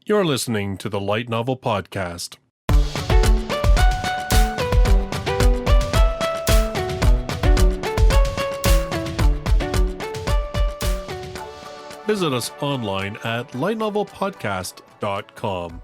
You're listening to the Light Novel Podcast. Visit us online at lightnovelpodcast.com.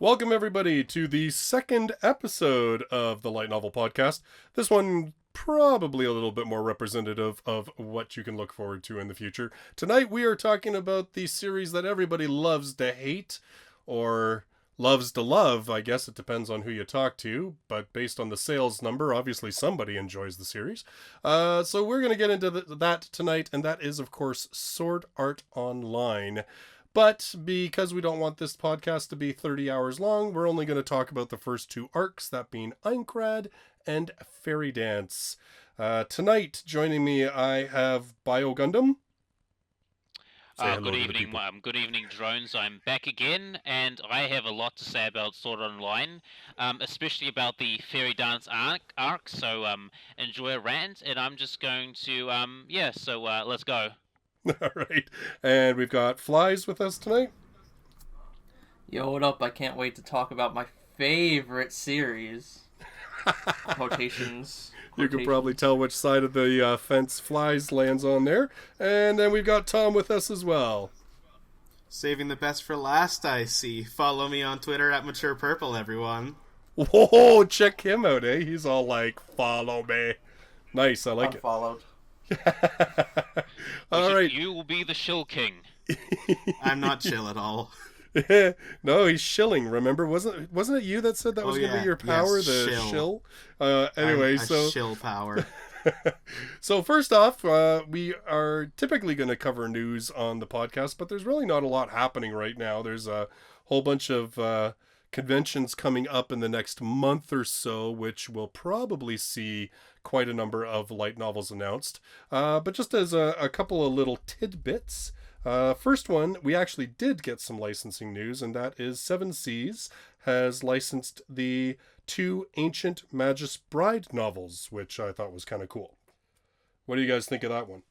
Welcome, everybody, to the second episode of the Light Novel Podcast. This one probably a little bit more representative of what you can look forward to in the future. Tonight we are talking about the series that everybody loves to hate, or loves to love. I guess it depends on who you talk to, but based on the sales number, obviously somebody enjoys the series. So we're going to get into that tonight, and that is, of course, Sword Art Online. But because we don't want this podcast to be 30 hours long, we're only going to talk about the first two arcs, that being Aincrad and Fairy Dance. Tonight, joining me, I have BioGundam. Good evening, drones. I'm back again, and I have a lot to say about Sword Art Online, especially about the Fairy Dance arc. So enjoy a rant, and I'm just going to let's go. All right, and we've got Flyze with us tonight. Yo, what up? I can't wait to talk about my favorite series. Quotations. You can probably tell which side of the fence Flyze lands on there. And then we've got Tom with us as well. Saving the best for last, I see. Follow me on Twitter at MaturePurple, everyone. Whoa, check him out, eh? He's all like, follow me. Nice, I like Unfollowed. it. All right. You will be the shill king. I'm not chill at all. No, he's shilling, remember? Wasn't it you that said that was going to be your power, yes, the shill. Anyway, so shill power. So first off, we are typically going to cover news on the podcast, but there's really not a lot happening right now. There's a whole bunch of conventions coming up in the next month or so, which will probably see quite a number of light novels announced. But just as a couple of little tidbits, first one, we actually did get some licensing news, and that is Seven Seas has licensed the 2 Ancient Magus Bride novels, which I thought was kind of cool. What do you guys think of that one?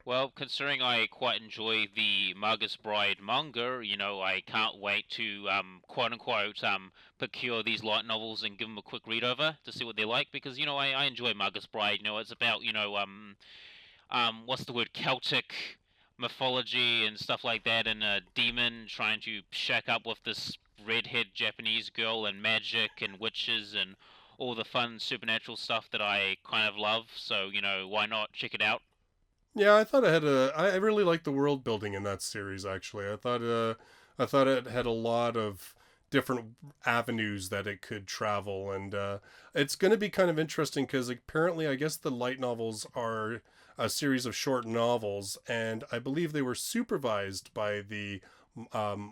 Well, considering I quite enjoy the Magus Bride manga, I can't wait to, quote-unquote, procure these light novels and give them a quick read-over to see what they're like, because, I enjoy Magus Bride. It's about, what's the word, Celtic mythology and stuff like that, and a demon trying to shack up with this redhead Japanese girl, and magic and witches and all the fun supernatural stuff that I kind of love, so, why not check it out? Yeah, I thought I really liked the world building in that series, actually. I thought it had a lot of different avenues that it could travel, and it's going to be kind of interesting because apparently I guess the light novels are a series of short novels, and I believe they were supervised by the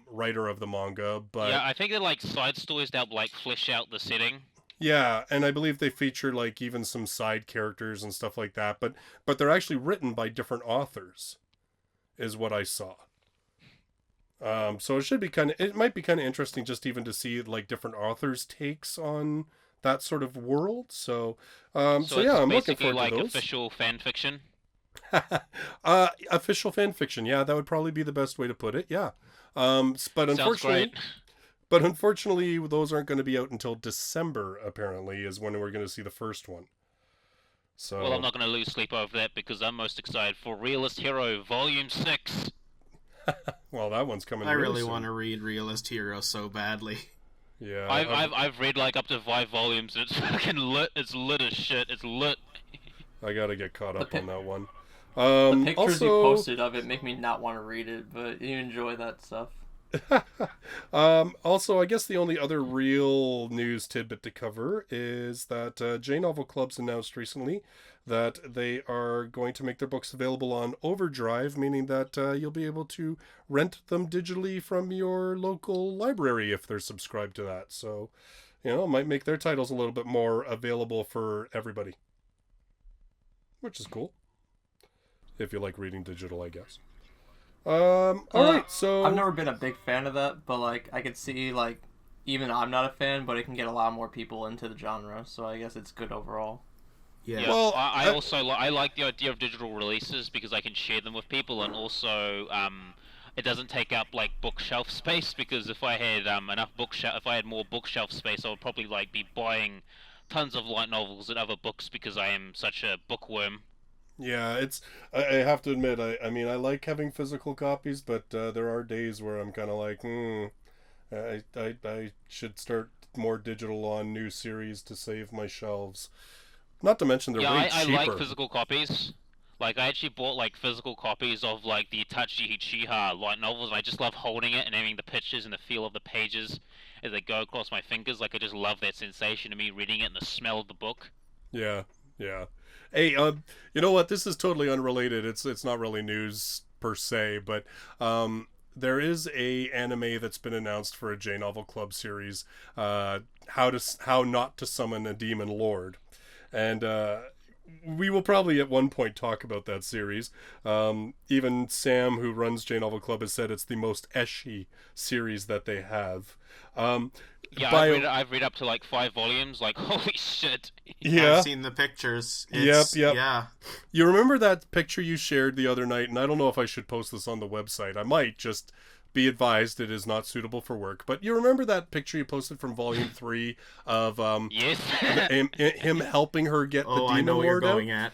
writer of the manga, but yeah, I think they're like side stories that like flesh out the setting. Yeah, and I believe they feature like even some side characters and stuff like that, but they're actually written by different authors, is what I saw. So it might be kind of interesting just even to see like different authors' takes on that sort of world. So yeah, I'm looking forward like to those. Official fan fiction. Official fan fiction, yeah, that would probably be the best way to put it. Yeah, but unfortunately. Great. But unfortunately, those aren't going to be out until December, apparently, is when we're going to see the first one. So. Well, I'm not going to lose sleep over that because I'm most excited for Realist Hero Volume 6. Well, that one's coming. I really want to read Realist Hero so badly. Yeah. I've read like up to 5 volumes, and it's fucking lit. It's lit as shit. It's lit. I got to get caught up on that one. The pictures you posted of it make me not want to read it, but you enjoy that stuff. Also, I guess the only other real news tidbit to cover is that J-Novel Club's announced recently that they are going to make their books available on Overdrive, meaning that you'll be able to rent them digitally from your local library if they're subscribed to that. So, it might make their titles a little bit more available for everybody, which is cool. If you like reading digital, I guess. Alright, so I've never been a big fan of that, but like I could see like even I'm not a fan, but it can get a lot more people into the genre, so I guess it's good overall. Yeah. Well, I like the idea of digital releases because I can share them with people, and also it doesn't take up like bookshelf space, because if I had if I had more bookshelf space, I would probably like be buying tons of light novels and other books because I am such a bookworm. Yeah, I have to admit, I mean, I like having physical copies, but there are days where I'm kind of like, I should start more digital on new series to save my shelves. Not to mention they're way I cheaper. like physical copies. Like, I actually bought like physical copies of like the Itachi Uchiha light novels, and I just love holding it and having the pictures and the feel of the pages as they go across my fingers. Like, I just love that sensation of me reading it and the smell of the book. Yeah, yeah. Hey, you know what? This is totally unrelated. It's not really news per se, but there is a anime that's been announced for a J Novel Club series, how not to summon a demon lord, and we will probably at one point talk about that series. Even Sam, who runs J Novel Club, has said it's the most ecchi series that they have. Yeah, I've read up to like 5 volumes. Like, holy shit! Yeah, I've seen the pictures. Yep. Yeah. You remember that picture you shared the other night, and I don't know if I should post this on the website. I might, just be advised it is not suitable for work. But you remember that picture you posted from Volume 3 of Yes. him helping her get the demon I know lord where you're out? going at.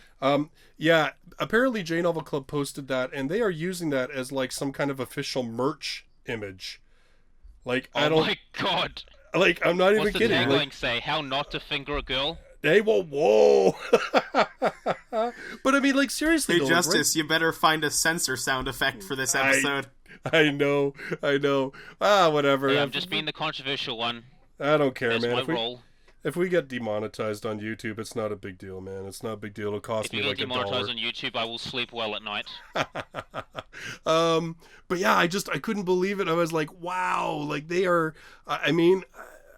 Yeah, apparently J Novel Club posted that, and they are using that as like some kind of official merch image. Like, I don't... Oh my god! Like, I'm not even What's the kidding. tagline Like, say? How not to finger a girl? hey, whoa. But I mean, like, seriously, Hey, though, Justice, you better find a censor sound effect for this episode. I know. Whatever. Yeah, I'm just being the controversial one. I don't care, That's man. my role. If we get demonetized on YouTube, it's not a big deal, man. It's not a big deal. It'll cost If you me get like demonetized $1. on YouTube, I will sleep well at night. But yeah, I couldn't believe it. I was like, wow, like they are. I mean,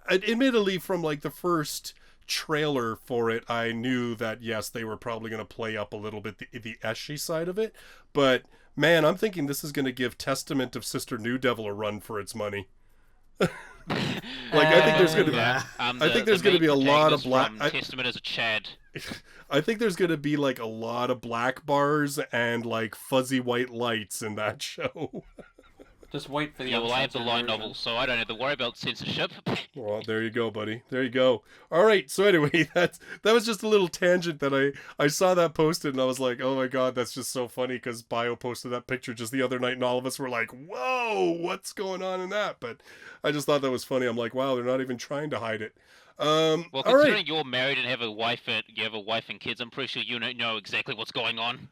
admittedly, from like the first trailer for it, I knew that yes, they were probably going to play up a little bit the ecchi side of it. But man, I'm thinking this is going to give Testament of Sister New Devil a run for its money. Like, I think there's gonna I think there's gonna be a lot of black. Testament as a Chad. I think there's gonna be like a lot of black bars and like fuzzy white lights in that show. Just wait for the. Yeah, well, I have the light version. novel, so I don't have to worry about censorship. Well, there you go, buddy. There you go. All right. So anyway, that was just a little tangent that I saw that posted and I was like, oh my god, that's just so funny because Bio posted that picture just the other night and all of us were like, whoa, what's going on in that? But I just thought that was funny. I'm like, wow, they're not even trying to hide it. Well, all considering right. you're married and have a wife, and kids, I'm pretty sure you know exactly what's going on.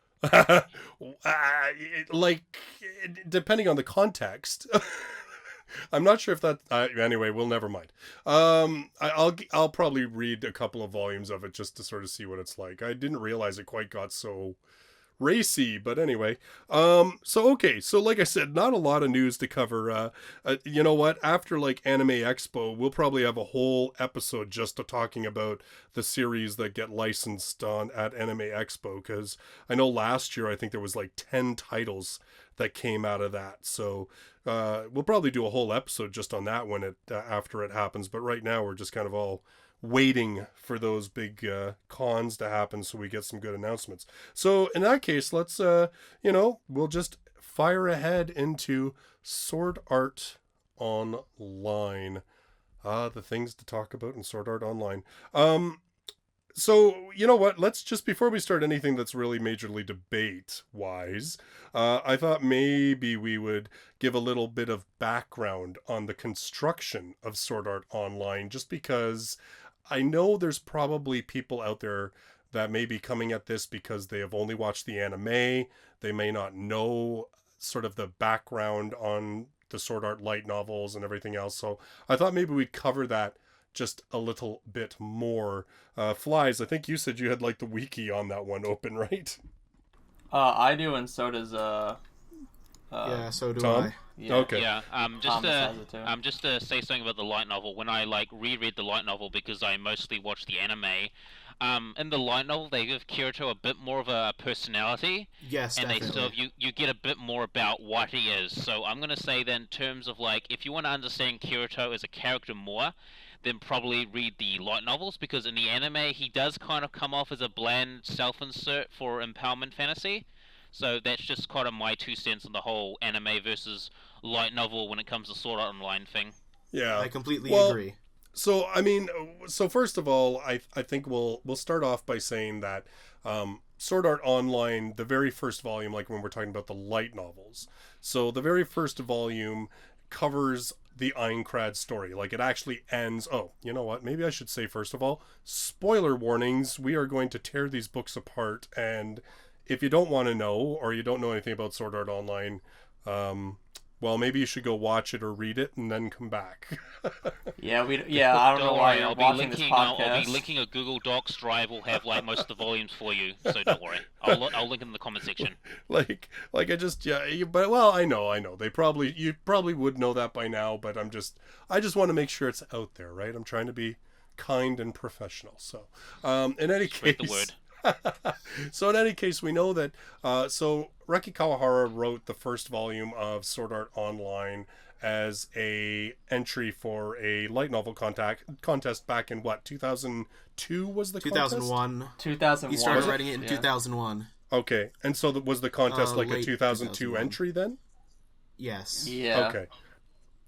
Like, depending on the context. I'm not sure if that. Anyway, we'll never mind. I'll probably read a couple of volumes of it just to sort of see what it's like. I didn't realize it quite got so racy, but anyway. So okay, so like I said, not a lot of news to cover. You know what? After like Anime Expo, we'll probably have a whole episode just to talking about the series that get licensed on at Anime Expo, because I know last year I think there was like 10 titles that came out of that. So we'll probably do a whole episode just on that when it after it happens. But right now we're just kind of all waiting for those big cons to happen so we get some good announcements. So in that case, let's we'll just fire ahead into Sword Art Online. The things to talk about in Sword Art Online. So, you know what, let's just, before we start anything that's really majorly debate-wise, I thought maybe we would give a little bit of background on the construction of Sword Art Online, just because I know there's probably people out there that may be coming at this because they have only watched the anime, they may not know sort of the background on the Sword Art light novels and everything else, so I thought maybe we'd cover that just a little bit more. Flyze, I think you said you had like the wiki on that one open, right? I do, and so does yeah, so do Tom? I. Yeah. Okay. Yeah. Thomas has it too. Just to say something about the light novel. When I like reread the light novel because I mostly watch the anime. In the light novel, they give Kirito a bit more of a personality. Yes, and definitely. they sort of you get a bit more about what he is. So I'm gonna say that in terms of like, if you want to understand Kirito as a character more, then probably read the light novels, because in the anime he does kind of come off as a bland self-insert for empowerment fantasy. So that's just kind of my 2 cents on the whole anime versus light novel when it comes to Sword Art Online thing. Yeah. I completely Well, agree. So I mean, so first of all, I think we'll start off by saying that Sword Art Online, the very first volume, like when we're talking about the light novels, so the very first volume covers the Aincrad story. Like it actually ends. Oh, you know what? Maybe I should say first of all, spoiler warnings. We are going to tear these books apart, and if you don't want to know or you don't know anything about Sword Art Online, well, maybe you should go watch it or read it and then come back. Yeah, I don't know why worry, you're watching this podcast. I'll be linking a Google Docs drive. Will have like most of the volumes for you, so don't worry. I'll link in the comment section. like I just but well, I know you probably would know that by now, but I just want to make sure it's out there, right? I'm trying to be kind and professional. So in any Spread case, the word. So in any case, we know that so Reki Kawahara wrote the first volume of Sword Art Online as a entry for a light novel contest back in what, 2002 was the 2001. contest? 2001. He started writing it in 2001. Okay, and so was the contest like a 2002 2001. entry then? Yes. Yeah. Okay.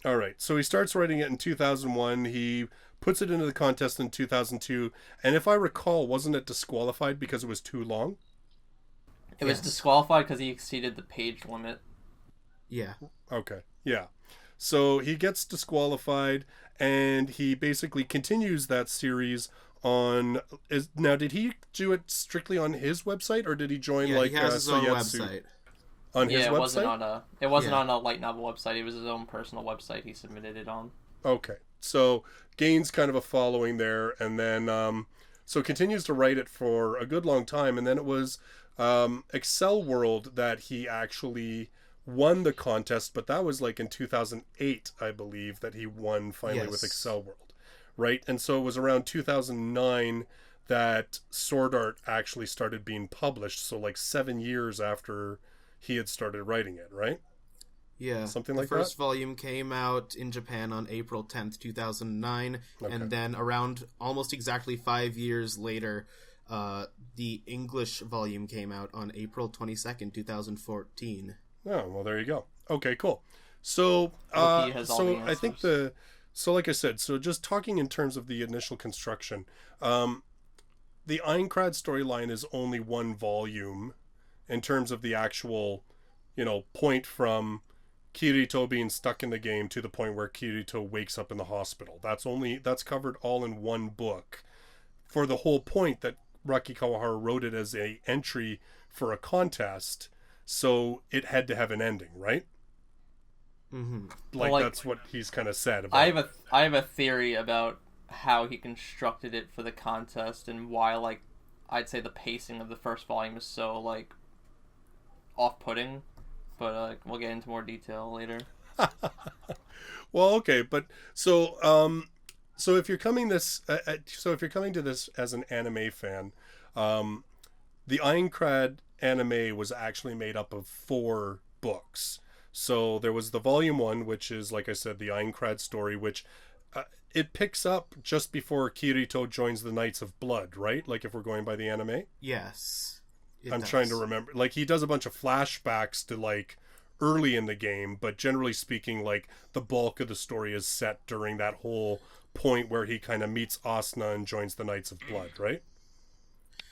All right. So he starts writing it in 2001. He puts it into the contest in 2002. And if I recall, wasn't it disqualified because it was too long? It was disqualified because he exceeded the page limit. Yeah. Okay. Yeah. So he gets disqualified and he basically continues that series on now did he do it strictly on his website or did he join Yeah, like he has his own Soyatsu website. on his it website? wasn't on a light novel website. It was his own personal website he submitted it on. Okay. So gains kind of a following there and then so continues to write it for a good long time and then it was Accel World that he actually won the contest, but that was like in 2008, I believe, that he won finally with Accel World, right? And so it was around 2009 that Sword Art actually started being published, so like 7 years after he had started writing it, right? Yeah. Something like the first that? volume came out in Japan on April 10th, 2009, Okay. and then around almost exactly 5 years later, the English volume came out on April 22nd, 2014. Oh, well, there you go. Okay, cool. So, Wiki has all the I think so like I said, so just talking in terms of the initial construction, the Aincrad storyline is only one volume in terms of the actual, point from Kirito being stuck in the game to the point where Kirito wakes up in the hospital. That's covered all in one book. For the whole point that Reki Kawahara wrote it as a entry for a contest, so it had to have an ending, right? Mm-hmm. That's what he's kind of said about I have a theory about how he constructed it for the contest and why I'd say the pacing of the first volume is so off-putting, but we'll get into more detail later. Well, okay, but so if you're coming to this as an anime fan, the Aincrad anime was actually made up of 4 books. So there was the volume 1, which is, like I said, the Aincrad story, which it picks up just before Kirito joins the Knights of Blood, right? Like if we're going by the anime? Yes. I'm trying to remember. Like he does a bunch of flashbacks to early in the game, but generally speaking, the bulk of the story is set during that whole point where he kind of meets Asuna and joins the Knights of Blood, right?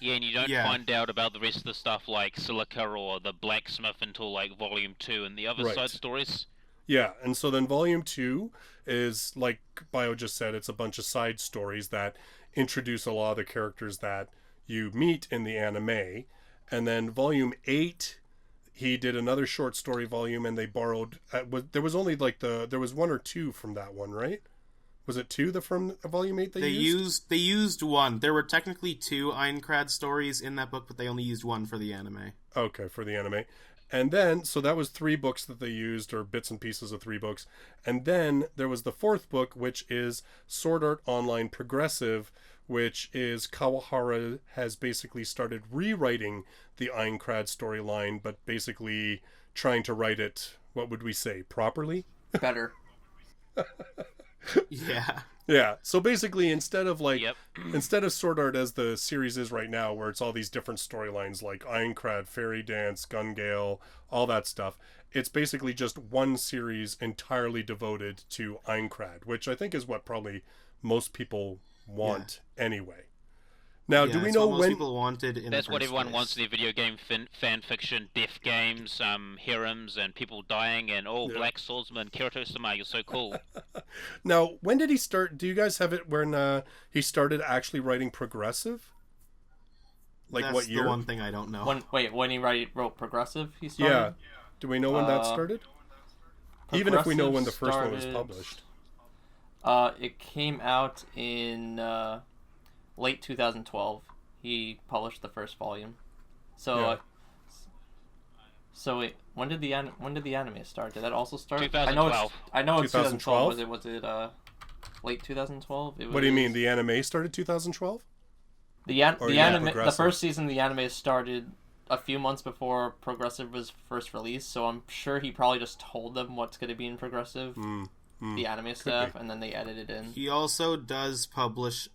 Yeah, and you don't find out about the rest of the stuff like Silica or the blacksmith until volume 2 and the other side stories. Yeah, and so then volume 2 is, like Bio just said, it's a bunch of side stories that introduce a lot of the characters that you meet in the anime. And then volume 8, he did another short story volume and they borrowed, there was only there was 1 or 2 from that one, right? Was it 2 from volume 8 they used? They used 1. There were technically 2 Aincrad stories in that book, but they only used 1 for the anime. Okay, for the anime. And then, so that was 3 books that they used, or bits and pieces of 3 books. And then there was the 4th book, which is Sword Art Online Progressive, which is Kawahara has basically started rewriting the Aincrad storyline, but basically trying to write it, what would we say, properly? Better. Yeah. Yeah. So basically, instead of Yep. instead of Sword Art as the series is right now, where it's all these different storylines like Aincrad, Fairy Dance, Gun Gale, all that stuff, it's basically just one series entirely devoted to Aincrad, which I think is what probably most people want anyway. Now, do we know what most when people wanted in That's the what first everyone place. wants in their video game fan fiction, death games, harems, and people dying, and Black Swordsman, Kirito-sama, you're so cool. Now, when did he start? Do you guys have it when he started actually writing progressive? Like That's what year? the one thing I don't know. When he wrote Progressive, he started? Yeah. Do we know when that started? Even if we know when the first one was published. It came out in late 2012. He published the first volume. So, when did the anime start? Did that also start? 2012. I know it's 2012. 2012. Was it late 2012? What do you mean? The anime started 2012? The anime, the Progressive? first season of the anime started a few months before Progressive was first released, so I'm sure he probably just told them what's going to be in Progressive, the anime staff, and then they edited it in. He also does publish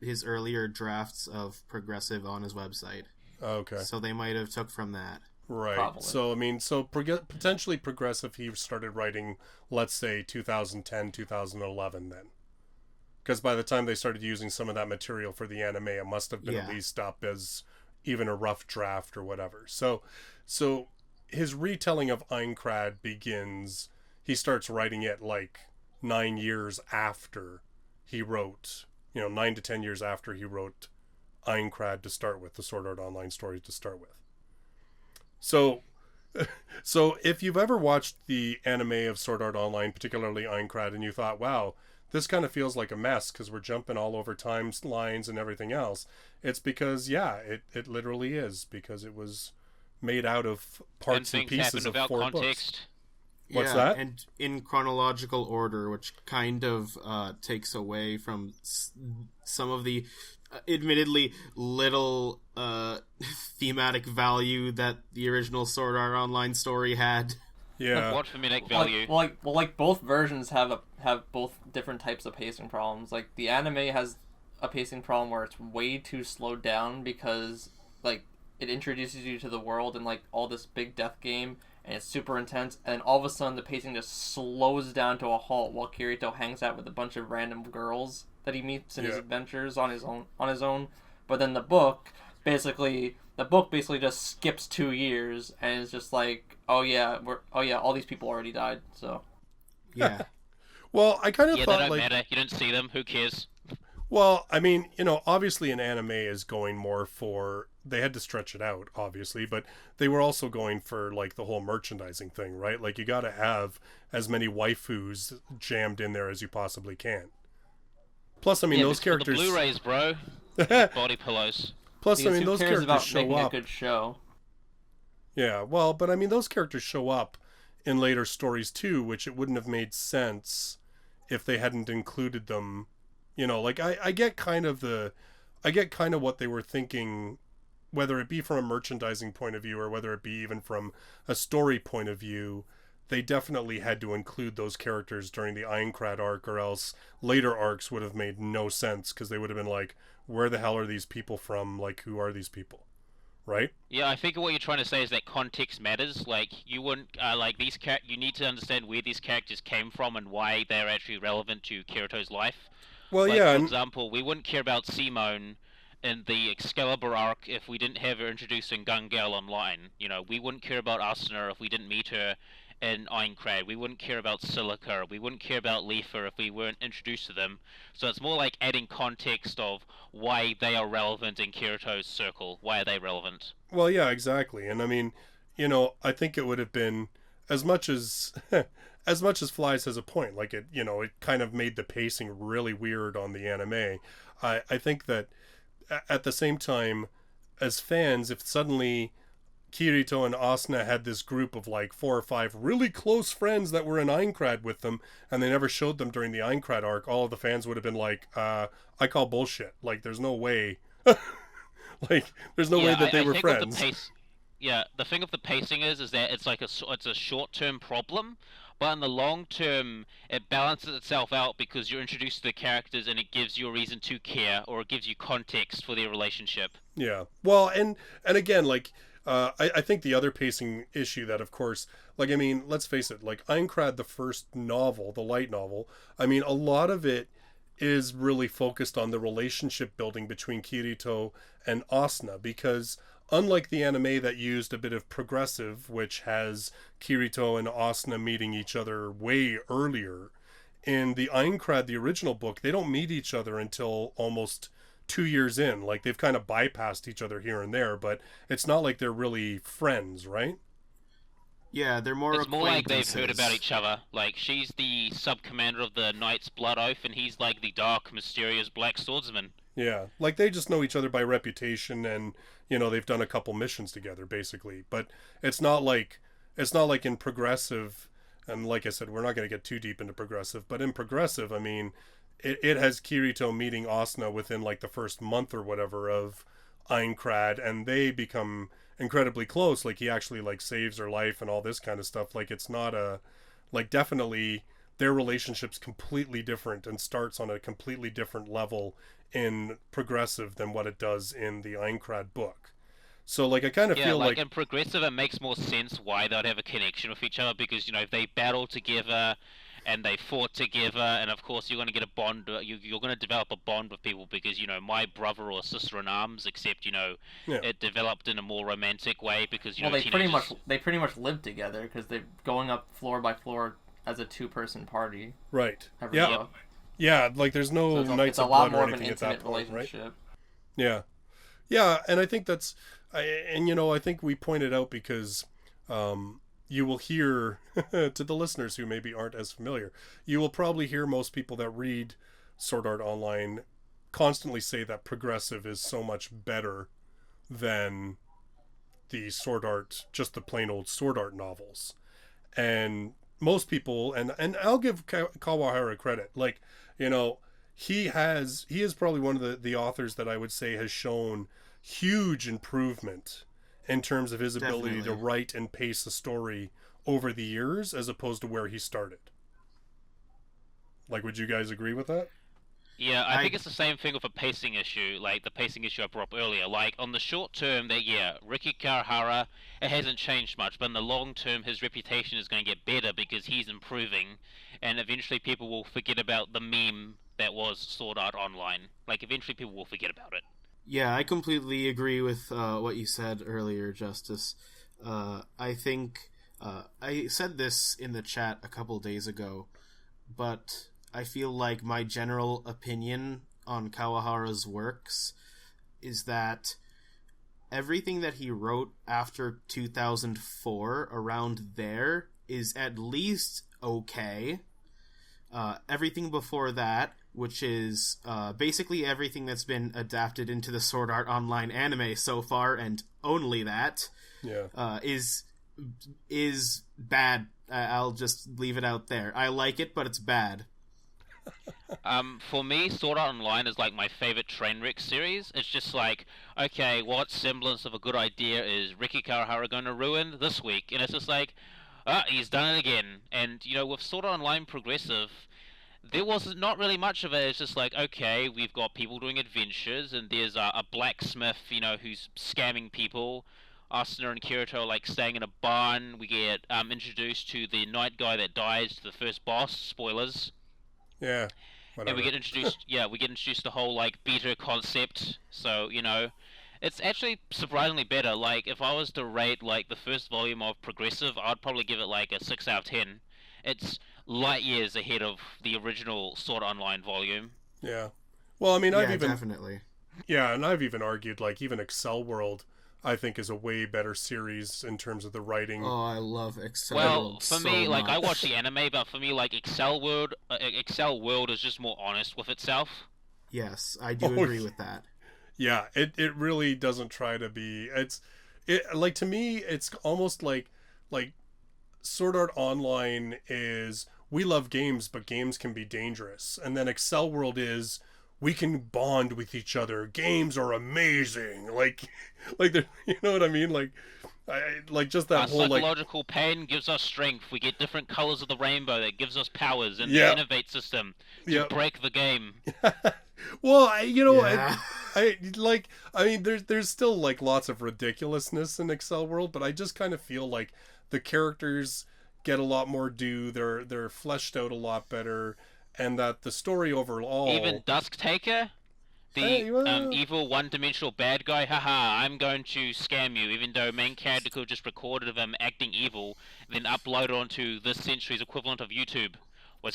his earlier drafts of Progressive on his website. Okay. So they might have took from that. Right. Probably. So, I mean, potentially Progressive, he started writing, let's say, 2010, 2011 then. Because by the time they started using some of that material for the anime, it must have been at least up as even a rough draft or whatever. So his retelling of Aincrad begins, he starts writing it like 9 years after he wrote, 9 to 10 years after he wrote Aincrad to start with, the Sword Art Online story to start with. So if you've ever watched the anime of Sword Art Online, particularly Aincrad, and you thought, wow, this kind of feels like a mess because we're jumping all over timelines and everything else, it's because, it literally is, because it was made out of parts and pieces of 4 context. books. What's that? And in chronological order, which kind of takes away from some of the admittedly little thematic value that the original Sword Art Online story had. Yeah. What thematic value? Like both versions have both different types of pacing problems. Like the anime has a pacing problem where it's way too slowed down because like it introduces you to the world and like all this big death game and it's super intense, and then all of a sudden the pacing just slows down to a halt while Kirito hangs out with a bunch of random girls that he meets in his adventures on his own. But then the book basically just skips 2 years and it's just like, all these people already died. So yeah. Well, I kind of thought they don't matter. You don't see them. Who cares? Well, I mean, obviously an anime is going more for, they had to stretch it out, obviously, but they were also going for, like, the whole merchandising thing, right? Like, you gotta have as many waifus jammed in there as you possibly can. Plus, I mean, those characters... The Blu-rays, bro. Body pillows. Plus, because I mean, those characters about show making up. a good show. Yeah, well, but I mean, those characters show up in later stories, too, which it wouldn't have made sense if they hadn't included them. Like I get kind of what they were thinking, whether it be from a merchandising point of view or whether it be even from a story point of view. They definitely had to include those characters during the Aincrad arc, or else later arcs would have made no sense because they would have been like, where the hell are these people from? Like, who are these people? Right? Yeah, I think what you're trying to say is that context matters. Like, you wouldn't you need to understand where these characters came from and why they're actually relevant to Kirito's life. Well, like, yeah. For example, we wouldn't care about Simone in the Excalibur arc if we didn't have her introduced in Gun Gale Online. We wouldn't care about Asuna if we didn't meet her in Aincrad. We wouldn't care about Silica. We wouldn't care about Leafa if we weren't introduced to them. So it's more like adding context of why they are relevant in Kirito's circle. Why are they relevant? Well, yeah, exactly. And I mean, I think it would have been as much as Flyze has a point. Like it kind of made the pacing really weird on the anime. I think that at the same time, as fans, if suddenly Kirito and Asuna had this group of like 4 or 5 really close friends that were in Aincrad with them, and they never showed them during the Aincrad arc, all of the fans would have been like, I call bullshit. Like, there's no way. Like, there's no way that they were friends. The thing of the pacing is that it's like it's a short-term problem, but in the long term, it balances itself out because you're introduced to the characters and it gives you a reason to care, or it gives you context for their relationship. Yeah. Well, and again, like, I think the other pacing issue that, of course, like, I mean, let's face it, like Aincrad, the first novel, the light novel, I mean, a lot of it is really focused on the relationship building between Kirito and Asuna, because unlike the anime that used a bit of progressive, which has Kirito and Asuna meeting each other way earlier, in the Aincrad, the original book, they don't meet each other until almost 2 years in. Like, they've kind of bypassed each other here and there, but it's not like they're really friends, right? Yeah, they're more It's more like they've acquaintances. heard about each other. Like, she's the sub-commander of the Knight's Blood Oath, and he's like the dark, mysterious Black Swordsman. Yeah, like they just know each other by reputation, and they've done a couple missions together basically. But it's not like in progressive, and like I said, we're not going to get too deep into progressive, but in progressive, I mean, it has Kirito meeting Asuna within like the first month or whatever of Aincrad, and they become incredibly close. Like, he actually like saves her life and all this kind of stuff. Like, it's not a, like, definitely their relationship's completely different and starts on a completely different level in progressive than what it does in the Aincrad book. So, like, I kind of Yeah, feel like in progressive, it makes more sense why they'd have a connection with each other because they battled together, and they fought together, and of course you're going to get a bond. You're going to develop a bond with people because my brother or sister in arms. Except yeah, it developed in a more romantic way because Well, they teenagers. pretty much live together because they're going up floor by floor as a two-person party. right, Every yeah, book. yeah. Like, there's no So it's Knights a of lot Blood or more of an anything at that intimate point, right? relationship. Yeah, yeah, and I think that's, I think we pointed out because, you will hear to the listeners who maybe aren't as familiar, you will probably hear most people that read Sword Art Online constantly say that progressive is so much better than the Sword Art, just the plain old Sword Art novels. And most people, and I'll give Kawahara credit, like, he is probably one of the authors that I would say has shown huge improvement in terms of his ability to Definitely. write and pace a story over the years as opposed to where he started. Like, would you guys agree with that? Yeah, I I think it's the same thing with a pacing issue, like the pacing issue I brought up earlier. Like, on the short term, Ricky Kawahara, it hasn't changed much, but in the long term, his reputation is going to get better because he's improving, and eventually people will forget about the meme that was Sword Art Online. Like, eventually people will forget about it. Yeah, I completely agree with what you said earlier, Justice. I think I said this in the chat a couple days ago, but I feel like my general opinion on Kawahara's works is that everything that he wrote after 2004, around there, is at least okay. Everything before that, which is basically everything that's been adapted into the Sword Art Online anime so far, and only that, Yeah. is bad. I'll just leave it out there. I like it, but it's bad. For me, Sword Art Online is like my favorite train wreck series. It's just like, okay, what semblance of a good idea is Ricky Kawahara going to ruin this week? And it's just like, he's done it again. And with Sword Art Online Progressive, there was not really much of it. It's just like, okay, we've got people doing adventures, and there's a blacksmith, who's scamming people. Asuna and Kirito are like staying in a barn. We get introduced to the night guy that dies to the first boss. Spoilers. Yeah. And Whatever. we get introduced, yeah, we get introduced to the whole like beta concept. So it's actually surprisingly better. Like, if I was to rate like the first volume of Progressive, I'd probably give it like a 6 out of 10. It's light years ahead of the original Sword Online volume. Yeah. Well, I mean, I've Yeah, even definitely. yeah, and I've even argued, like, even Accel World, I think, is a way better series in terms of the writing. Oh, I love Accel Well, World for so me, like, I much. watch the anime, but for me, like, Accel World is just more honest with itself. Yes, I do Oh, agree with that. Yeah, it really doesn't try to be. It like, to me, it's almost like Sword Art Online is, we love games, but games can be dangerous, and then Accel World is, we can bond with each other. Games are amazing. Like you know what I mean? Like just that Our whole like psychological pain gives us strength. We get different colors of the rainbow that gives us powers, and Yeah. the innovate system to break the game. Well, Yeah. I mean, there's still like lots of ridiculousness in Accel World, but I just kind of feel like the characters get a lot more due. They're fleshed out a lot better, and that the story overall. Even Dusk Taker, the evil one-dimensional bad guy. Haha! I'm going to scam you. Even though main character could have just recorded of him acting evil, then upload onto this century's equivalent of YouTube.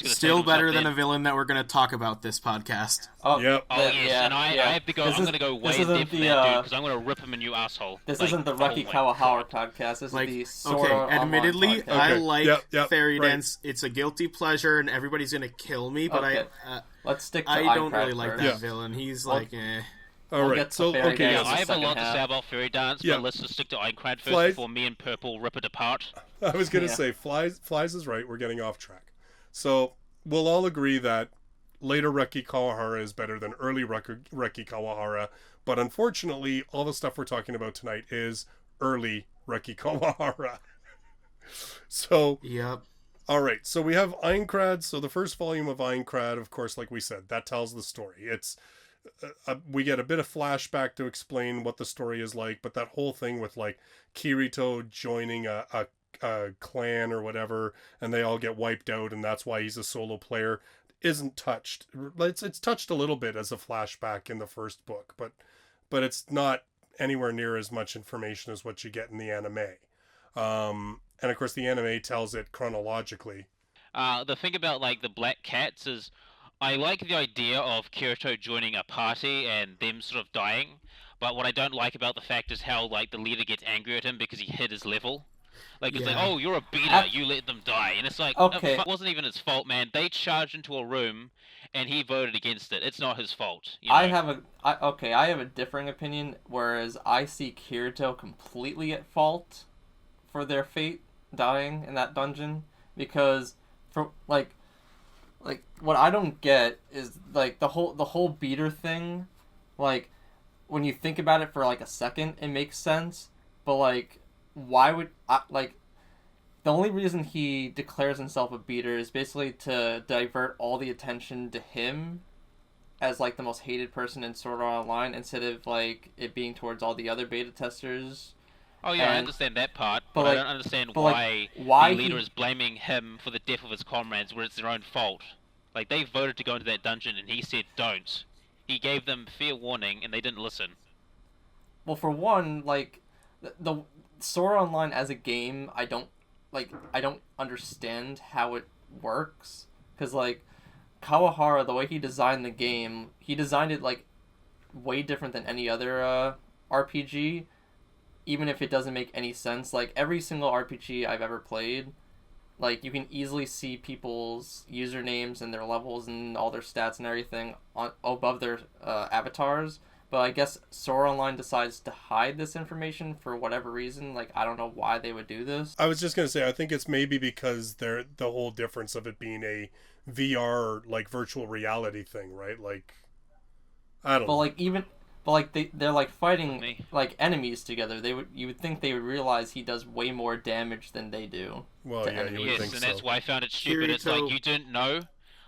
Still better than a villain that we're going to talk about this podcast. Oh, yep. Oh yes, yeah, and I have to go. I'm going to go way in depth with that dude because I'm going to rip him a new asshole. This isn't the Reki Kawahara podcast. This is the Sword Art Online admittedly, podcast. I like Fairy right. Dance. It's a guilty pleasure, and everybody's going to kill me. But let's stick to I don't Aincrad really like that villain. He's eh. All right. get to So Fairy okay. Dance. I have a second lot to half. say about Fairy Dance, Yeah. but let's just stick to Aincrad first Flyze. before me and Purple rip it apart. I was gonna Yeah. say Flyze is right. We're getting off track. So we'll all agree that later Reki Kawahara is better than early Reki Kawahara, but unfortunately, all the stuff we're talking about tonight is early Reki Kawahara. So, Yep. all right. So we have Aincrad. So the first volume of Aincrad, of course, like we said, that tells the story. It's we get a bit of flashback to explain what the story is like, but that whole thing with like Kirito joining a clan or whatever, and they all get wiped out, and that's why he's a solo player, isn't touched. It's touched a little bit as a flashback in the first book, but it's not anywhere near as much information as what you get in the anime. And of course, the anime tells it chronologically. The thing about like the Black Cats is, I like the idea of Kirito joining a party and them sort of dying, but what I don't like about the fact is how like the leader gets angry at him because he hit his level. Like, it's like, oh, you're a beater, you let them die. And it's like, Okay. It wasn't even his fault, man. They charged into a room, and he voted against it. It's not his fault. You know? I have a differing opinion, whereas I see Kirito completely at fault for their fate dying in that dungeon, because for like what I don't get is like the whole beater thing. Like, when you think about it for like a second, it makes sense, but like, why would the only reason he declares himself a beater is basically to divert all the attention to him as like the most hated person in Sword Art Online, instead of like it being towards all the other beta testers. Oh yeah, I understand that part, but I don't understand why the leader is blaming him for the death of his comrades where it's their own fault. Like, they voted to go into that dungeon and he said don't. He gave them fair warning and they didn't listen. Well, for one, like the Sword Art Online as a game, I don't understand how it works, because like Kawahara, the way he designed the game, he designed it like way different than any other RPG, even if it doesn't make any sense. Like, every single RPG I've ever played, like, you can easily see people's usernames and their levels and all their stats and everything above their avatars. But I guess Sword Art Online decides to hide this information for whatever reason. Like, I don't know why they would do this. I was just going to say, I think it's maybe because the whole difference of it being a VR, like, virtual reality thing, right? Like, I don't know. But they're like fighting like enemies together. You would think they would realize he does way more damage than they do. Well, yeah, you would think so. And that's why I found it stupid. It's like, you didn't know.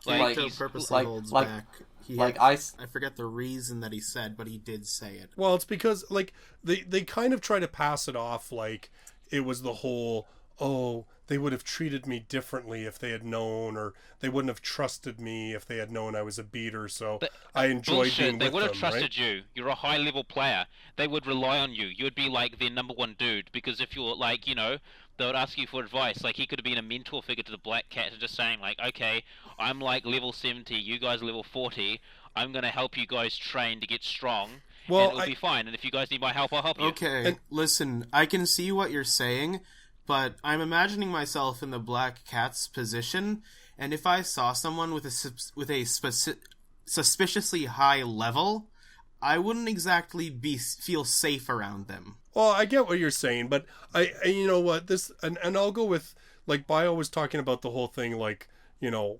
Like, Kirito purposely holds back. I forget the reason that he said, but he did say it. Well, it's because like they kind of try to pass it off like it was the whole, oh, they would have treated me differently if they had known, or they wouldn't have trusted me if they had known I was a beater. So I enjoyed being with them. They would have trusted right? you. You're a high level player. They would rely on you. You would be like their number one dude, because if you're like, you know, they would ask you for advice. Like, he could have been a mentor figure to the Black Cat, and just saying like, okay, I'm like level 70, you guys are level 40. I'm gonna help you guys train to get strong. Well, and it'll be fine. And if you guys need my help, I'll help you. Okay, listen, I can see what you're saying, but I'm imagining myself in the Black Cat's position, and if I saw someone with a suspiciously high level, I wouldn't exactly feel safe around them. Well, I get what you're saying, but I you know what, this, and I'll go with, like, Bio was talking about the whole thing, like, you know,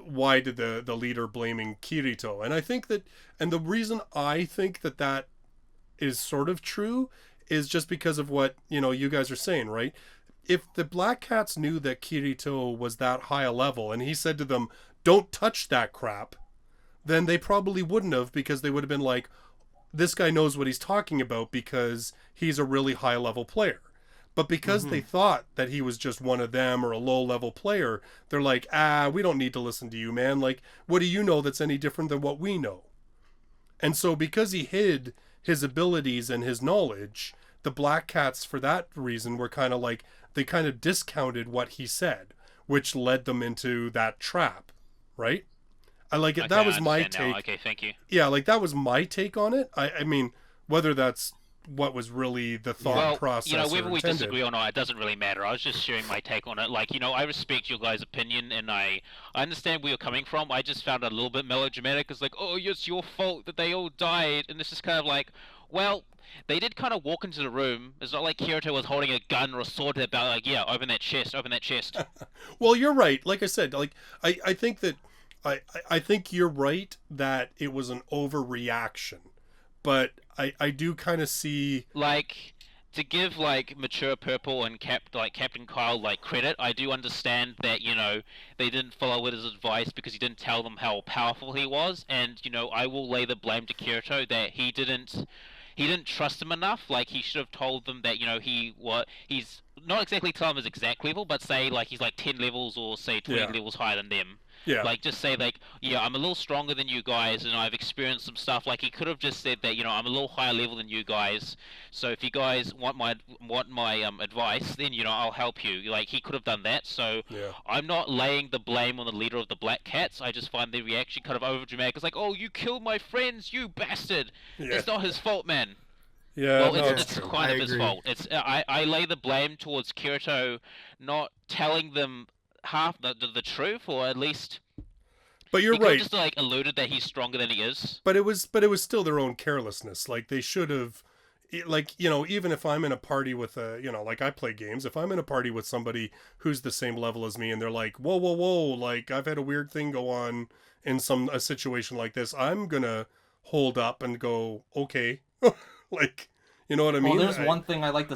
why did the leader blaming Kirito? And I think that, and the reason I think that is sort of true is just because of what, you guys are saying, right? If the Black Cats knew that Kirito was that high a level and he said to them, don't touch that crap, then they probably wouldn't have, because they would have been like, this guy knows what he's talking about because he's a really high level player. But because they thought that he was just one of them or a low level player, they're like, we don't need to listen to you, man. Like, what do you know that's any different than what we know? And so because he hid his abilities and his knowledge, the Black Cats, for that reason, were kind of like, they kind of discounted what he said, which led them into that trap, right? I like it. Okay, that was my now. take. Okay, thank you. Yeah, like that was my take on it. I mean, whether that's what was really the thought process, whether we intended. disagree or not, it doesn't really matter. I was just sharing my take on it. Like, I respect your guys' opinion, and I understand where you're coming from. I just found it a little bit melodramatic. It's like, oh, it's your fault that they all died, and it's just kind of like, well, they did kind of walk into the room. It's not like Kirito was holding a gun or a sword about, like, yeah, open that chest. Well, you're right. Like I said, like I think that I think you're right that it was an overreaction, but I do kind of see, like, to give like Mature Purple and Captain Kyle like credit. I do understand that they didn't follow with his advice because he didn't tell them how powerful he was, and I will lay the blame to Kirito that he didn't trust him enough. Like, he should have told them that he's not exactly tell them his exact level, but say like he's like 10 levels or say 20 levels higher than them. Yeah. Like, just say like, yeah, I'm a little stronger than you guys, and I've experienced some stuff. Like, he could have just said that, I'm a little higher level than you guys. So if you guys want my advice, then I'll help you. Like, he could have done that. So I'm not laying the blame on the leader of the Black Cats. I just find the reaction kind of overdramatic. It's like, oh, you killed my friends, you bastard. Yeah. It's not his fault, man. Yeah, well, no, it's kind of his fault. It's I lay the blame towards Kirito not telling them half the truth, or at least. But you're he right. Just like alluded that he's stronger than he is. But it was still their own carelessness. Like, they should have, like, even if I'm in a party with like, I play games. If I'm in a party with somebody who's the same level as me, and they're like, whoa, like, I've had a weird thing go on in a situation like this, I'm gonna hold up and go, okay, like, you know what I mean? Well, there's one thing I'd like to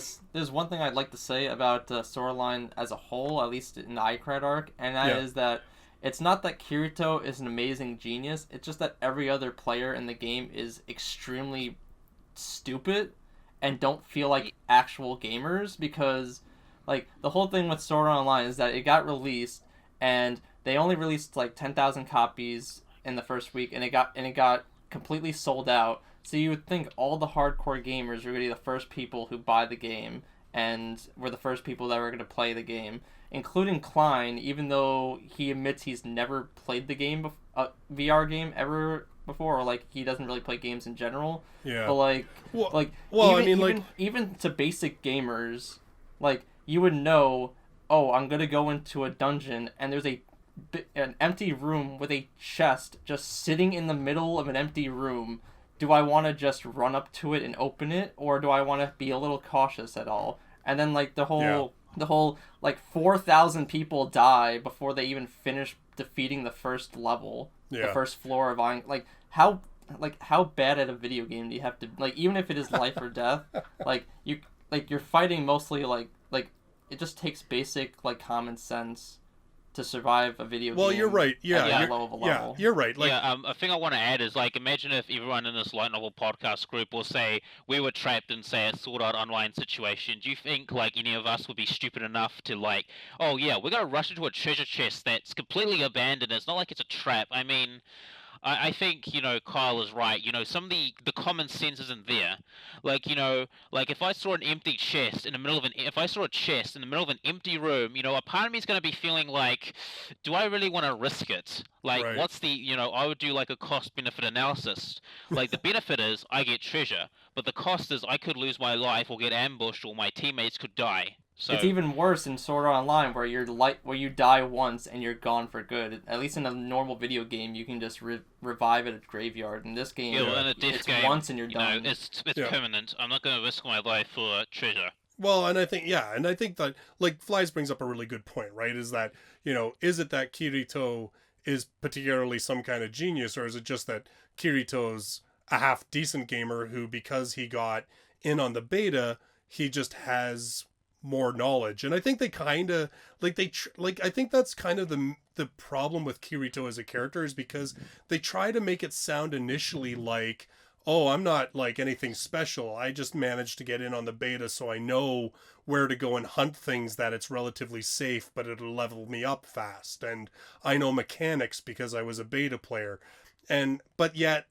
say about storyline as a whole, at least in the Aincrad arc, and that is that it's not that Kirito is an amazing genius. It's just that every other player in the game is extremely stupid and don't feel like actual gamers, because like the whole thing with Sword Art Online is that it got released and they only released like 10,000 copies in the first week, and it got completely sold out. So you would think all the hardcore gamers were going to be the first people who buy the game and were the first people that were going to play the game, including Klein, even though he admits he's never played the game, VR game ever before, or like he doesn't really play games in general. Yeah. But even to basic gamers, like, you would know, oh, I'm going to go into a dungeon and there's an empty room with a chest just sitting in the middle of an empty room. Do I want to just run up to it and open it, or do I want to be a little cautious at all? And then like the whole like 4,000 people die before they even finish defeating the first level, the first floor of like how bad at a video game do you have to, like, even if it is life or death, you're fighting mostly like it just takes basic like common sense to survive a video game. Well, you're right. Yeah, you're right. Like, a thing I want to add is, like, imagine if everyone in this light novel podcast group will say we were trapped in, say, a Sword Art Online situation. Do you think, like, any of us would be stupid enough to, like, oh yeah, we're gonna rush into a treasure chest that's completely abandoned? It's not like it's a trap. I mean, I think, Kyle is right. Some of the common sense isn't there. Like, like if I saw an empty chest in the middle of if I saw a chest in the middle of an empty room, a part of me is going to be feeling like, do I really want to risk it? Like, Right. what's the, I would do like a cost-benefit analysis. Like, the benefit is I get treasure, but the cost is I could lose my life or get ambushed or my teammates could die. So, it's even worse in Sword Art Online, where you die once and you're gone for good. At least in a normal video game, you can just revive at a graveyard. In this game, in a death it's game, once and you're done. It's permanent. I'm not going to risk my life for treasure. well, and I think that, like, Flyze brings up a really good point, right? Is that, is it that Kirito is particularly some kind of genius, or is it just that Kirito's a half decent gamer who, because he got in on the beta, he just has more knowledge? And I think they kind of I think that's kind of the problem with Kirito as a character, is because they try to make it sound initially like, oh, I'm not like anything special, I just managed to get in on the beta, so I know where to go and hunt things that it's relatively safe, but it'll level me up fast, and I know mechanics because I was a beta player. But yet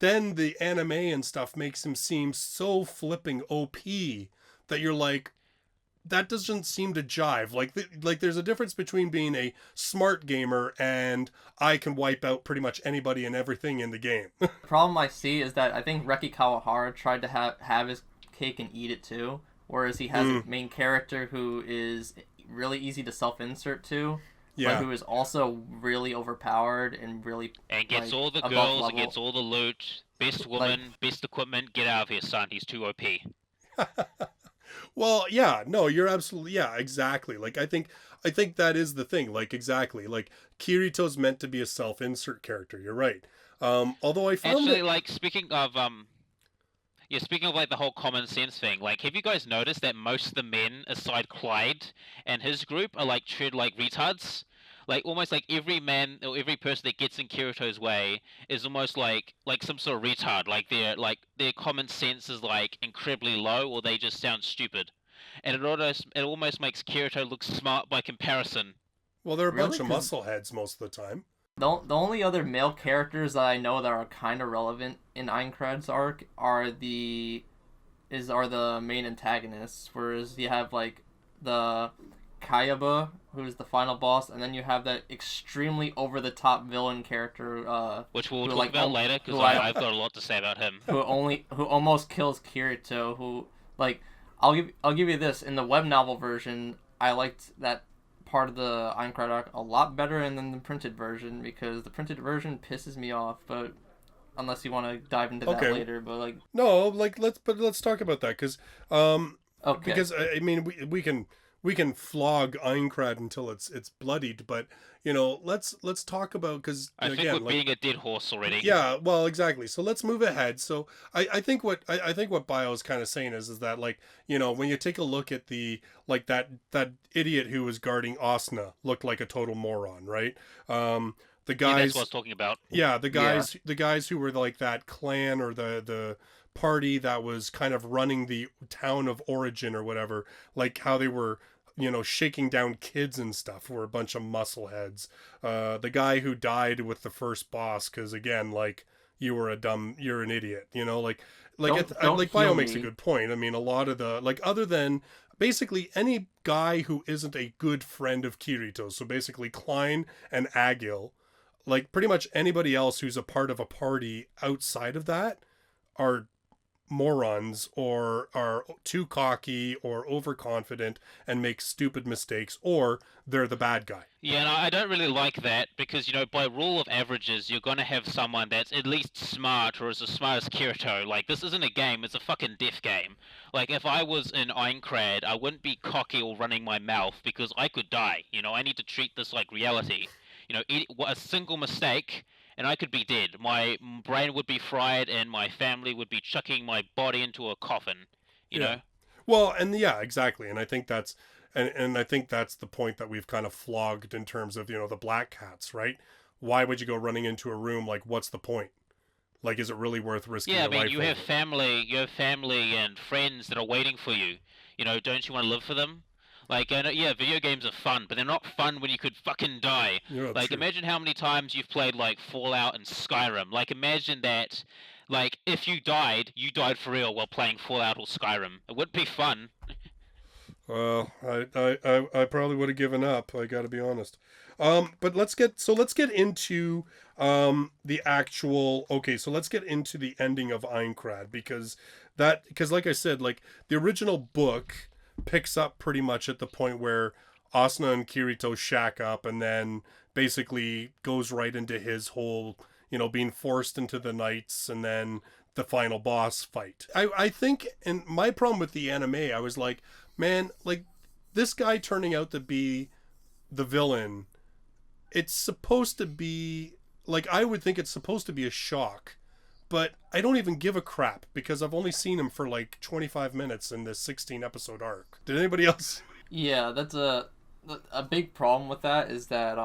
then the anime and stuff makes him seem so flipping OP that you're like, that doesn't seem to jive. Like there's a difference between being a smart gamer and I can wipe out pretty much anybody and everything in the game. The problem I see is that I think Reki Kawahara tried to have his cake and eat it too, whereas he has a main character who is really easy to self-insert to, but who is also really overpowered and really gets all the girls and gets all the loot, best woman, best equipment. Get out of here, son. He's too OP. Well, yeah, no, you're absolutely, yeah, exactly. Like, I think that is the thing. Like, exactly. Like, Kirito's meant to be a self-insert character. You're right. Although I found actually, like, speaking of like the whole common sense thing, like, have you guys noticed that most of the men, aside Clyde and his group, are like treated like retards? Like, almost like every man or every person that gets in Kirito's way is almost like some sort of retard. Like their common sense is like incredibly low, or they just sound stupid. And it almost makes Kirito look smart by comparison. Well, they're a bunch of muscleheads most of the time. The only other male characters that I know that are kind of relevant in Aincrad's arc are the main antagonists, whereas you have like the Kayaba, who's the final boss, and then you have that extremely over-the-top villain character, which we'll talk about later, because I've got a lot to say about him. Who almost kills Kirito. Who, like, I'll give you this: in the web novel version, I liked that part of the Aincrad arc a lot better than the printed version, because the printed version pisses me off. But unless you want to dive into that later, but like, no, like let's talk about that, because because I mean we can flog Aincrad until it's bloodied, but you know, let's talk about, because I think we're being a dead horse already. Yeah, well, exactly. So let's move ahead. So I think what Bio is kind of saying is that, like, you know, when you take a look at the, like, that idiot who was guarding Asuna looked like a total moron, right? The guys, yeah, that's what I was talking about. Yeah, the guys who were like that clan or the party that was kind of running the town of origin or whatever, like how they were, you know, shaking down kids and stuff, were a bunch of muscleheads. The guy who died with the first boss, because again, like, you're an idiot, you know, like Bio makes a good point. I mean, a lot of the, like, other than basically any guy who isn't a good friend of Kirito, so basically Klein and Agil, like pretty much anybody else who's a part of a party outside of that are morons, or are too cocky or overconfident and make stupid mistakes, or they're the bad guy. Yeah, and I don't really like that, because, you know, by rule of averages, you're going to have someone that's at least smart, or as smart as Kirito. Like, this isn't a game, it's a fucking death game. Like, if I was in Aincrad, I wouldn't be cocky or running my mouth, because I could die. You know, I need to treat this like reality. You know, a single mistake and I could be dead. My brain would be fried, and my family would be chucking my body into a coffin. You know. Well, and yeah, exactly. And I think that's and I think that's the point that we've kind of flogged in terms of, you know, the black cats, right? Why would you go running into a room? Like, what's the point? Like, is it really worth risking your life? Yeah, I mean, you have family and friends that are waiting for you. You know, don't you want to live for them? Like, yeah, video games are fun, but they're not fun when you could fucking die. Yeah, like, true. Imagine how many times you've played, like, Fallout and Skyrim. Like, imagine that, like, if you died for real while playing Fallout or Skyrim. It wouldn't be fun. Well, I probably would have given up, I gotta be honest. But let's get into the actual, so let's get into the ending of Aincrad, because like I said, like, the original book picks up pretty much at the point where Asuna and Kirito shack up, and then basically goes right into his whole, you know, being forced into the Knights, and then the final boss fight. I think, and my problem with the anime, I was like, man, like, this guy turning out to be the villain it's supposed to be like, I would think it's supposed to be a shock, but I don't even give a crap because I've only seen him for like 25 minutes in this 16 episode arc. Did anybody else? Yeah, that's a big problem with that is that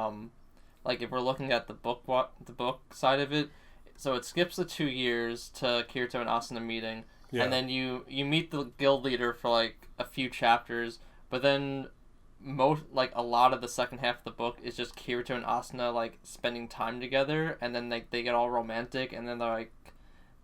like if we're looking at the book side of it, so it skips the 2 years to Kirito and Asuna meeting, and then you meet the guild leader for like a few chapters, but then a lot of the second half of the book is just Kirito and Asuna like spending time together, and then they get all romantic, and then they're like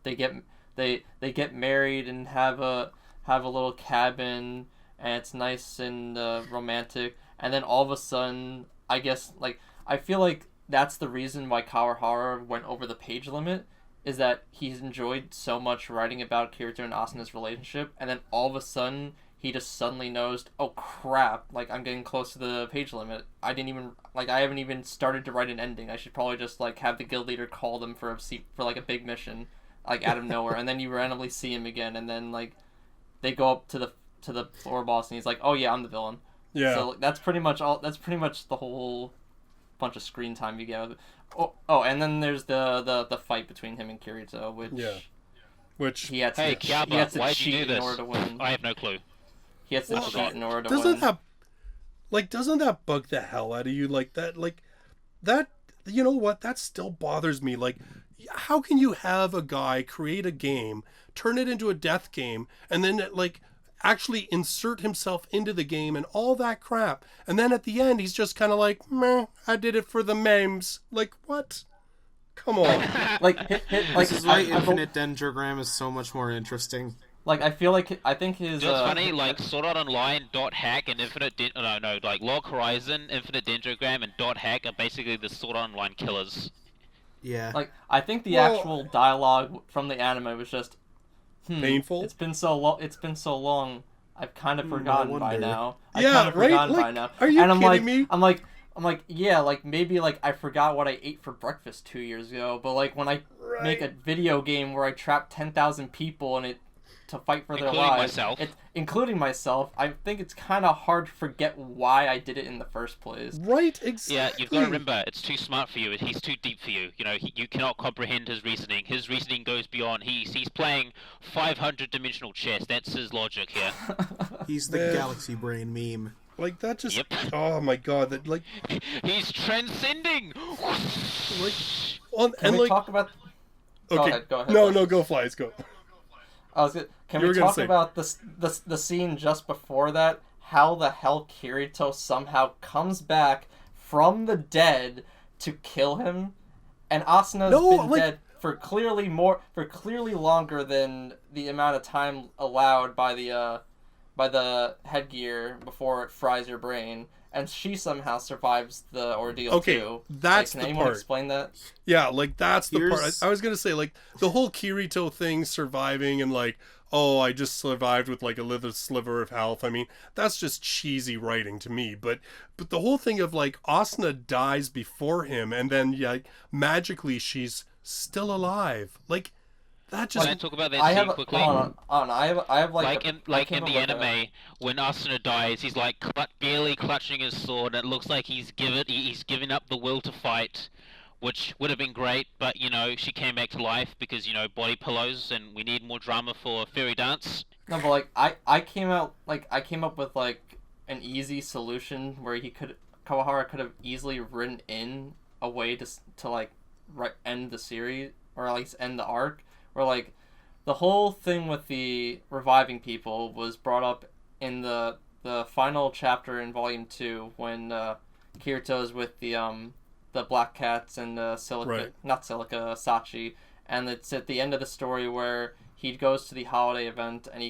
they get married and have a little cabin, and it's nice and romantic, and then all of a sudden, I guess, like, I feel like that's the reason why Kawahara went over the page limit, is that he's enjoyed so much writing about Kirito and Asuna's relationship, and then all of a sudden, he just suddenly knows, oh crap, like, I'm getting close to the page limit. I haven't even started to write an ending. I should probably just, like, have the guild leader call them for like, a big mission, like, out of nowhere, and then you randomly see him again, and then, like, they go up to the floor boss, and he's like, oh yeah, I'm the villain. Yeah. So that's pretty much the whole bunch of screen time you get. Oh, and then there's the fight between him and Kirito, which he had to, Kiaba, why'd you do this? In order to win. I have no clue. He has to cheat in order to doesn't win. Doesn't that bug the hell out of you? Like that, you know what? That still bothers me. Like, how can you have a guy create a game, turn it into a death game, and then, like, actually insert himself into the game and all that crap, and then at the end he's just kind of like, meh, I did it for the memes. Like, what? Come on. like this is why Infinite Dendrogram is so much more interesting. Like, I think his... It's funny, like, Sword Art Online, .hack, and like, Log Horizon, Infinite Dendrogram, and .hack are basically the Sword Art Online killers. Yeah. Like, I think the actual dialogue from the anime was just... painful. It's been so long. I've kind of forgotten by now. Yeah, right. Like, are you kidding me? I'm like, yeah, like, maybe, like, I forgot what I ate for breakfast 2 years ago, but, like, when I make a video game where I trap 10,000 people and to fight for their lives, including myself, I think it's kind of hard to forget why I did it in the first place. Right, exactly. Yeah, you've got to remember, it's too smart for you. He's too deep for you. You know, you cannot comprehend his reasoning. His reasoning goes beyond. He's playing 500-dimensional chess. That's his logic here. He's the galaxy brain meme. Like, that just... Yep. Oh my god, that, like... He's transcending! Like... Can we talk about... Okay. Go ahead. No, go Flyze, go. Can we talk about the scene just before that? How the hell Kirito somehow comes back from the dead to kill him, and Asuna's been dead for clearly longer than the amount of time allowed by the headgear before it fries your brain, and she somehow survives the ordeal too. Okay, that's can the anyone part. Explain that? Yeah, like, that's the part. I was gonna say, like, the whole Kirito thing, surviving, and like, oh, I just survived with like a little sliver of health. I mean, that's just cheesy writing to me. But the whole thing of, like, Asuna dies before him, and then magically she's still alive. Like, that just... Can I talk about that scene quickly? I have like in the anime, when Asuna dies, he's like barely clutching his sword. And it looks like he's given up the will to fight, which would have been great. But, you know, she came back to life because, you know, body pillows, and we need more drama for Fairy Dance. No, but, like, I came up with, like, an easy solution where Kawahara could have easily written in a way to like end the series, or at least end the arc. Where, like, the whole thing with the reviving people was brought up in the final chapter in Volume 2 when Kirito's with the Black Cats and Sachi, and it's at the end of the story where he goes to the holiday event and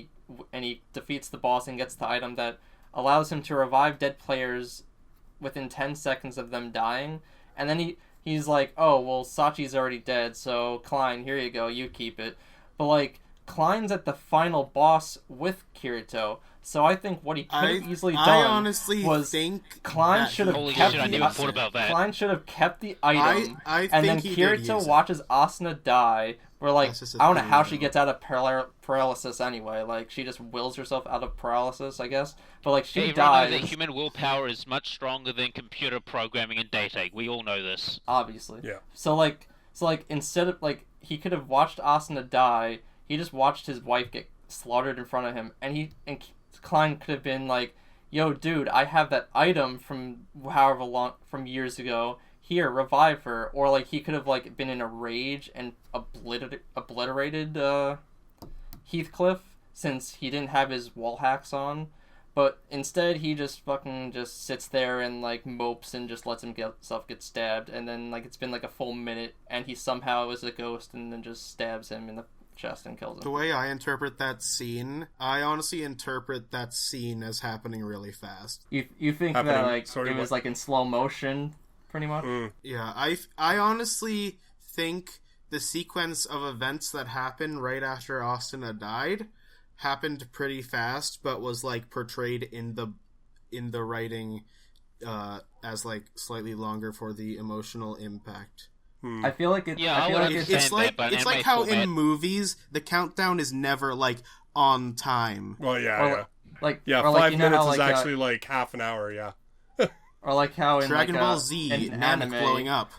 he defeats the boss and gets the item that allows him to revive dead players within 10 seconds of them dying, and then he's like, oh, well, Sachi's already dead, so Klein, here you go, you keep it. But, like, Klein's at the final boss with Kirito, So I think what he could have easily done I honestly was think Klein should have Holy kept shit, I the never thought about that. Klein should have kept the item, I and then think he did Kirito use it. watches Asuna die. We're like, That's just a I don't know theory, how she though. gets out of paralysis anyway. Like, she just wills herself out of paralysis, I guess. But like, she Everyone knows dies. that human willpower is much stronger than computer programming and data. We all know this. Obviously. Yeah. So like instead of like he could have watched Asuna die, he just watched his wife get slaughtered in front of him, and Klein could have been like, "Yo, dude, I have that item from however long from years ago. Here, revive her." Or like he could have like been in a rage and obliterated Heathcliff since he didn't have his wall hacks on. But instead, he just just sits there and like mopes and just lets himself get stabbed. And then like it's been like a full minute, and he somehow is a ghost, and then just stabs him in the chest and kills him. The way I interpret that scene, I honestly interpret that scene as happening really fast. You think Happening- that like sorry, it was what? like in slow motion, pretty much? Yeah, I honestly think the sequence of events that happened right after Asuna died happened pretty fast, but was like portrayed in the writing as like slightly longer for the emotional impact. I feel like it. Yeah, I I feel would like understand it's It's like but it's anime like how format- in movies the countdown is never like on time. Well, yeah, Or, yeah. like Yeah, or, like, 5 you know minutes how, is like, actually like half an hour, yeah. or like how in Dragon like, Ball Z, in Namek anime blowing up.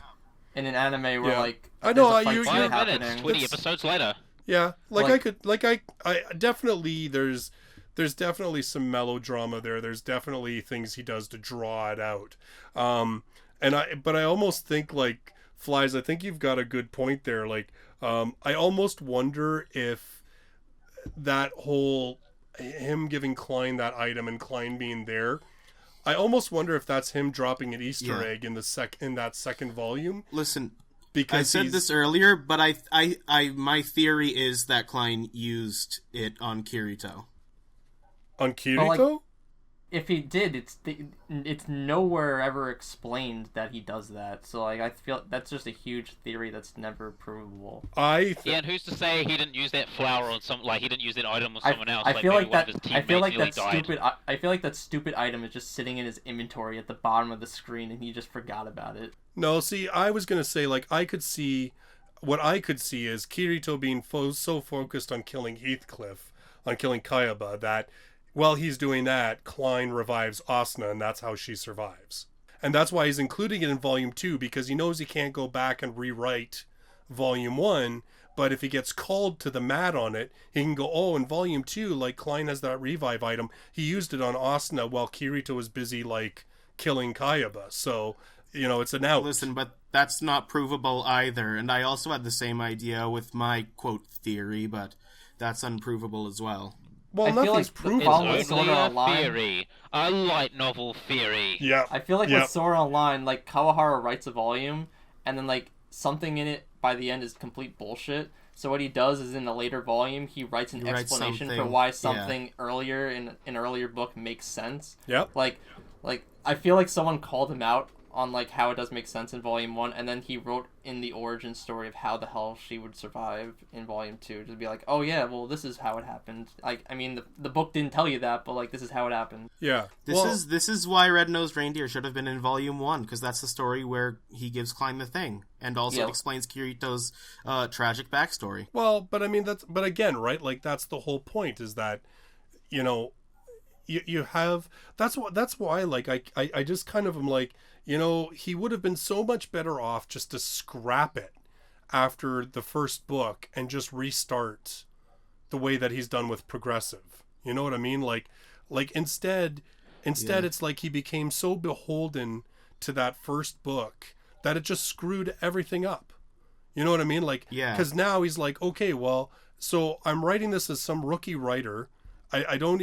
in an anime where Yeah. like I know, there's a fight you- scene 5 happening. minutes, 20 It's- episodes later. Yeah, Like- I definitely there's definitely some melodrama there. There's definitely things he does to draw it out. But I almost think like Flyze, I think you've got a good point there. Like, I almost wonder if that whole him giving Klein that item and Klein being there, I almost wonder if that's him dropping an Easter Yeah. egg in that second volume. Listen, Because I said he's- this earlier, but I my theory is that Klein used it on Kirito. on Kirito. Well, if he did, it's nowhere ever explained that he does that. So like I feel that's just a huge theory that's never provable. Yeah, Yeah, and who's to say he didn't use that flower on he didn't use that item on someone else? I feel maybe like one that. of his I feel teammates like nearly that died. stupid. I feel like that stupid item is just sitting in his inventory at the bottom of the screen, and he just forgot about it. No, see, I was gonna say like what I could see is Kirito being so focused on killing Heathcliff, on killing Kayaba, that while he's doing that, Klein revives Asuna, and that's how she survives. And that's why he's including it in Volume 2, because he knows he can't go back and rewrite Volume 1, but if he gets called to the mat on it, he can go, oh, in Volume 2, like, Klein has that revive item. He used it on Asuna while Kirito was busy, like, killing Kayaba. So, you know, it's an out. Listen, but that's not provable either, and I also had the same idea with my quote theory, but that's unprovable as well. Well, I feel nothing's like proven. following It's Sword only Art a Online- theory, a light novel theory. Yeah. I feel like Yep. with Sword Art Online, like Kawahara writes a volume, and then like something in it by the end is complete bullshit. So what he does is in a later volume, he writes an He writes explanation for something, why yeah. something earlier in an earlier book makes sense. Yep. Like I feel like someone called him out on like how it does make sense in volume 1, and then he wrote in the origin story of how the hell she would survive in volume 2 to be like, oh yeah, well this is how it happened. Like I mean the book didn't tell you that, but like this is how it happened. Yeah. This is why Red-Nosed Reindeer should have been in Volume 1, because that's the story where he gives Klein the thing, and also Yeah. explains Kirito's tragic backstory. Well, but I mean but again, right? Like that's the whole point, is that, you know, you have that's why like I just kind of am like, you know, he would have been so much better off just to scrap it after the first book and just restart the way that he's done with Progressive. You know what I mean? Like instead it's like he became so beholden to that first book that it just screwed everything up. You know what I mean? Like, Yeah. because now he's like, okay, well, so I'm writing this as some rookie writer. I don't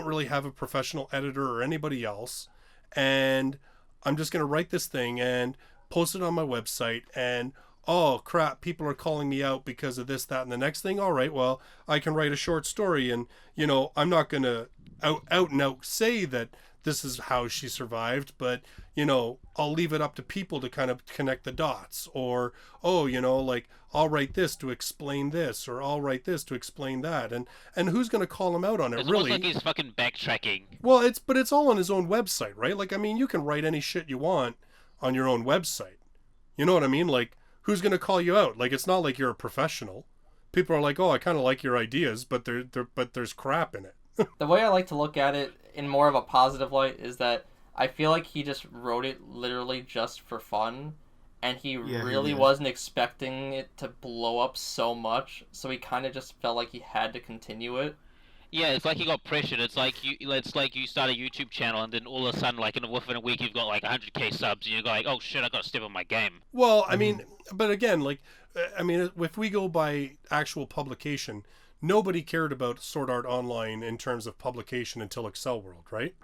really have a professional editor or anybody else, and I'm just going to write this thing and post it on my website, and oh crap, people are calling me out because of this, that, and the next thing. All right, well, I can write a short story, and, you know, I'm not going to out and out say that this is how she survived, but, you know, I'll leave it up to people to kind of connect the dots. Or, oh, you know, like, I'll write this to explain this, or I'll write this to explain that. And who's going to call him out on it, It's really? almost like he's fucking backtracking. Well, it's all on his own website, right? Like, I mean, you can write any shit you want on your own website. You know what I mean? Like, who's going to call you out? Like, it's not like you're a professional. People are like, oh, I kind of like your ideas, but there's crap in it. The way I like to look at it in more of a positive light is that I feel like he just wrote it literally just for fun, and he really wasn't expecting it to blow up so much, so he kind of just felt like he had to continue it. Yeah, it's like he got pressured. It's like you start a YouTube channel and then all of a sudden, like within a week, you've got like 100k subs, and you're like, oh shit, I got to step on my game. Well, I mean, but again, like, I mean, if we go by actual publication, nobody cared about Sword Art Online in terms of publication until Accel World, right?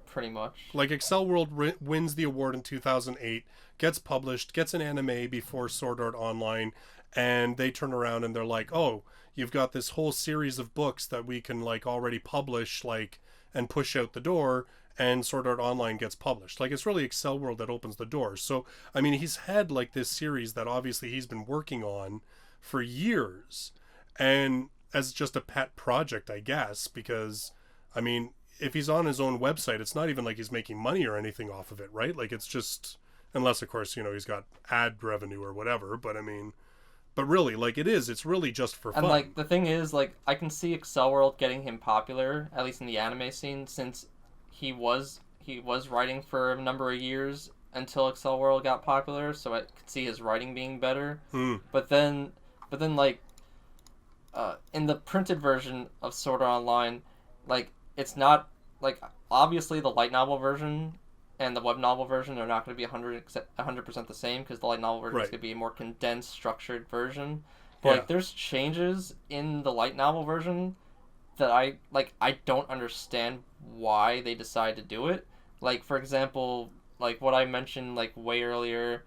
Pretty much. Like, Accel World wins the award in 2008, gets published, gets an anime before Sword Art Online, and they turn around and they're like, oh, you've got this whole series of books that we can, like, already publish, like, and push out the door, and Sword Art Online gets published. Like, it's really Accel World that opens the door. So, I mean, he's had, like, this series that obviously he's been working on for years, and as just a pet project, I guess, because, I mean, if he's on his own website, it's not even like he's making money or anything off of it, right? Like, it's just, unless, of course, you know, he's got ad revenue or whatever, but I mean, but really, like, it's really just for fun. And, like, the thing is, like, I can see Accel World getting him popular, at least in the anime scene, since he was writing for a number of years until Accel World got popular, so I could see his writing being better. But then, like, in the printed version of Sword Art Online, like, it's not, like, obviously the light novel version and the web novel version are not going to be 100% the same, because the light novel version is going to be a more condensed, structured version. But, like, there's changes in the light novel version that I don't understand why they decide to do it. Like, for example, like, what I mentioned, like, way earlier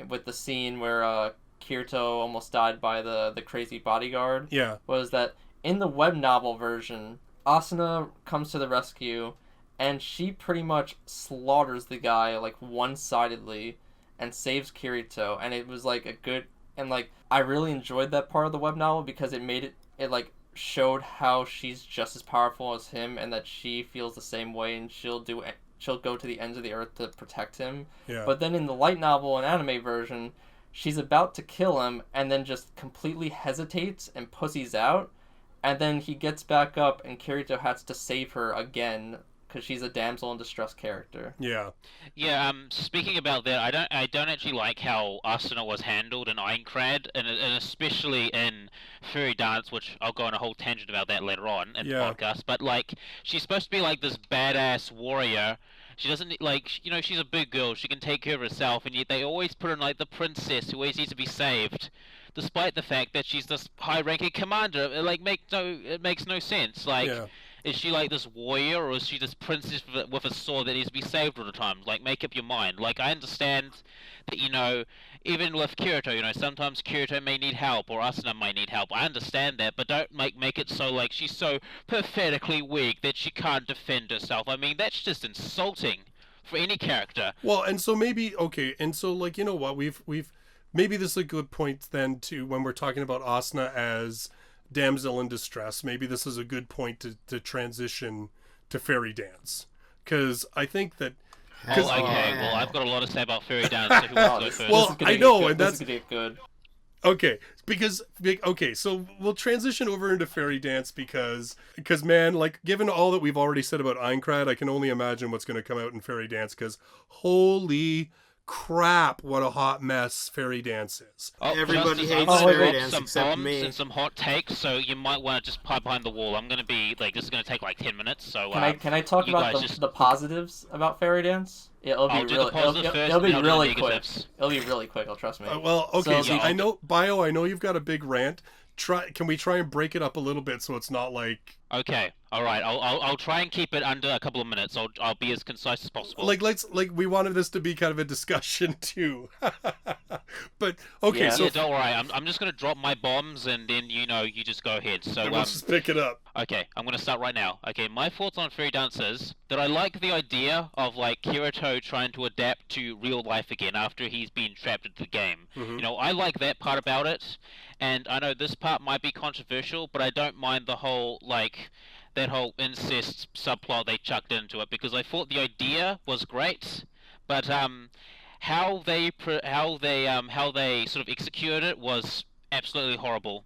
with the scene where, Kirito almost died by the crazy bodyguard. Yeah. Was that in the web novel version, Asuna comes to the rescue, and she pretty much slaughters the guy, like, one-sidedly, and saves Kirito. And it was, like, a good, and, like, I really enjoyed that part of the web novel because it made it like, showed how she's just as powerful as him, and that she feels the same way, and she'll go to the ends of the earth to protect him. Yeah. But then in the light novel and anime version, she's about to kill him, and then just completely hesitates and pussies out, and then he gets back up, and Kirito has to save her again, because she's a damsel in distress character. Yeah. Yeah. Speaking about that, I don't actually like how Asuna was handled in Aincrad, and especially in Fairy Dance, which I'll go on a whole tangent about that later on in the podcast. But, like, she's supposed to be like this badass warrior. She doesn't, like, you know, she's a big girl. She can take care of herself, and yet they always put her in, like, the princess who always needs to be saved, despite the fact that she's this high-ranking commander. It makes no sense. Like, is she, like, this warrior, or is she this princess with a sword that needs to be saved all the time? Like, make up your mind. Like, I understand that, you know, even with Kirito, you know, sometimes Kirito may need help, or Asuna might need help. I understand that, but don't make it so, like, she's so pathetically weak that she can't defend herself. I mean, that's just insulting for any character. Well, and so maybe, okay, and so, like, you know what, we've maybe this is a good point then to, when we're talking about Asuna as damsel in distress, maybe this is a good point to transition to Fairy Dance, because I think that. Well, I've got a lot to say about Fairy Dance. So who wants to go first? Well, I know, and that's gonna get good. Okay, so we'll transition over into Fairy Dance because man, like, given all that we've already said about Aincrad, I can only imagine what's going to come out in Fairy Dance, because holy crap, what a hot mess Fairy Dance is. Everybody Justus, hates I'm gonna Fairy drop Dance some except bombs me. and some hot takes, so you might want to just pipe behind the wall. I'm going to be, like, this is going to take like 10 minutes, so... Can I talk about the positives about Fairy Dance? It'll be really quick. It'll be really quick, trust me. Well, okay, So, I know you've got a big rant. Can we try and break it up a little bit so it's not like... Okay, all right. I'll try and keep it under a couple of minutes. I'll be as concise as possible. We wanted this to be kind of a discussion too. But okay, Yeah. so Yeah, don't worry. I'm just gonna drop my bombs, and then you just go ahead. So we'll just pick it up. okay, I'm gonna start right now. Okay, my thoughts on Fairy Dance is that I like the idea of like Kirito trying to adapt to real life again after he's been trapped into the game. Mm-hmm. I like that part about it, and I know this part might be controversial, but I don't mind the whole that whole incest subplot they chucked into it because I thought the idea was great, but how they sort of executed it was absolutely horrible.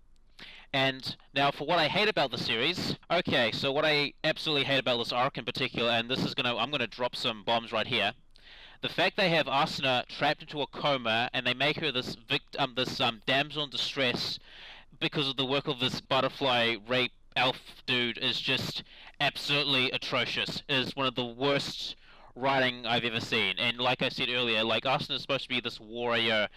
And now for what I hate about the series, okay, so what I absolutely hate about this arc in particular, and I'm gonna drop some bombs right here. The fact they have Asuna trapped into a coma and they make her this damsel in distress because of the work of this butterfly rape elf dude is just absolutely atrocious. It is one of the worst writing I've ever seen. And like I said earlier, like Asuna is supposed to be this warrior.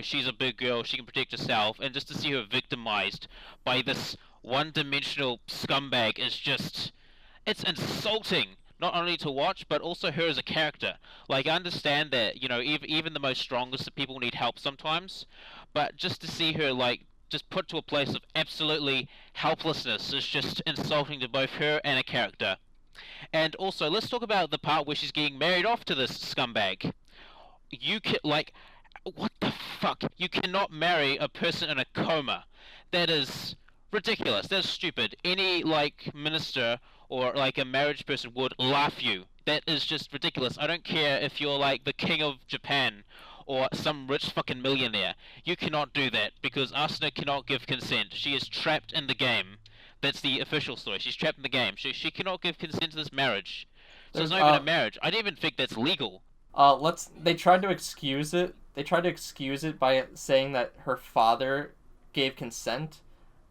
She's a big girl. She can protect herself. And just to see her victimized by this one-dimensional scumbag is it's insulting. Not only to watch, but also her as a character. Like, I understand that, even the most strongest of people need help sometimes, but just to see her, just put to a place of absolutely helplessness is just insulting to both her and a character. And also, let's talk about the part where she's getting married off to this scumbag. You can, what the fuck? You cannot marry a person in a coma. That is ridiculous. That's stupid. Any, minister or, a marriage person would laugh you. That is just ridiculous. I don't care if you're, the king of Japan or some rich fucking millionaire. You cannot do that because Asuna cannot give consent. She is trapped in the game. That's the official story. She's trapped in the game. She cannot give consent to this marriage. So it's not even a marriage. I don't even think that's legal. They tried to excuse it. They tried to excuse it by saying that her father gave consent,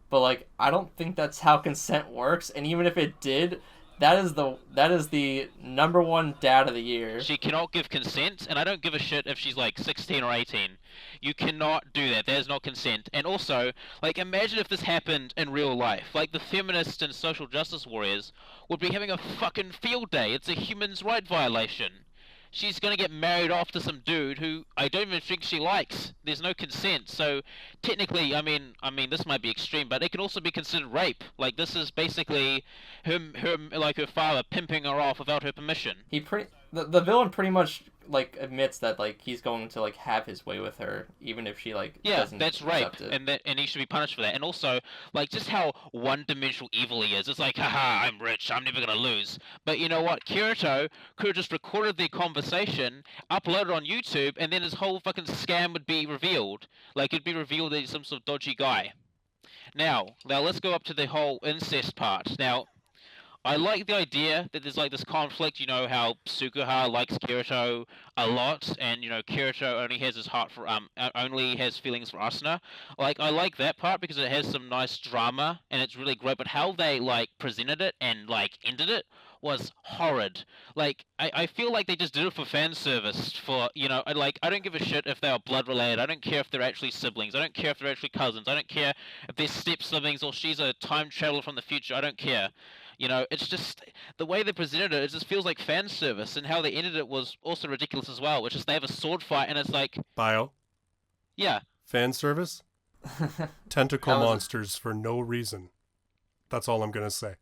but I don't think that's how consent works. And even if it did, that is the number one dad of the year. She cannot give consent, and I don't give a shit if she's 16 or 18. You cannot do that. That is not consent. And also, imagine if this happened in real life. The feminists and social justice warriors would be having a fucking field day. It's a human's right violation. She's gonna get married off to some dude who I don't even think she likes. There's no consent, so technically, I mean, this might be extreme, but it can also be considered rape. This is basically her father pimping her off without her permission. The villain pretty much admits that he's going to have his way with her, even if she doesn't that's rape, accept it. and he should be punished for that. And also, just how one-dimensional evil he is. It's haha, I'm rich, I'm never gonna lose. But you know what? Kirito could have just recorded their conversation, uploaded on YouTube, and then his whole fucking scam would be revealed. It'd be revealed that he's some sort of dodgy guy. Now let's go up to the whole incest part. Now, I like the idea that there's this conflict, how Sukuha likes Kirito a lot, and Kirito only has his heart for only has feelings for Asuna. I like that part because it has some nice drama and it's really great, but how they presented it and ended it was horrid. I feel like they just did it for fan service for, I don't give a shit if they are blood related. I don't care if they're actually siblings. I don't care if they're actually cousins. I don't care if they're step siblings or she's a time traveler from the future. I don't care. It's just the way they presented it. It just feels like fan service, and how they ended it was also ridiculous as well. Which is they have a sword fight, and it's Bio. Yeah. Fan service. Tentacle monsters for no reason. That's all I'm gonna say.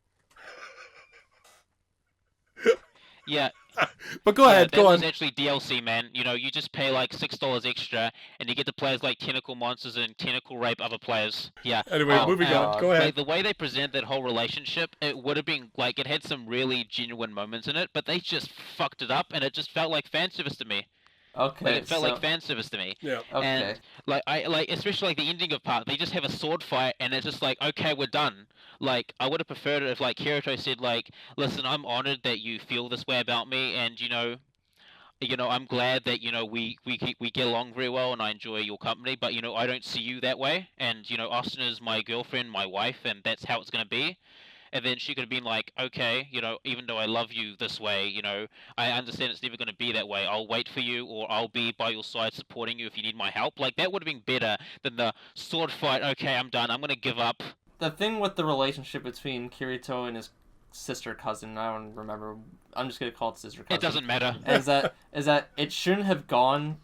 Yeah. But go ahead, that go was on. actually DLC, man. You just pay $6 extra, and you get to play as tentacle monsters and tentacle rape other players. Yeah. Anyway, moving on. Go ahead. The way they present that whole relationship, it would have been it had some really genuine moments in it, but they just fucked it up, and it just felt like fan service to me. Okay. It felt like fan service to me. Yeah. Okay. And I especially the ending of part, they just have a sword fight, and it's just okay, we're done. I would have preferred it if Kirito said listen, I'm honored that you feel this way about me, and I'm glad that we get along very well, and I enjoy your company, but I don't see you that way, and Austin is my girlfriend, my wife, and that's how it's gonna be. And then she could have been okay, even though I love you this way, I understand it's never going to be that way. I'll wait for you, or I'll be by your side supporting you if you need my help. That would have been better than the sword fight. Okay, I'm done. I'm going to give up. The thing with the relationship between Kirito and his sister cousin, I don't remember. I'm just going to call it sister cousin. It doesn't matter. is that it shouldn't have gone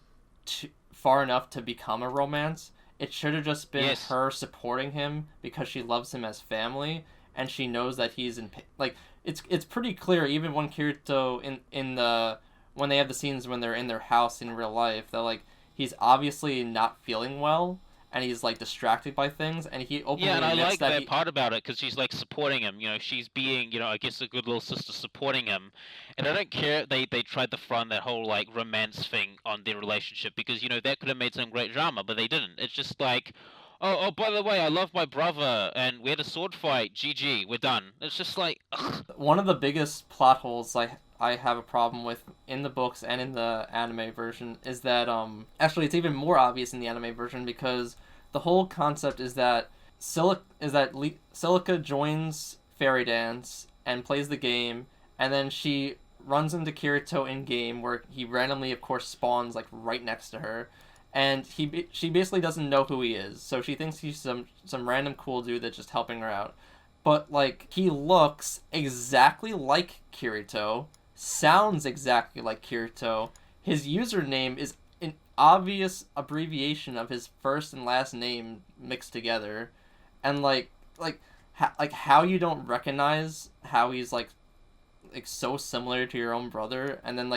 far enough to become a romance. It should have just been Yes. her supporting him because she loves him as family, and she knows that he's in like it's pretty clear even when Kirito in the when they have the scenes when they're in their house in real life that like he's obviously not feeling well and he's like distracted by things, and he openly Yeah, and I admits like that that part about it because she's like supporting him. She's being, I guess a good little sister supporting him. And I don't care they tried to front that whole like romance thing on their relationship because that could have made some great drama, but they didn't. It's just like, oh, by the way, I love my brother, and we had a sword fight. GG, we're done. It's just like, ugh. one of the biggest plot holes I have a problem with in the books and in the anime version is that actually it's even more obvious in the anime version because the whole concept is that Silica joins Fairy Dance and plays the game, and then she runs into Kirito in game where he randomly of course spawns like right next to her, and she basically doesn't know who he is, so she thinks he's some random cool dude that's just helping her out. But like he looks exactly like Kirito, sounds exactly like Kirito. His username is an obvious abbreviation of his first and last name mixed together, and how you don't recognize how he's like so similar to your own brother, and then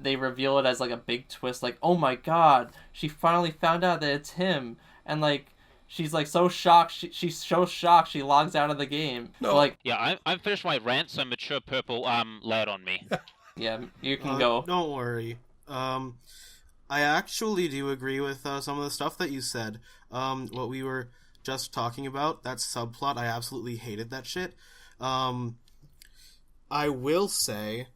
they reveal it as like a big twist, like, oh my god, she finally found out that it's him, and like she's like so shocked, she's so shocked she logs out of the game. No. Like, Yeah, I'm finished my rant, so mature purple lay it on me. yeah, you can go. Don't worry. I actually do agree with some of the stuff that you said. What we were just talking about, that subplot, I absolutely hated that shit. I will say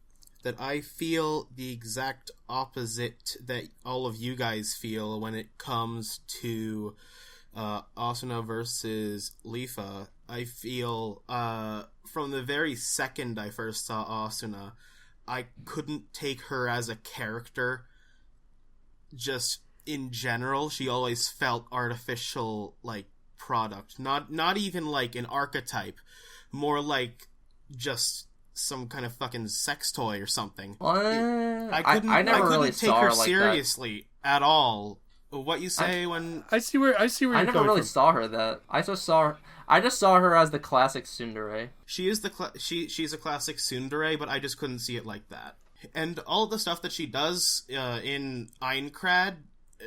that I feel the exact opposite that all of you guys feel when it comes to Asuna versus Lifa. I feel from the very second I first saw Asuna, I couldn't take her as a character. Just in general, she always felt artificial, like, product. Not even like an archetype, more like just some kind of fucking sex toy or something. What? I never really take saw her her like seriously at all. What you say when I see where I you're never coming really from. saw her that. I just saw her as the classic tsundere. she is she's a classic tsundere, but I just couldn't see it like that. And all the stuff that she does in Aincrad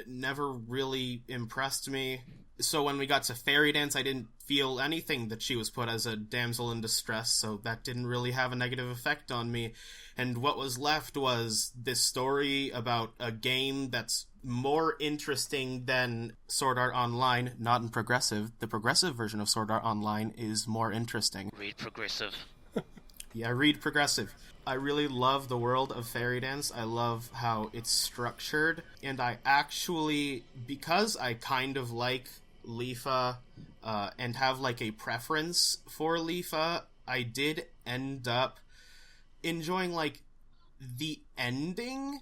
never really impressed me. So when we got to Fairy Dance, I didn't feel anything that she was put as a damsel in distress, so that didn't really have a negative effect on me. And what was left was this story about a game that's more interesting than Sword Art Online, not in Progressive. The Progressive version of Sword Art Online is more interesting. Read Progressive. Yeah, read Progressive. I really love the world of Fairy Dance. I love how it's structured. And I actually, because I kind of like Lifa and have like a preference for Lifa, I did end up enjoying like the ending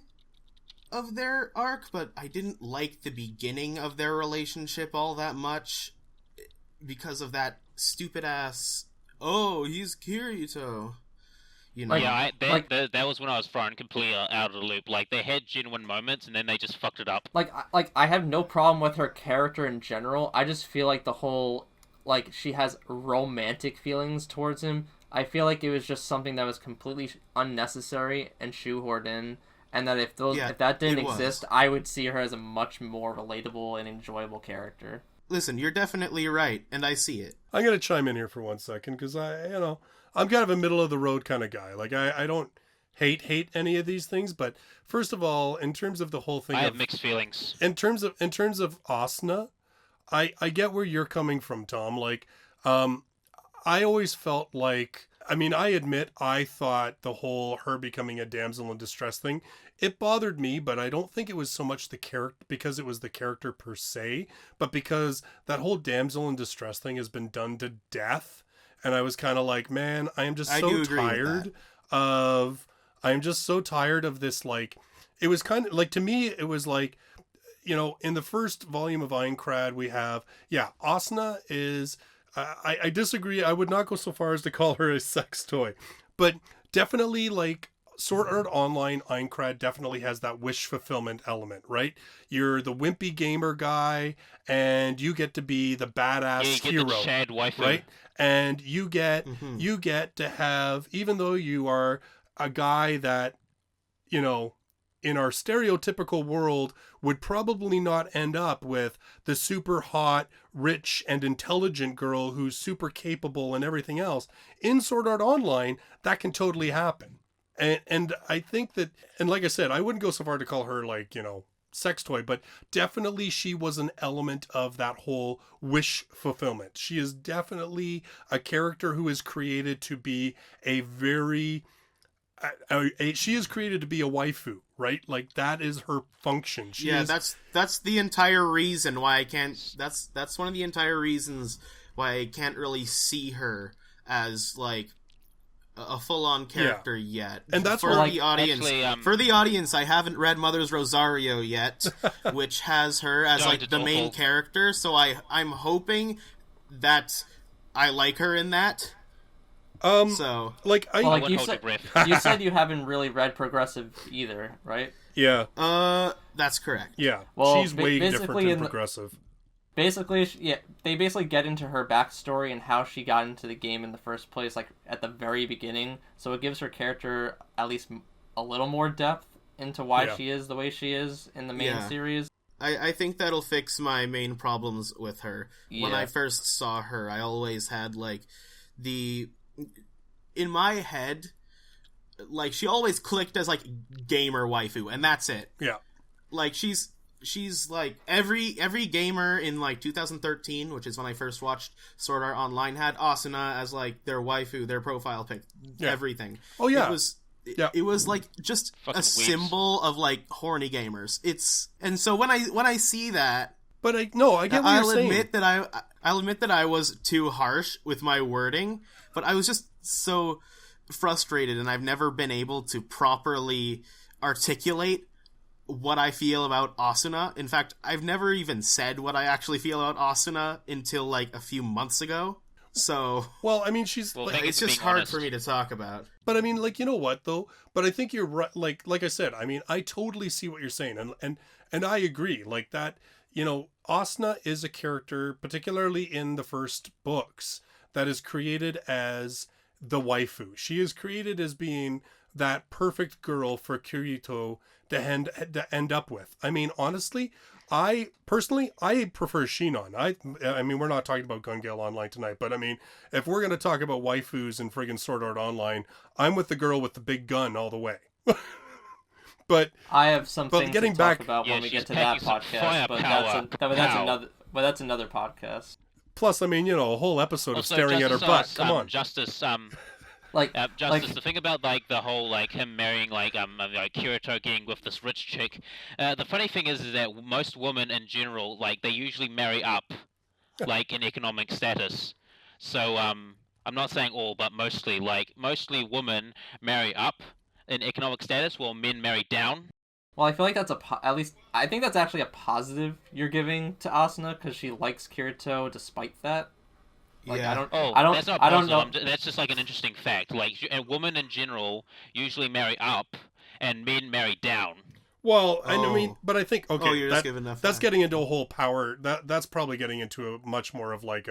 of their arc, but I didn't like the beginning of their relationship all that much because of that stupid ass, oh, he's Kirito. You know? Yeah, that was when I was thrown completely out of the loop. Like, they had genuine moments, and then they just fucked it up. I have no problem with her character in general. I just feel like the whole, like, she has romantic feelings towards him. I feel like it was just something that was completely unnecessary and shoehorned in, and that if that didn't exist, I would see her as a much more relatable and enjoyable character. Listen, you're definitely right, and I see it. I'm going to chime in here for 1 second, because I'm kind of a middle of the road kind of guy. Like, I don't hate any of these things, but first of all, in terms of the whole thing, I have mixed feelings. In terms of Asuna, I get where you're coming from, Tom. Like, I always felt like, I admit I thought the whole her becoming a damsel in distress thing, it bothered me, but I don't think it was so much the character, because it was the character per se, but because that whole damsel in distress thing has been done to death. And I was kind of like, man, I am just so tired of this. Like, it was kind of like, to me, it was like, in the first volume of Aincrad, we have, Asuna is, I disagree. I would not go so far as to call her a sex toy, but definitely, like, Sword Art Online Aincrad definitely has that wish fulfillment element, right? You're the wimpy gamer guy, and you get to be the badass you get hero, the shared waifu. right? And you get to have, even though you are a guy that, you know, in our stereotypical world would probably not end up with the super hot, rich, and intelligent girl who's super capable and everything else. In Sword Art Online, that can totally happen. And I think that, and like I said, I wouldn't go so far to call her like, you know, sex toy, but definitely she was an element of that whole wish fulfillment. She is definitely a character who is created to be a very she is created to be a waifu, right? Like that is her function. That's the entire reason why I can't. That's one of the entire reasons why I can't really see her as like a full-on character yet. And that's for the audience. Actually, for the audience, I haven't read Mother's Rosario yet, which has her as like the main character. So I'm hoping that I like her in that. So like you said you haven't really read Progressive either, right? Yeah. That's correct. Yeah. Well, she's way different than Progressive. Basically, yeah, they basically get into her backstory and how she got into the game in the first place, like at the very beginning. So it gives her character at least a little more depth into why she is the way she is in the main series. I think that'll fix my main problems with her. Yeah. When I first saw her, I always had like in my head, like she always clicked as like gamer waifu, and that's it. Yeah. Like she's like every gamer in like 2013, which is when I first watched Sword Art Online, had Asuna as like their waifu, their profile pic, everything. Oh yeah. It was like just fucking a symbol of like horny gamers. And so when I see that, but I get what you're saying. I'll admit that I was too harsh with my wording, but I was just so frustrated, and I've never been able to properly articulate what I feel about Asuna. In fact, I've never even said what I actually feel about Asuna until like a few months ago. So, well, I mean, it's just hard for me to talk about. But I mean, like, you know what though? But I think you're right. Like I said, I mean, I totally see what you're saying, and I agree. Like that, you know, Asuna is a character, particularly in the first books, that is created as the waifu. She is created as being that perfect girl for Kirito to end up with. I mean, honestly, I prefer Shinon. I mean, we're not talking about Gun Gale Online tonight, but I mean, if we're going to talk about waifus and friggin' Sword Art Online, I'm with the girl with the big gun all the way. But I have some things to talk about when we get to that podcast, but that's another podcast. Plus, I mean, you know, a whole episode of staring at her butt. Come on, Justus. Justice, the thing about like the whole like him marrying like Kirito getting with this rich chick. The funny thing is that most women in general, like they usually marry up, like in economic status. So I'm not saying all, but mostly women marry up in economic status, while men marry down. Well, I feel like that's at least I think that's actually a positive you're giving to Asuna because she likes Kirito despite that. Like, yeah. That's not positive. I don't know. That's just like an interesting fact. Like, women in general usually marry up, and men marry down. Well, I mean, but I think that's getting into a whole power. That's probably getting into a much more of like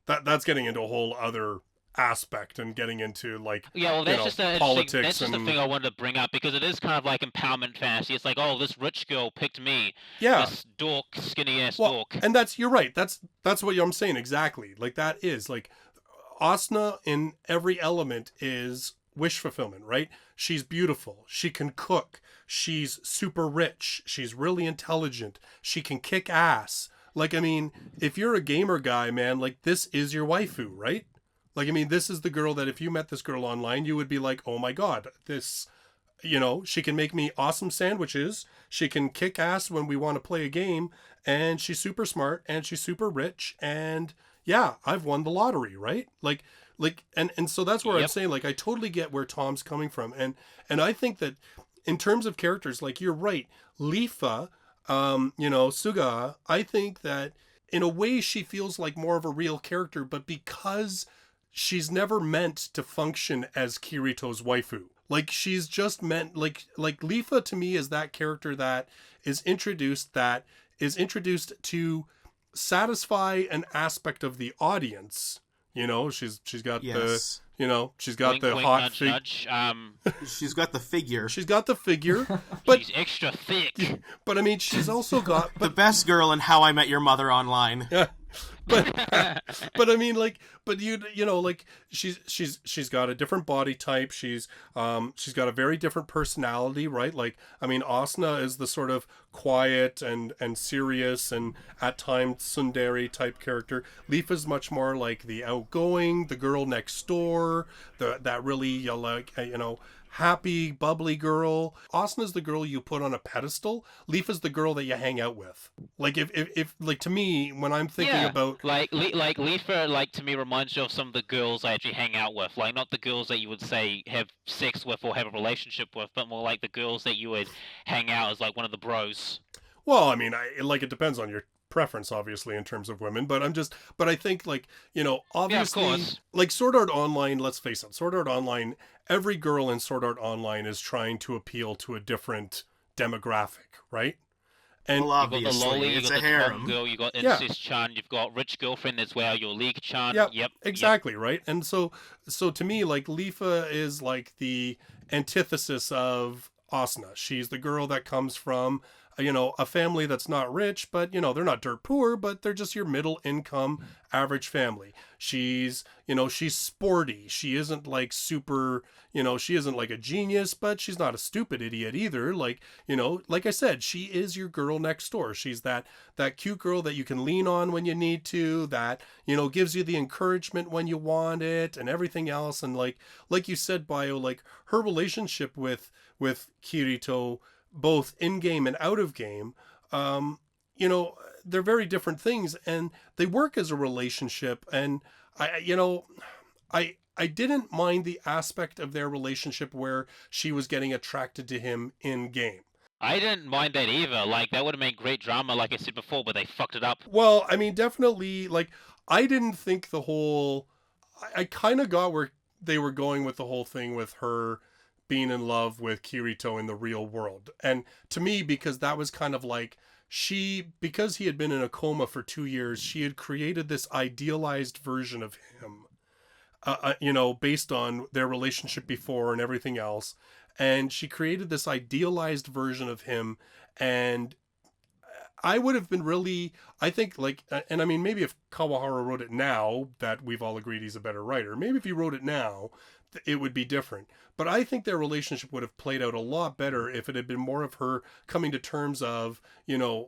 that's getting into a whole other aspect and getting into like politics. That's just the thing I wanted to bring up because it is kind of like empowerment fantasy. It's like, oh, this rich girl picked me. Yeah. This dork, skinny ass dork. And you're right. That's what I'm saying exactly. Like that is like Asuna in every element is wish fulfillment, right? She's beautiful. She can cook. She's super rich. She's really intelligent. She can kick ass. Like, I mean, if you're a gamer guy, man, like this is your waifu, right? Like, I mean, this is the girl that if you met this girl online, you would be like, oh my God, this, you know, she can make me awesome sandwiches. She can kick ass when we want to play a game. And she's super smart and she's super rich. And yeah, I've won the lottery, right? And so that's where I'm saying, like, I totally get where Tom's coming from. And I think that in terms of characters, like, you're right. Lifa, Suga, I think that in a way she feels like more of a real character, but because she's never meant to function as Kirito's waifu. Like she's just meant like Leafa to me is that character that is introduced to satisfy an aspect of the audience. You know, she's got Yes. she's got Wink, the wink, hot nudge, nudge. She's got the figure. she's got the figure, but She's extra thick. but I mean she's also got The best girl in How I Met Your Mother online. yeah. But I mean but you know like she's got a different body type, she's got a very different personality, right? Like I mean Asuna is the sort of quiet and serious and at times tsundere type character. Leaf is much more like the outgoing, the girl next door, that really happy, bubbly girl. Asuna's the girl you put on a pedestal. Leaf is the girl that you hang out with. Like if like to me, when I'm thinking about like Leafa, like to me reminds you of some of the girls I actually hang out with. Like not the girls that you would say have sex with or have a relationship with, but more like the girls that you would hang out as like one of the bros. well, I mean, it depends on your preference obviously in terms of women, but I think like, obviously Yeah, of course. like Sword Art Online, let's face it, Sword Art Online, every girl in Sword Art Online is trying to appeal to a different demographic, right? And Well, You've got the obviously, lolly, it's you've a got the harem. tom girl, you've got Yeah. incest chan, you've got rich girlfriend as well, your league chan. Yep. exactly, right? And so to me, like Leafa is like the antithesis of Asuna. She's the girl that comes from a family that's not rich, but they're not dirt poor, but they're just your middle income average family. She's she's sporty. She isn't like super, she isn't like a genius, but she's not a stupid idiot either. Like, like I said, she is your girl next door. She's that cute girl that you can lean on when you need to, that, gives you the encouragement when you want it and everything else. And like you said, Bio, like her relationship with Kirito, both in game and out of game, they're very different things and they work as a relationship. And I didn't mind the aspect of their relationship where she was getting attracted to him in game. I didn't mind that either. Like that would have made great drama, like I said before, but they fucked it up. Well, I mean, definitely, like, I didn't think I kind of got where they were going with the whole thing with her being in love with Kirito in the real world. And to me, because that was kind of like, because he had been in a coma for 2 years, she had created this idealized version of him, based on their relationship before and everything else. And she created this idealized version of him. And I would have been really, I think, like, and I mean, maybe if Kawahara wrote it now, that we've all agreed he's a better writer, maybe if he wrote it now, it would be different. But I think their relationship would have played out a lot better if it had been more of her coming to terms of,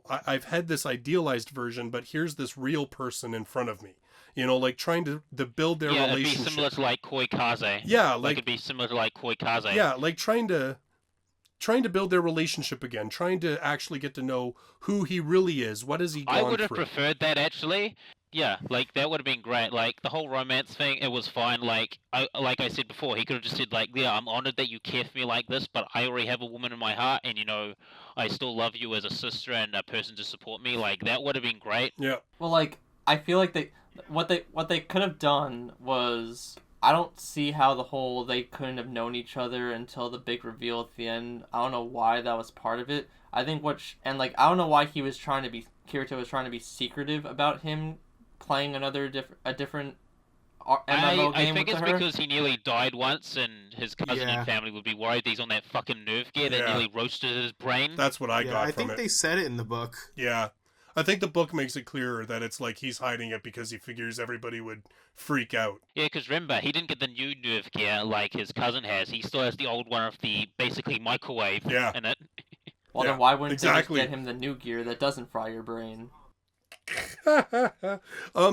I've had this idealized version, but here's this real person in front of me. Like trying to build their relationship. It'd be similar to like Koi Kaze. Yeah, like it'd be similar to like Koi Kaze. Yeah, like trying to build their relationship again, trying to actually get to know who he really is. What has he gone through? I would have preferred that actually. Yeah, like that would have been great. Like the whole romance thing, it was fine. Like I said before, he could have just said like, yeah, I'm honored that you care for me like this, but I already have a woman in my heart, and I still love you as a sister and a person to support me. Like that would have been great. Yeah. Well, like I feel like what they could have done was, I don't see how they couldn't have known each other until the big reveal at the end. I don't know why that was part of it. I think I don't know why Kirito was trying to be secretive about him playing a different MMO game I think with it's her. because he nearly died once, and his cousin and family would be worried that he's on that fucking nerve gear that nearly roasted his brain. That's what I got from it. I think they said it in the book. Yeah. I think the book makes it clearer that it's like he's hiding it because he figures everybody would freak out. Yeah, because remember, he didn't get the new nerve gear like his cousin has. He still has the old one of the basically microwave in it. Well, then why wouldn't they just get him the new gear that doesn't fry your brain?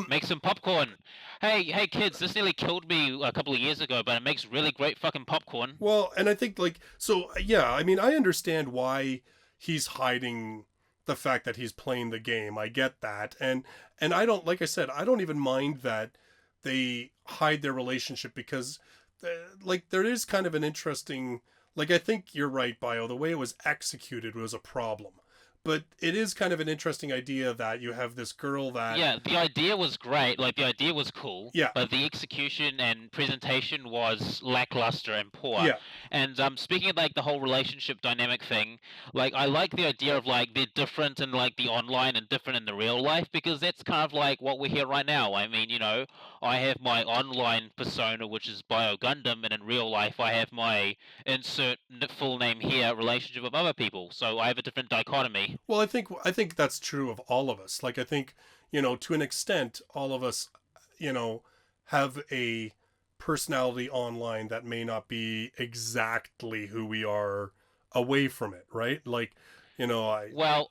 Make some popcorn. Hey kids, this nearly killed me a couple of years ago, but it makes really great fucking popcorn. Well, and I think I mean, I understand why he's hiding the fact that he's playing the game. I get that. And I don't, like I said, I don't even mind that they hide their relationship because there is kind of an interesting, I think you're right, Bio, the way it was executed was a problem. but it is kind of an interesting idea that you have this girl that... Yeah, the idea was great. Like, the idea was cool. Yeah. But the execution and presentation was lackluster and poor. Yeah. And speaking of, like, the whole relationship dynamic thing, like, I like the idea of, like, they're different in, like, the online and different in the real life, because that's kind of like what we're here right now. I mean, you know, I have my online persona, which is BioGundam, and in real life I have my insert full name here relationship with other people. So I have a different dichotomy. Well, I think that's true of all of us. Like, I think, you know, to an extent, all of us, you know, have a personality online that may not be exactly who we are away from it, right? Like, you know,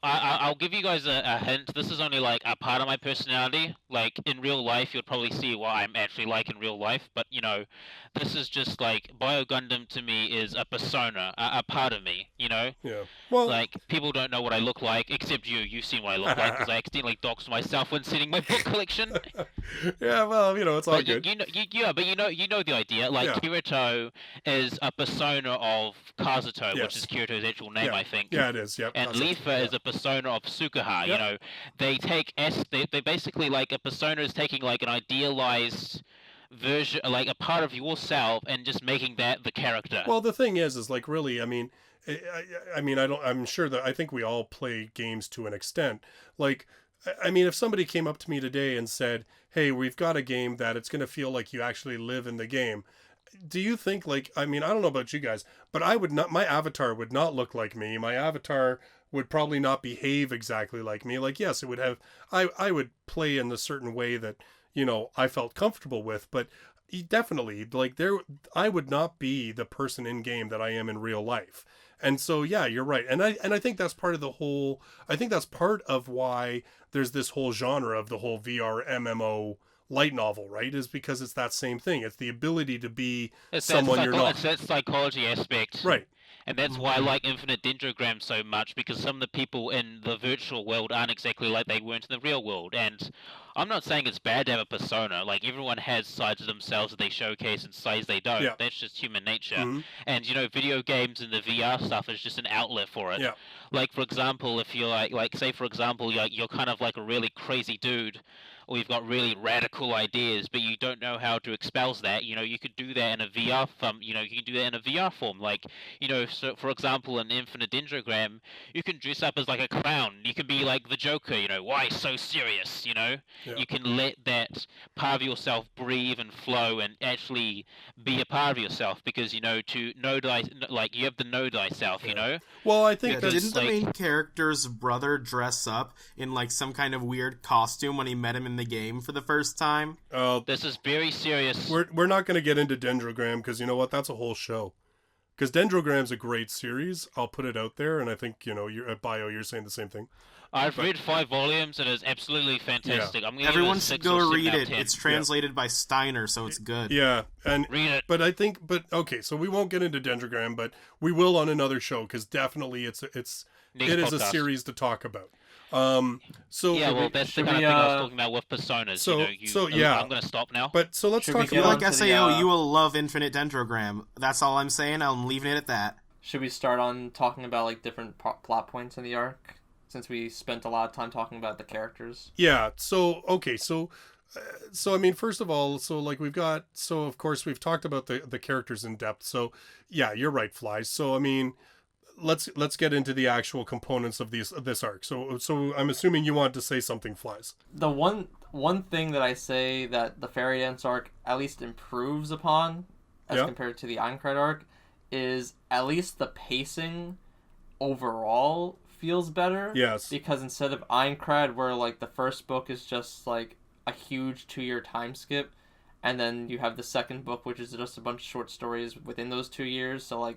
I'll give you guys a hint. This is only like a part of my personality. Like, in real life, you'll probably see what I'm actually like in real life. But, you know, this is just like BioGundam to me is a persona, a part of me, you know? Yeah. Well, like, people don't know what I look like, except you. You've seen what I look like, because I accidentally doxed myself when setting my book collection. Yeah, well, you know, it's all But good. you know the idea. Like, Yeah. Kirito is a persona of Kazuto, Yes. which is Kirito's actual name, Yeah. I think. Yeah, it is. Yep. And Leafa is a persona of Sukuha. Yep. You know, they basically, like, a persona is taking, like, an idealized version, like a part of yourself, and just making that the character. Well, the thing is like, really, I mean, I'm sure that I think we all play games to an extent. Like, I mean, if somebody came up to me today and said, "Hey, we've got a game that it's going to feel like you actually live in the game," do you think, like, I mean, I don't know about you guys, but I would not, my avatar would not look like me. My avatar would probably not behave exactly like me. Like, yes, it would have, I would play in a certain way that, you know, I felt comfortable with, but definitely, like, I would not be the person in game that I am in real life. And so, yeah, you're right. And I think that's part of the whole, I think that's part of why there's this whole genre of the whole VR MMO light novel, right? Is because it's that same thing. It's the ability to be someone you're not. It's that psychology aspect. Right. And that's why I like Infinite Dendrogram so much, because some of the people in the virtual world aren't exactly like they weren't in the real world. And I'm not saying it's bad to have a persona. Like, everyone has sides of themselves that they showcase and sides they don't. Yeah. That's just human nature. Mm-hmm. And, you know, video games and the VR stuff is just an outlet for it. Yeah. Like, for example, if you're like say, for example, you're kind of like a really crazy dude, or you've got really radical ideas, but you don't know how to espouse that, you know, you could do that in a VR form. You know, you can do that in a VR form. Like, you know, so for example, in Infinite Dendrogram, you can dress up as like a clown. You can be like the Joker. You know, why so serious? You know, Yeah. you can let that part of yourself breathe and flow and actually be a part of yourself, because, you know, to know like, you have to know thyself. You know. Well, I think that's didn't the like- main character's brother dress up in like some kind of weird costume when he met him in the game for the first time? This is very serious. We're not going to get into Dendrogram, because you know what? That's a whole show. Because Dendrogram's a great series. I'll put it out there, and I think, you know, you're at Bio, you're saying the same thing. I've read 5 volumes, and it's absolutely fantastic. I'm gonna Everyone give it a should 6 or go 7 read out of it. 10. It's translated by Steiner, so it's good. Yeah, and Read it. but I think, okay, so we won't get into Dendrogram, but we will on another show, because definitely it is Next a podcast. series to talk about. So Yeah, well, that's the should kind of we, thing I was talking about with personas. so- you know, so, yeah. I'm gonna stop now. but so let's Should we talk get If you about. on like to the, SAO, you will love Infinite Dendrogram. That's all I'm saying. I'm leaving it at that. Should we start on talking about like different plot points in the arc, since we spent a lot of time talking about the characters? Yeah. So okay. So I mean, first of all, so like of course we've talked about the characters in depth. So yeah, you're right, Flyze. So I mean, let's get into the actual components of this arc. So I'm assuming you want to say something, Flyze. The one thing that I say that the Fairy Dance arc at least improves upon as Yeah. compared to the Aincrad arc is at least the pacing overall feels better. Yes. Because instead of Aincrad, where like the first book is just like a huge 2-year time skip, and then you have the second book, which is just a bunch of short stories within those 2 years, so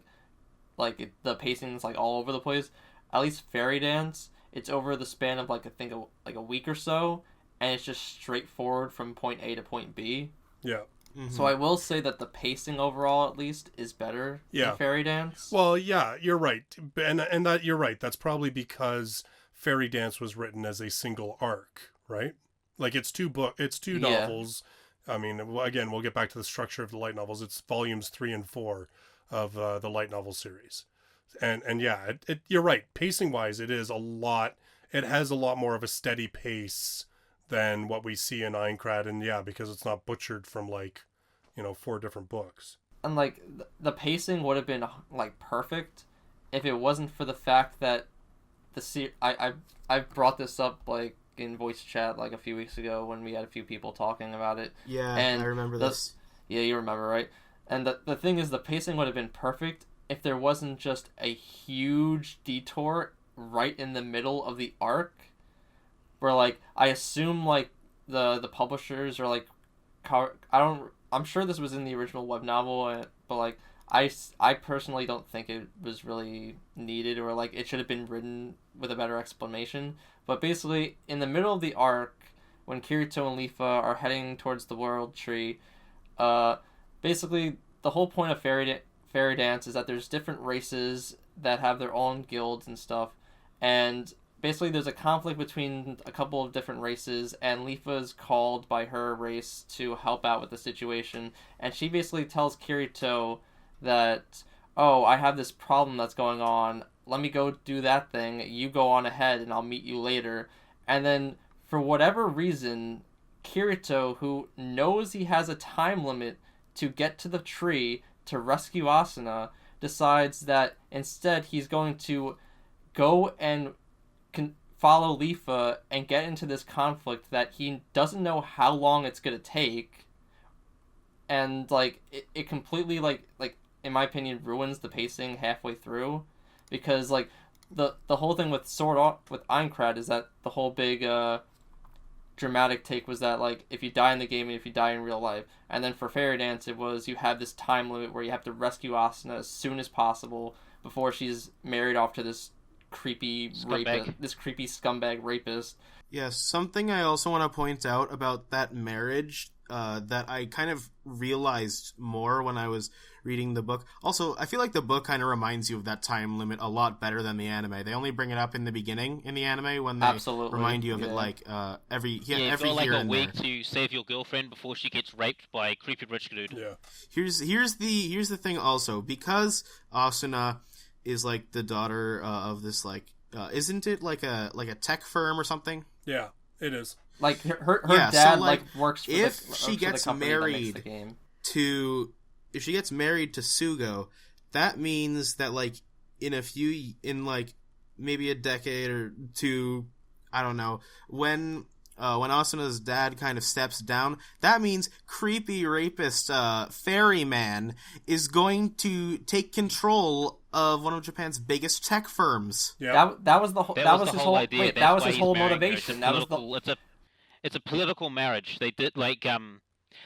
the pacing is like all over the place. At least Fairy Dance, it's over the span of like I think a week or so, and it's just straightforward from point A to point B. Yeah. So I will say that the pacing overall, at least, is better Yeah. than Fairy Dance. Well, yeah, you're right, and that you're right. That's probably because Fairy Dance was written as a single arc, right? Like it's two Yeah. novels. I mean, again, we'll get back to the structure of the light novels. It's volumes 3 and 4 of the light novel series. And yeah, you're right. Pacing wise, it is a lot. It has a lot more of a steady pace than what we see in Aincrad, and yeah, because it's not butchered from like, 4 different books. And like the pacing would have been like perfect if it wasn't for the fact that I brought this up like in voice chat like a few weeks ago when we had a few people talking about it. Yeah, and I remember this. Yeah, you remember, right? And the thing is, the pacing would have been perfect if there wasn't just a huge detour right in the middle of the arc, where like I assume like the publishers are like, I'm sure this was in the original web novel, but like I personally don't think it was really needed, or like it should have been written with a better explanation. But basically, in the middle of the arc, when Kirito and Leafa are heading towards the World Tree, basically the whole point of Fairy Dance is that there's different races that have their own guilds and stuff, and basically there's a conflict between a couple of different races, and Leafa is called by her race to help out with the situation, and she basically tells Kirito that, oh, I have this problem that's going on, let me go do that thing, you go on ahead and I'll meet you later. And then for whatever reason, Kirito, who knows he has a time limit to get to the tree to rescue Asuna, decides that instead he's going to go and follow Leafa and get into this conflict that he doesn't know how long it's going to take. And like it completely like in my opinion ruins the pacing halfway through, because like the whole thing with with Aincrad is that the whole big dramatic take was that like if you die in the game and if you die in real life, and then for Fairy Dance it was you have this time limit where you have to rescue Asuna as soon as possible before she's married off to this creepy scumbag rapist. Yeah, something I also want to point out about that marriage that I kind of realized more when I was reading the book. Also, I feel like the book kind of reminds you of that time limit a lot better than the anime. They only bring it up in the beginning in the anime when they remind you of it like every every like year a and week there. to save your girlfriend before she gets raped by a creepy rich dude. Yeah. Here's the thing also, because Asuna is like the daughter of this like isn't it like a tech firm or something? Yeah, it is. Like her Yeah, dad so, like, works for if she gets married the game. if she gets married to Sugo, that means that like in maybe a decade or two, I don't know, when Asuna's dad kind of steps down, that means creepy rapist Ferryman is going to take control of one of Japan's biggest tech firms. Yeah. That was his whole idea. wait, That's that was why his he's whole marrying her. motivation. It's a political marriage. They did like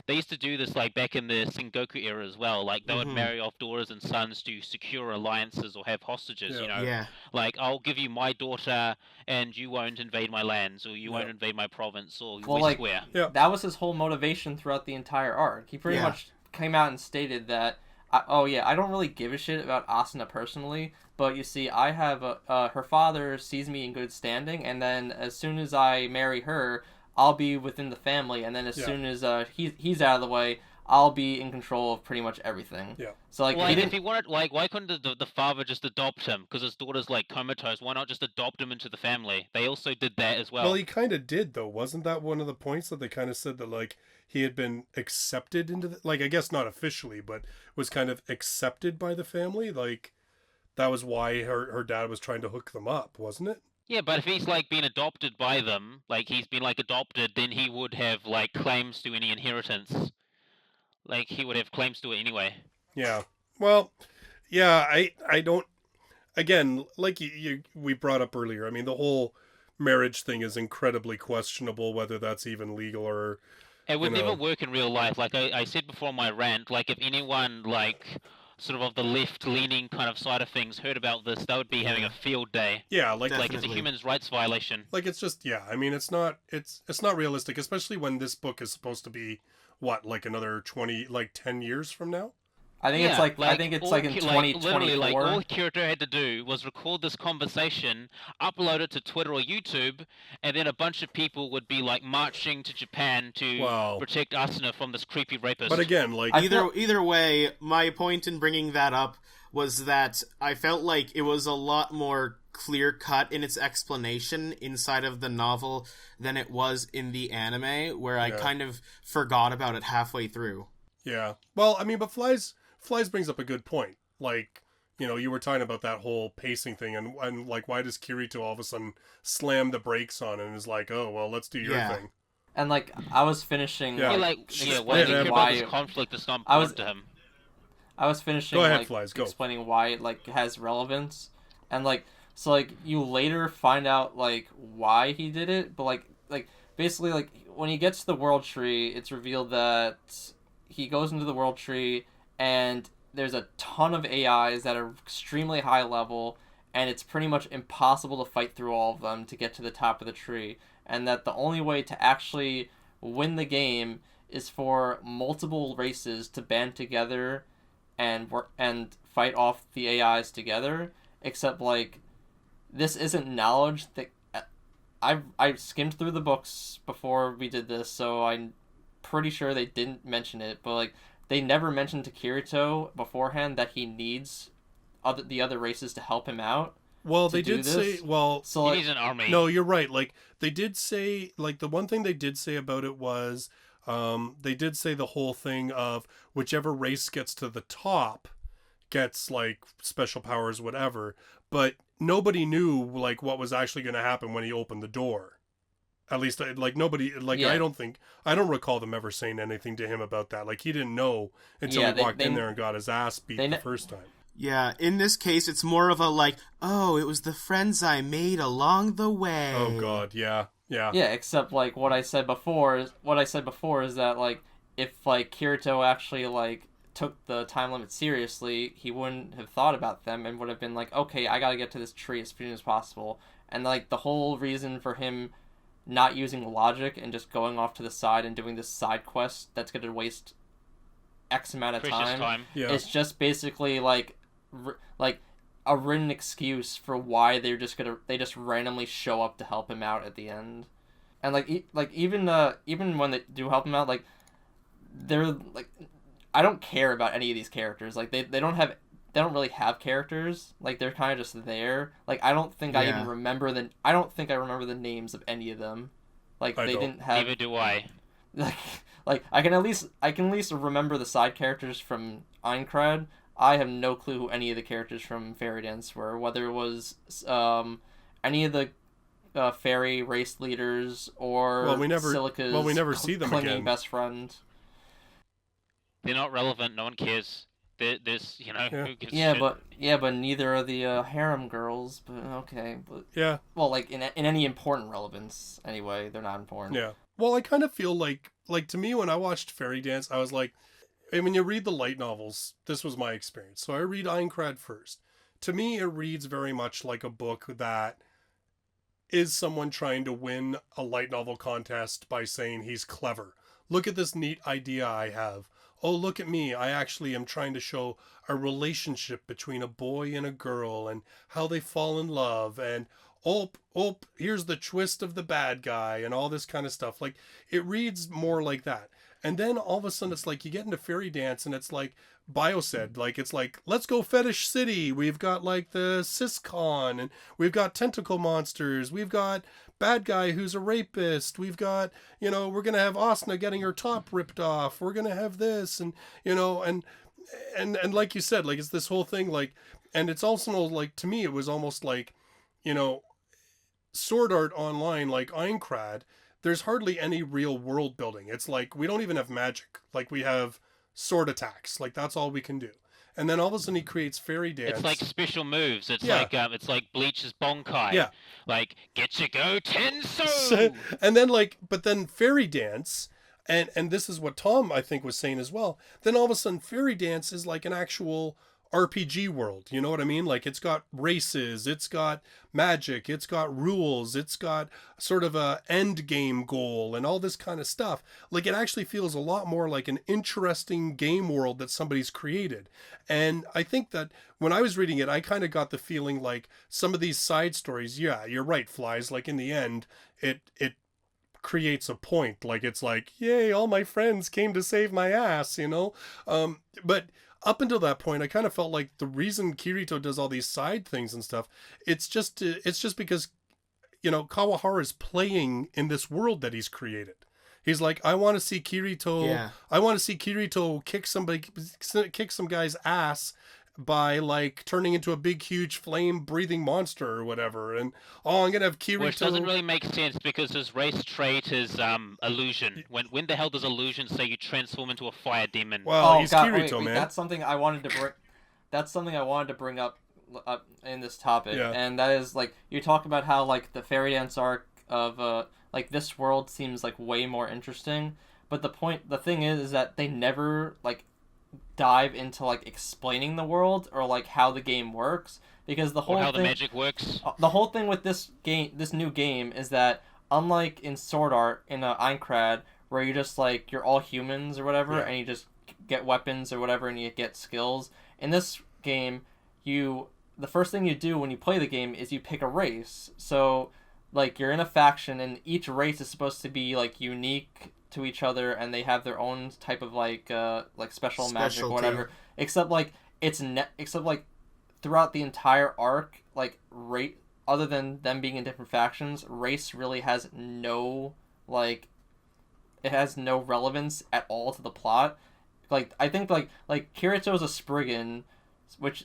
they used to do this like back in the Sengoku era as well. Like they would marry off daughters and sons to secure alliances or have hostages. Yeah. You know, Yeah. like I'll give you my daughter and you won't invade my lands, or you won't invade my province, or we swear. Yeah. That was his whole motivation throughout the entire arc. He pretty much came out and stated that, I don't really give a shit about Asuna personally, but you see, I have her father sees me in good standing, and then as soon as I marry her, I'll be within the family, and then as soon as he's out of the way, I'll be in control of pretty much everything. Yeah. So like, if he wanted, like, why couldn't the father just adopt him? Because his daughter's like comatose. Why not just adopt him into the family? They also did that as well. Well, he kind of did though. Wasn't that one of the points that they kind of said that like he had been accepted into the, like I guess not officially, but was kind of accepted by the family? Like that was why her dad was trying to hook them up, wasn't it? Yeah, but if he's like been adopted by them, like he's been like adopted, then he would have like claims to any inheritance. Like he would have claims to it anyway. Yeah. Well, yeah, I don't. Again, like we brought up earlier. I mean, the whole marriage thing is incredibly questionable, whether that's even legal or. It would never work in real life. Like I said before in my rant, like if anyone like sort of the left-leaning kind of side of things heard about this, they would be having a field day. Yeah, like it's a human rights violation. Like it's just I mean it's not realistic, especially when this book is supposed to be what, like another 10 years from now? I think it's like in 2024. Literally, like all Kirito had to do was record this conversation, upload it to Twitter or YouTube, and then a bunch of people would be like marching to Japan to protect Asuna from this creepy rapist. But again, like either way, my point in bringing that up was that I felt like it was a lot more clear-cut in its explanation inside of the novel than it was in the anime, where I kind of forgot about it halfway through. Yeah. Well, I mean, but Flyze brings up a good point. Like, you know, you were talking about that whole pacing thing, and like, why does Kirito all of a sudden slam the brakes on and is like, oh, well, let's do your thing? And, like, I was finishing, why do you care about this conflict that's not important to him? I was finishing, explaining why it, like, has relevance, and, like, so, like, you later find out, like, why he did it, but, like, basically, like, when he gets to the World Tree, it's revealed that he goes into the World Tree, and there's a ton of AIs that are extremely high level, and it's pretty much impossible to fight through all of them to get to the top of the tree, and that the only way to actually win the game is for multiple races to band together and fight off the AIs together, except, like, this isn't knowledge that I skimmed through the books before we did this, so I'm pretty sure they didn't mention it, but, like, they never mentioned to Kirito beforehand that he needs the other races to help him out. Well, they did say, well, so, like, he needs an army. No, you're right. Like, they did say, like, the one thing they did say about it was, they did say the whole thing of whichever race gets to the top gets, like, special powers, whatever, but nobody knew, like, what was actually going to happen when he opened the door. At least, like, nobody, like, I don't recall them ever saying anything to him about that. Like, he didn't know until he walked in there and got his ass beat the first time. Yeah, in this case, it's more of a, like, oh, it was the friends I made along the way. Oh, God, yeah. Yeah, except, like, what I said before is that, like, if, like, Kirito actually, like, took the time limit seriously, he wouldn't have thought about them and would have been like, okay, I gotta get to this tree as soon as possible. And, like, the whole reason for him not using logic and just going off to the side and doing this side quest that's going to waste X amount of time. Yeah. It's just basically like a written excuse for why they just randomly show up to help him out at the end. And even when they do help him out, like, they're like, I don't care about any of these characters. Like, they don't really have characters. Like, they're kind of just there. Like, I don't think I remember the names of any of them. Like, didn't have. Neither do I. Like I can at least remember the side characters from Aincrad. I have no clue who any of the characters from Fairy Dance were. Whether it was any of the fairy race leaders or Silica's we never see them clinging again. Best friend. They're not relevant. No one cares. There's, who gives a shit? But neither are the harem girls. But okay, but yeah. Well, like in any important relevance, anyway, they're not important. Yeah. Well, I kind of feel like to me when I watched Fairy Dance, I was like, and when you read the light novels, this was my experience. So I read Aincrad first. To me, it reads very much like a book that is someone trying to win a light novel contest by saying he's clever. Look at this neat idea I have. Oh, look at me. I actually am trying to show a relationship between a boy and a girl and how they fall in love. And, oh, here's the twist of the bad guy and all this kind of stuff. Like, it reads more like that. And then all of a sudden it's like you get into Fairy Dance and it's like Bio said, like, it's like, let's go Fetish City. We've got like the Siscon and we've got tentacle monsters. We've got bad guy who's a rapist. We've got, we're going to have Asuna getting her top ripped off. We're going to have this and, and like you said, like, it's this whole thing, like, and it's also like, to me, it was almost like, Sword Art Online, like Aincrad, there's hardly any real world building. It's like, we don't even have magic. Like, we have sword attacks. Like, that's all we can do. And then all of a sudden he creates Fairy Dance. It's like special moves. It's like Bleach's Bonkai. Yeah. Like, get you go Tenso! And then but then Fairy Dance, and this is what Tom, I think, was saying as well. Then all of a sudden Fairy Dance is like an actual RPG world. You know what I mean? Like, it's got races, it's got magic, it's got rules, it's got sort of a end game goal and all this kind of stuff. Like, it actually feels a lot more like an interesting game world that somebody's created. And I think that when I was reading it, I kind of got the feeling like some of these side stories, yeah, you're right, Flyze, like, in the end, it creates a point. Like, it's like, yay, all my friends came to save my ass, but up until that point, I kind of felt like the reason Kirito does all these side things and stuff, it's just because, Kawahara is playing in this world that he's created. He's like, I want to see Kirito. Yeah. I want to see Kirito kick some guy's ass by like turning into a big, huge, flame-breathing monster or whatever. And I'm gonna have Kirito. Which doesn't really make sense because his race trait is illusion. When the hell does illusion say you transform into a fire demon? Well, he's Kirito, man. That's something I wanted to bring. That's something I wanted to bring up in this topic, and that is like you talk about how like the fairy dance arc of like this world seems like way more interesting, but the thing is that they never like dive into like explaining the world or like how the game works, because the whole the magic works. The whole thing with this new game is that unlike in Sword Art in Aincrad, where you just like you're all humans or whatever, and you just get weapons or whatever and you get skills. In this game, the first thing you do when you play the game is you pick a race. So like you're in a faction and each race is supposed to be like unique to each other and they have their own type of like special magic or whatever. Except like except like throughout the entire arc, like other than them being in different factions, race really has no it has no relevance at all to the plot. Like I think like Kirito's a Spriggan, which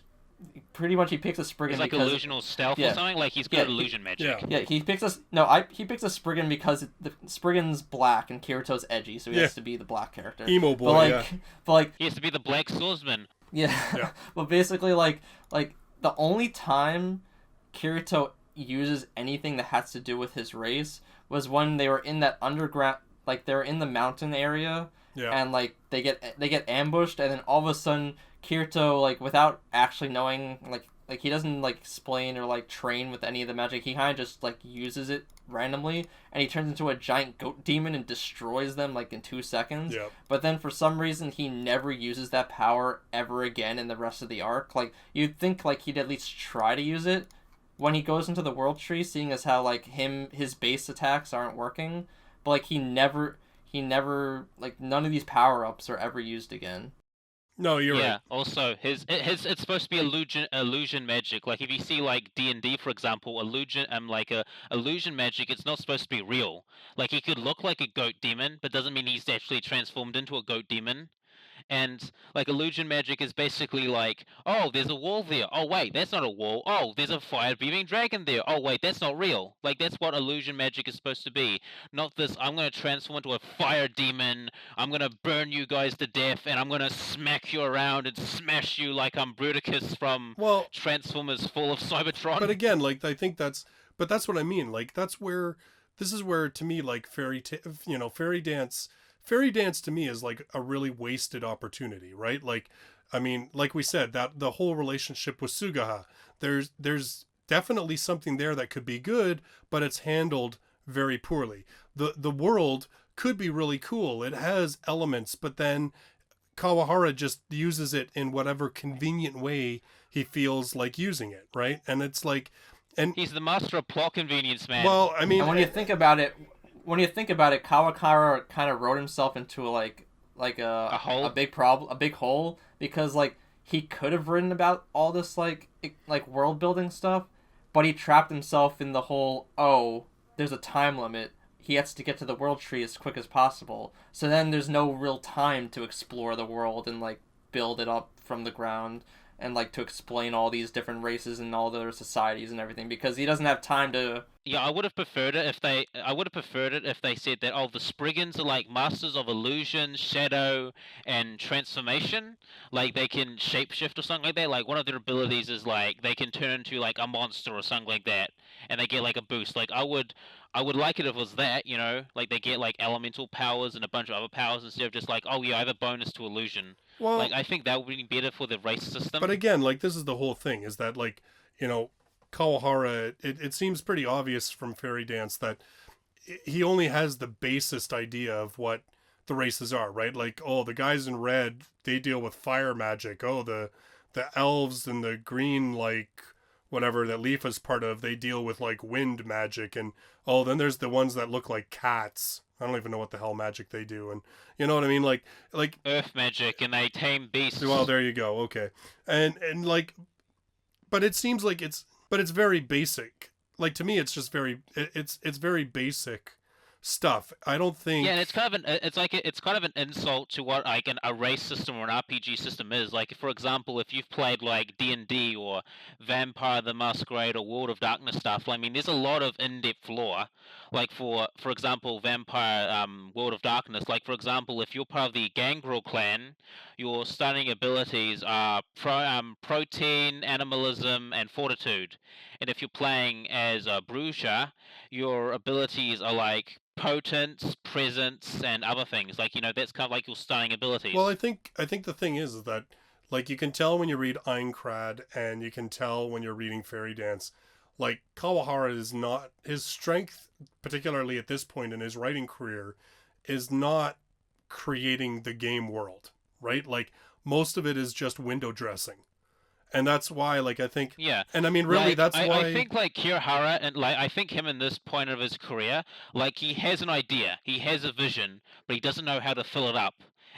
pretty much he picks a Spriggan. He's like illusional stealth or something. Like he's good at illusion magic. He picks a Spriggan because the Spriggan's black and Kirito's edgy, so he has to be the black character. Emo boy. But he has to be the black swordsman. Yeah. But basically like the only time Kirito uses anything that has to do with his race was when they were in that underground, like they were in the mountain area. Yeah. And like they get ambushed, and then all of a sudden Kirito, like without actually knowing, like he doesn't like explain or like train with any of the magic. He kind of just like uses it randomly, and he turns into a giant goat demon and destroys them like in 2 seconds. Yeah. But then for some reason he never uses that power ever again in the rest of the arc. Like you'd think like he'd at least try to use it when he goes into the world tree, seeing as how like his base attacks aren't working. But like he never like none of these power-ups are ever used again. No, you're right. Yeah. Also, it's supposed to be illusion magic. Like if you see like D&D, for example, illusion magic, it's not supposed to be real. Like he could look like a goat demon, but doesn't mean he's actually transformed into a goat demon. And like illusion magic is basically like, oh, there's a wall there. Oh wait, that's not a wall. Oh, there's a fire-breathing dragon there. Oh wait, that's not real. Like that's what illusion magic is supposed to be. Not this, I'm gonna transform into a fire demon. I'm gonna burn you guys to death, and I'm gonna smack you around and smash you like I'm Bruticus from Transformers Fall of Cybertron. But again, like I think that's what I mean. Like this is where to me like Fairy Dance. Fairy Dance to me is like a really wasted opportunity, right? Like, I mean, like we said, that the whole relationship with Sugaha, there's definitely something there that could be good, but it's handled very poorly. The world could be really cool. It has elements, but then Kawahara just uses it in whatever convenient way he feels like using it, right? And it's like, and he's the master of plot convenience, man. Well, I mean, and when you think about it, Kawahara kind of wrote himself into a big hole, because like he could have written about all this like world building stuff, but he trapped himself in the whole, oh, there's a time limit. He has to get to the world tree as quick as possible. So then there's no real time to explore the world and like build it up from the ground and like to explain all these different races and all their societies and everything, because he doesn't have time to. Yeah, I would have preferred it if they said that the Spriggans are like masters of illusion, shadow, and transformation. Like they can shapeshift or something like that. Like one of their abilities is like they can turn into like a monster or something like that, and they get like a boost. Like I would like it if it was that, like they get like elemental powers and a bunch of other powers instead of just like, oh yeah, I have a bonus to illusion. Well, like I think that would be better for the race system. But again, like this is the whole thing, is that like, Kawahara, it seems pretty obvious from Fairy Dance that he only has the basest idea of what the races are, right? Like, oh, the guys in red, they deal with fire magic. Oh, the elves and the green, like, whatever that Leaf is part of, they deal with like wind magic, and then there's the ones that look like cats. I don't even know what the hell magic they do, and you know what I mean, like earth magic, and they tame beasts. Well, there you go. Okay, and like, but it seems like it's very basic. Like to me, it's just it's very basic stuff. I don't think. Yeah, and it's kind of it's kind of an insult to what like a race system or an RPG system is. Like, for example, if you've played like D&D or Vampire the Masquerade or World of Darkness stuff, I mean, there's a lot of in-depth lore. Like for example, Vampire World of Darkness. Like for example, if you're part of the Gangrel clan, your stunning abilities are protein, animalism, and fortitude. And if you're playing as a Bruiser, your abilities are like potence, presence, and other things. Like, that's kind of like your stunning abilities. Well, I think the thing is that like you can tell when you read Aincrad and you can tell when you're reading Fairy Dance, like Kawahara is not, his strength, particularly at this point in his writing career, is not creating the game world, right? Like most of it is just window dressing. And that's why, like, I think... Yeah. And I mean, really, like, that's why... I think, like, Kirihara, and, like, I think him in this point of his career, like, he has an idea, he has a vision, but he doesn't know how to fill it up.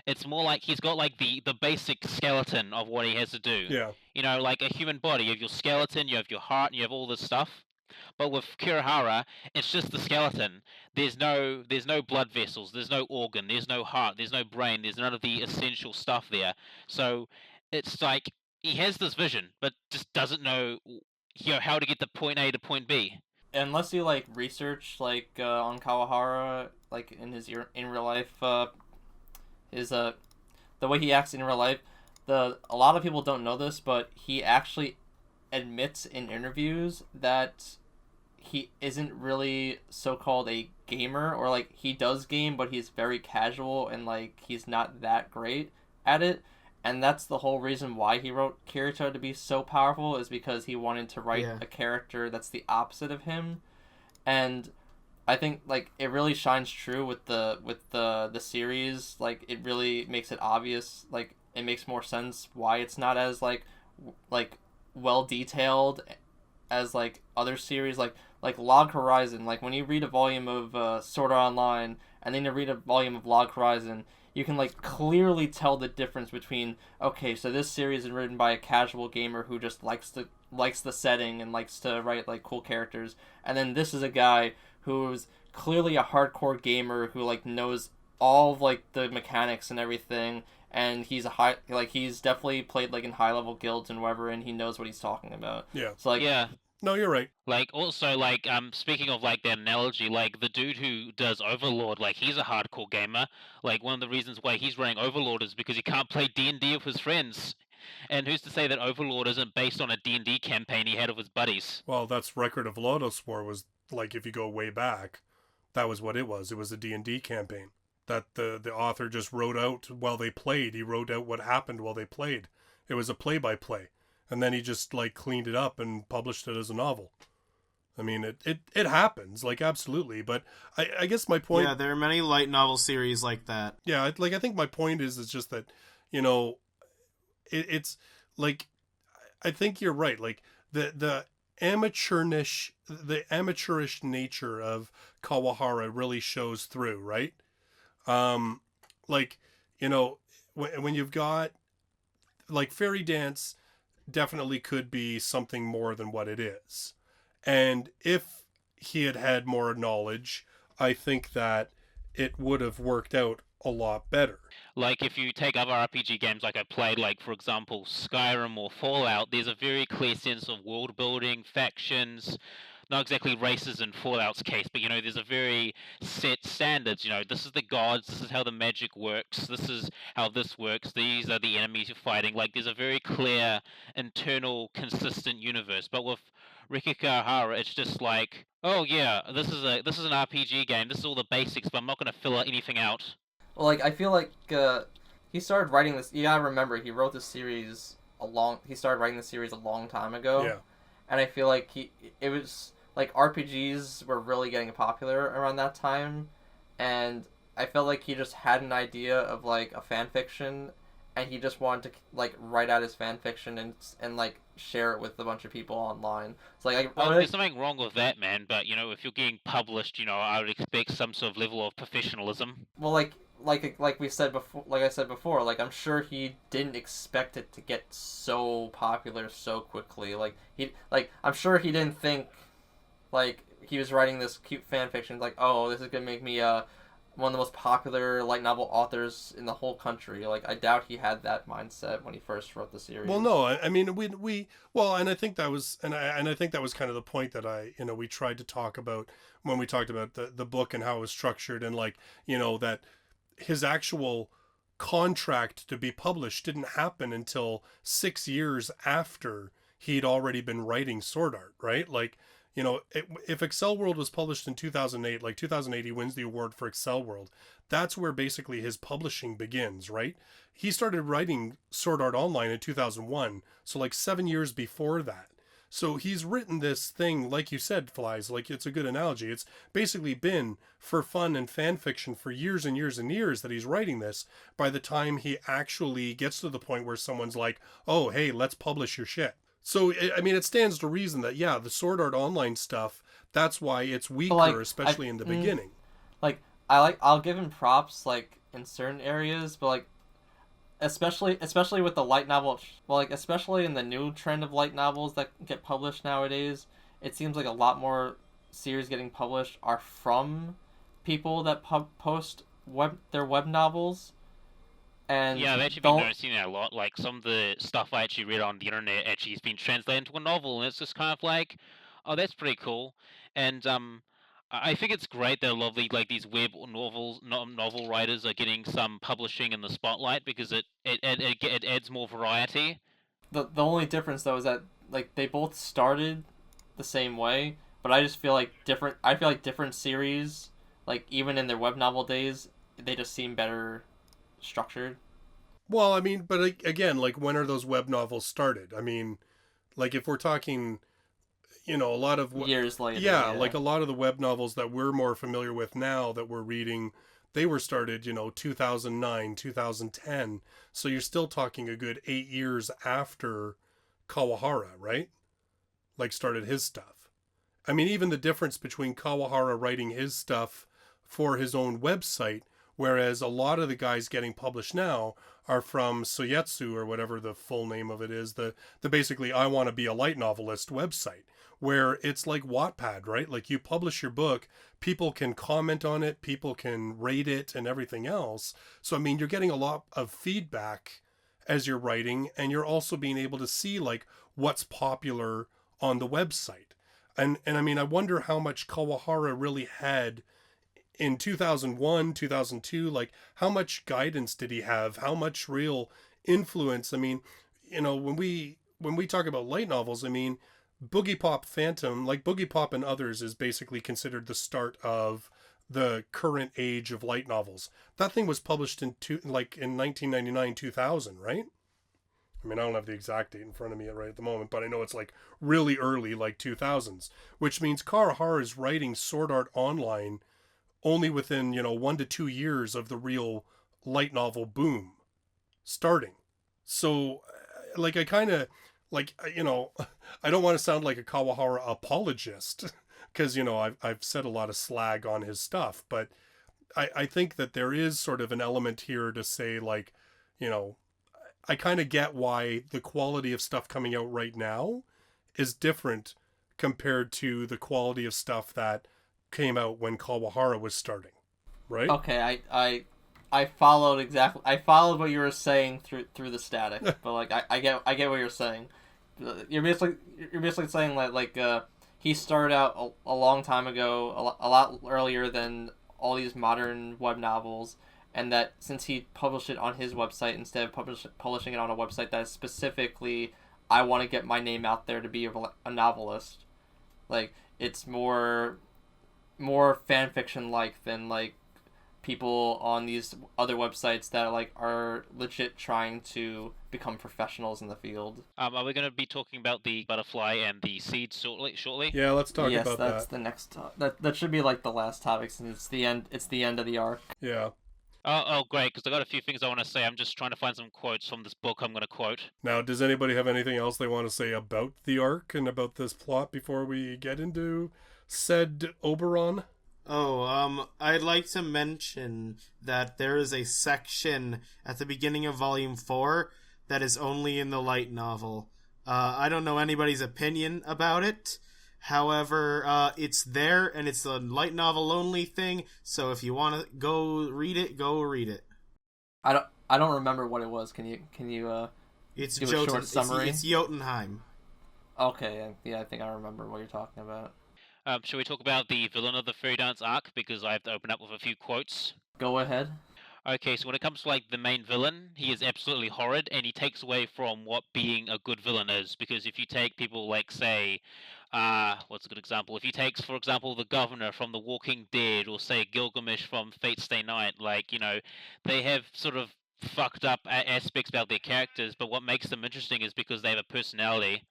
It's more like he's got, like, the basic skeleton of what he has to do. Yeah. You know, like a human body. You have your skeleton, you have your heart, and you have all this stuff. But with Kirihara, it's just the skeleton. There's no blood vessels, there's no organ, there's no heart, there's no brain, there's none of the essential stuff there. So it's like he has this vision, but just doesn't know, how to get the point A to point B. Unless you like research like on Kawahara, like in his in real life, his the way he acts in real life, a lot of people don't know this, but he actually admits in interviews that he isn't really so-called a gamer, or like he does game, but he's very casual and like he's not that great at it. And that's the whole reason why he wrote Kirito to be so powerful, is because he wanted to write a character that's the opposite of him. And I think like it really shines true with the series. Like it really makes it obvious. Like it makes more sense why it's not as like well detailed as like other series like Log Horizon. Like when you read a volume of Sword Art Online and then you read a volume of Log Horizon, you can like clearly tell the difference between, okay, so this series is written by a casual gamer who just likes the setting and likes to write like cool characters, and then this is a guy who's clearly a hardcore gamer who like knows all of like the mechanics and everything, and he's he's definitely played like in high level guilds and whatever, and he knows what he's talking about. Yeah. So like yeah. No, you're right. Like, also, like, speaking of, like, that analogy, like, the dude who does Overlord, like, he's a hardcore gamer. Like, one of the reasons why he's running Overlord is because he can't play D&D with his friends. And who's to say that Overlord isn't based on a D&D campaign he had with his buddies? Well, that's Record of Lodoss War was, like, if you go way back, that was what it was. It was a D&D campaign that the author just wrote out while they played. He wrote out what happened while they played. It was a play-by-play. And then he just, like, cleaned it up and published it as a novel. I mean, it happens, like, absolutely. But I guess my point... Yeah, there are many light novel series like that. Yeah, like, I think my point is just that, you know, it's, like, I think you're right. Like, the amateurish nature of Kawahara really shows through, right? Like, you know, when you've got, like, Fairy Dance definitely could be something more than what it is. And if he had had more knowledge, I think that it would have worked out a lot better. Like, if you take other RPG games like I played, like, for example, Skyrim or Fallout, there's a very clear sense of world building, factions, not exactly races in Fallout's case, but, you know, there's a very set standards. You know, this is the gods, this is how the magic works, this is how this works, these are the enemies you're fighting. Like, there's a very clear, internal, consistent universe. But with Riki Kawahara, it's just like, oh yeah, this is an RPG game, this is all the basics, but I'm not going to fill anything out. Well, like I feel like he started writing this. You gotta remember, he wrote this series he started writing this series a long time ago. Yeah. And I feel like it was like RPGs were really getting popular around that time, and I felt like he just had an idea of like a fan fiction, and he just wanted to like write out his fan fiction and like share it with a bunch of people online. It's like well, there's something wrong with that, man. But if you're getting published, I would expect some sort of level of professionalism. Well, like we said before, like I said before, like I'm sure he didn't expect it to get so popular so quickly. I'm sure he didn't think, like, he was writing this cute fan fiction, like, oh, this is gonna make me one of the most popular light novel authors in the whole country. Like, I doubt he had that mindset when he first wrote the series. Well, no, I mean, and I think that was, and I think that was kind of the point that we tried to talk about when we talked about the book and how it was structured, and like, that his actual contract to be published didn't happen until 6 years after he'd already been writing Sword Art, right? Like, if Accel World was published in 2008, like 2008, he wins the award for Accel World. That's where basically his publishing begins, right? He started writing Sword Art Online in 2001, so like 7 years before that. So he's written this thing, like you said, Flyze, like it's a good analogy. It's basically been for fun and fan fiction for years and years and years that he's writing this. By the time he actually gets to the point where someone's like, oh, hey, let's publish your shit. So, I mean, it stands to reason that, yeah, the Sword Art Online stuff, that's why it's weaker, especially in the beginning. Like, I'll give him props, like, in certain areas, but, like, especially with the light novel, well, like, especially in the new trend of light novels that get published nowadays, it seems like a lot more series getting published are from people that post their web novels. And yeah, I've actually been noticing that a lot. Like, some of the stuff I actually read on the internet actually has been translated into a novel, and it's just kind of like, oh, that's pretty cool. And I think it's great that a lot of like these web novel writers are getting some publishing in the spotlight, because it adds more variety. The only difference though is that, like, they both started the same way, but I just feel like different series, like, even in their web novel days, they just seem better structured. Well, I mean, but again, like, when are those web novels started? I mean, like, if we're talking, a lot of years later, yeah, like a lot of the web novels that we're more familiar with now that we're reading, they were started 2009, 2010, so you're still talking a good 8 years after Kawahara, right? Like, started his stuff. I mean, even the difference between Kawahara writing his stuff for his own website, whereas a lot of the guys getting published now are from Soyetsu, or whatever the full name of it is, the basically I want to be a light novelist website, where it's like Wattpad, right? Like, you publish your book, people can comment on it, people can rate it and everything else. So, I mean, you're getting a lot of feedback as you're writing, and you're also being able to see, like, what's popular on the website. And I mean, I wonder how much Kawahara really had in 2001, 2002, like, how much guidance did he have? How much real influence? I mean, when we talk about light novels, I mean, Boogie Pop Phantom, like Boogie Pop and others, is basically considered the start of the current age of light novels. That thing was published in 1999, 2000, right? I mean, I don't have the exact date in front of me right at the moment, but I know it's like really early, like 2000s, which means Kawahara is writing Sword Art Online only within 1 to 2 years of the real light novel boom starting. So, like, I kind of, like, I don't want to sound like a Kawahara apologist, because I've said a lot of slag on his stuff, but I think that there is sort of an element here to say, like, I kind of get why the quality of stuff coming out right now is different compared to the quality of stuff that came out when Kawahara was starting, right? Okay, I followed what you were saying through the static, but like I get what you're saying. You're basically saying that he started out a long time ago, a lot earlier than all these modern web novels, and that since he published it on his website instead of publishing it on a website that is specifically, I want to get my name out there to be a novelist, like, it's more fan fiction like than like people on these other websites that like are legit trying to become professionals in the field. Are we going to be talking about the butterfly and the seed shortly? Yeah, let's talk about that. Yes, that's the next that should be like the last topic, since it's the end of the arc. Yeah. Oh, great, because I got a few things I want to say. I'm just trying to find some quotes from this book I'm going to quote. Now, does anybody have anything else they want to say about the arc and about this plot before we get into said Oberon? Oh, I'd like to mention that there is a section at the beginning of Volume 4 that is only in the light novel. I don't know anybody's opinion about it. However, it's there, and it's a light novel only thing, so if you want to go read it, go read it. I don't remember what it was. Can you It's give a short summary? It's Jotunheim. Okay, yeah, I think I remember what you're talking about. Shall we talk about the villain of the Fairy Dance arc? Because I have to open up with a few quotes. Go ahead. Okay, so when it comes to like the main villain, he is absolutely horrid, and he takes away from what being a good villain is. Because if you take people like, say, what's a good example? If you take, for example, the Governor from The Walking Dead, or say Gilgamesh from Fate Stay Night, like, you know, they have sort of fucked up aspects about their characters, but what makes them interesting is because they have a personality.